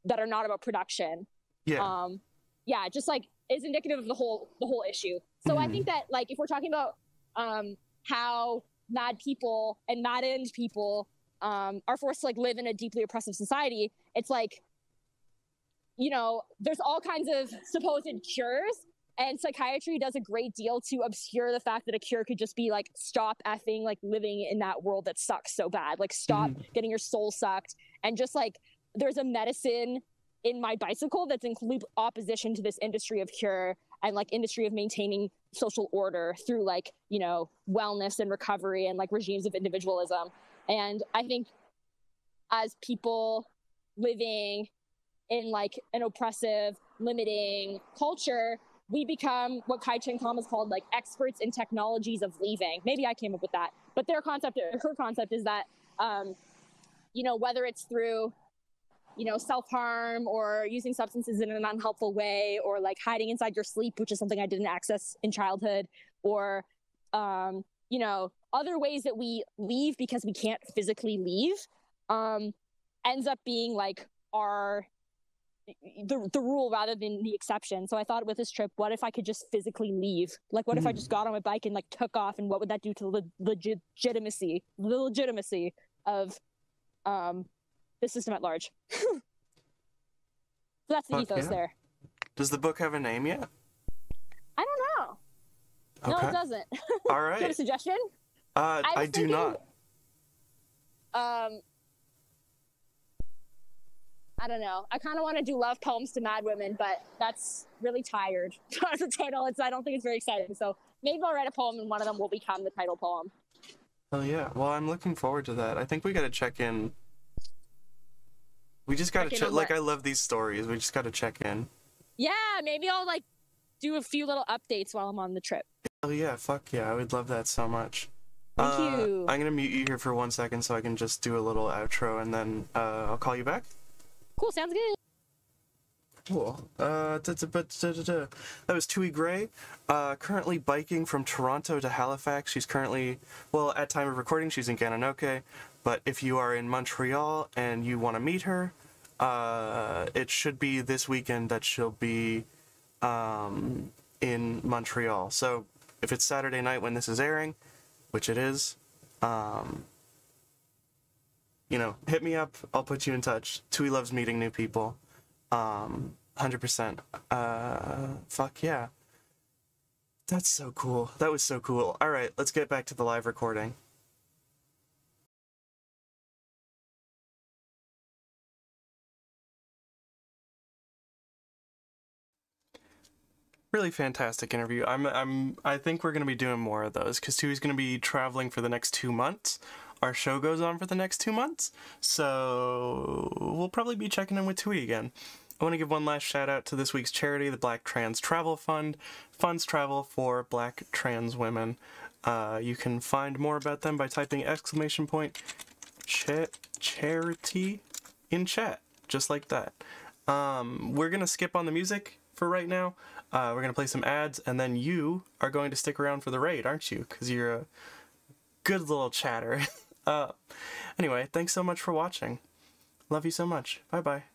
that are not about production. Yeah, just, like, is indicative of the whole issue. So I think that, like, if we're talking about how mad people and maddened people are forced to, like, live in a deeply oppressive society, it's like, you know, there's all kinds of supposed cures, and psychiatry does a great deal to obscure the fact that a cure could just be, like, stop effing, like, living in that world that sucks so bad. Like, stop getting your soul sucked. And just, like, there's a medicine in my bicycle that's in complete opposition to this industry of cure and, like, industry of maintaining social order through, like, you know, wellness and recovery and, like, regimes of individualism. And I think as people living in, like, an oppressive, limiting culture, we become what Kai Chen Kam has called, like, experts in technologies of leaving. Maybe I came up with that, but her concept is that, you know, whether it's through, you know, self-harm or using substances in an unhelpful way, or, like, hiding inside your sleep, which is something I didn't access in childhood, or, you know, other ways that we leave because we can't physically leave, ends up being, like, the rule rather than the exception. So I thought with this trip, what if I could just physically leave? Like, what if I just got on my bike and, like, took off, and what would that do to the legitimacy of the system at large? So that's the ethos there. Does the book have a name yet? I don't know. Okay. No, it doesn't. All right. Do you have a suggestion? I do not. I don't know. I kind of want to do love poems to mad women, but that's really tired as a title. I don't think it's very exciting. So maybe I'll write a poem and one of them will become the title poem. Oh yeah. Well, I'm looking forward to that. I think we got to check in We just gotta Check in check. on Like, what? I love these stories. We just gotta check in. Yeah, maybe I'll like do a few little updates while I'm on the trip. Oh yeah, fuck yeah, I would love that so much. Thank you. I'm gonna mute you here for 1 second so I can just do a little outro, and then I'll call you back. Cool, sounds good. Cool. That was Twoey Gray, currently biking from Toronto to Halifax. She's currently, well, at time of recording, she's in Gananoque, but if you are in Montreal and you want to meet her, it should be this weekend that she'll be in Montreal. So if it's Saturday night when this is airing, which it is, you know, hit me up. I'll put you in touch. Twoey loves meeting new people. 100%. Fuck yeah. That's so cool. That was so cool. All right, let's get back to the live recording. Really fantastic interview. I think we're gonna be doing more of those because Twoey's gonna be traveling for the next 2 months. Our show goes on for the next 2 months, so we'll probably be checking in with Twoey again. I want to give one last shout out to this week's charity, the Black Trans Travel Fund. Funds travel for Black trans women. You can find more about them by typing !charity in chat, just like that. We're gonna skip on the music for right now. We're gonna play some ads, and then you are going to stick around for the raid, aren't you? Because you're a good little chatter. Anyway, thanks so much for watching. Love you so much. Bye-bye.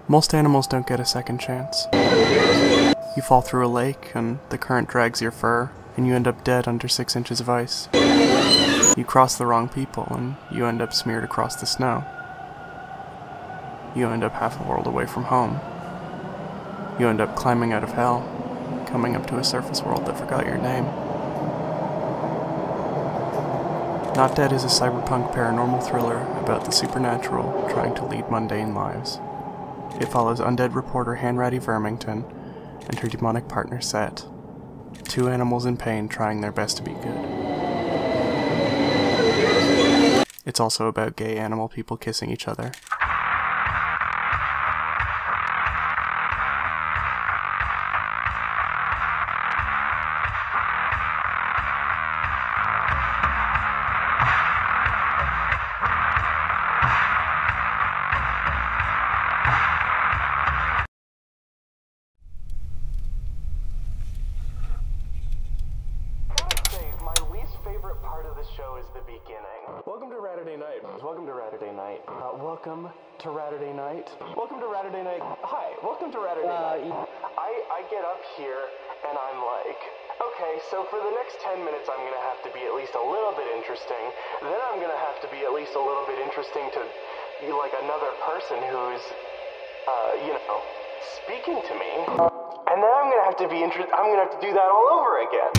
Most animals don't get a second chance. You fall through a lake, and the current drags your fur, and you end up dead under 6 inches of ice. You cross the wrong people, and you end up smeared across the snow. You end up half a world away from home. You end up climbing out of hell, coming up to a surface world that forgot your name. Not Dead is a cyberpunk paranormal thriller about the supernatural trying to lead mundane lives. It follows undead reporter Hanratty Vermington and her demonic partner Set, 2 animals in pain trying their best to be good. It's also about gay animal people kissing each other. Welcome to RATURDAY night. Welcome to RATURDAY night. Welcome to RATURDAY night. Welcome to RATURDAY night. Hi, welcome to RATURDAY night. I get up here and I'm like, okay, so for the next 10 minutes I'm gonna have to be at least a little bit interesting. Then I'm gonna have to be at least a little bit interesting to like another person who's, you know, speaking to me. And then I'm gonna have to be I'm gonna have to do that all over again.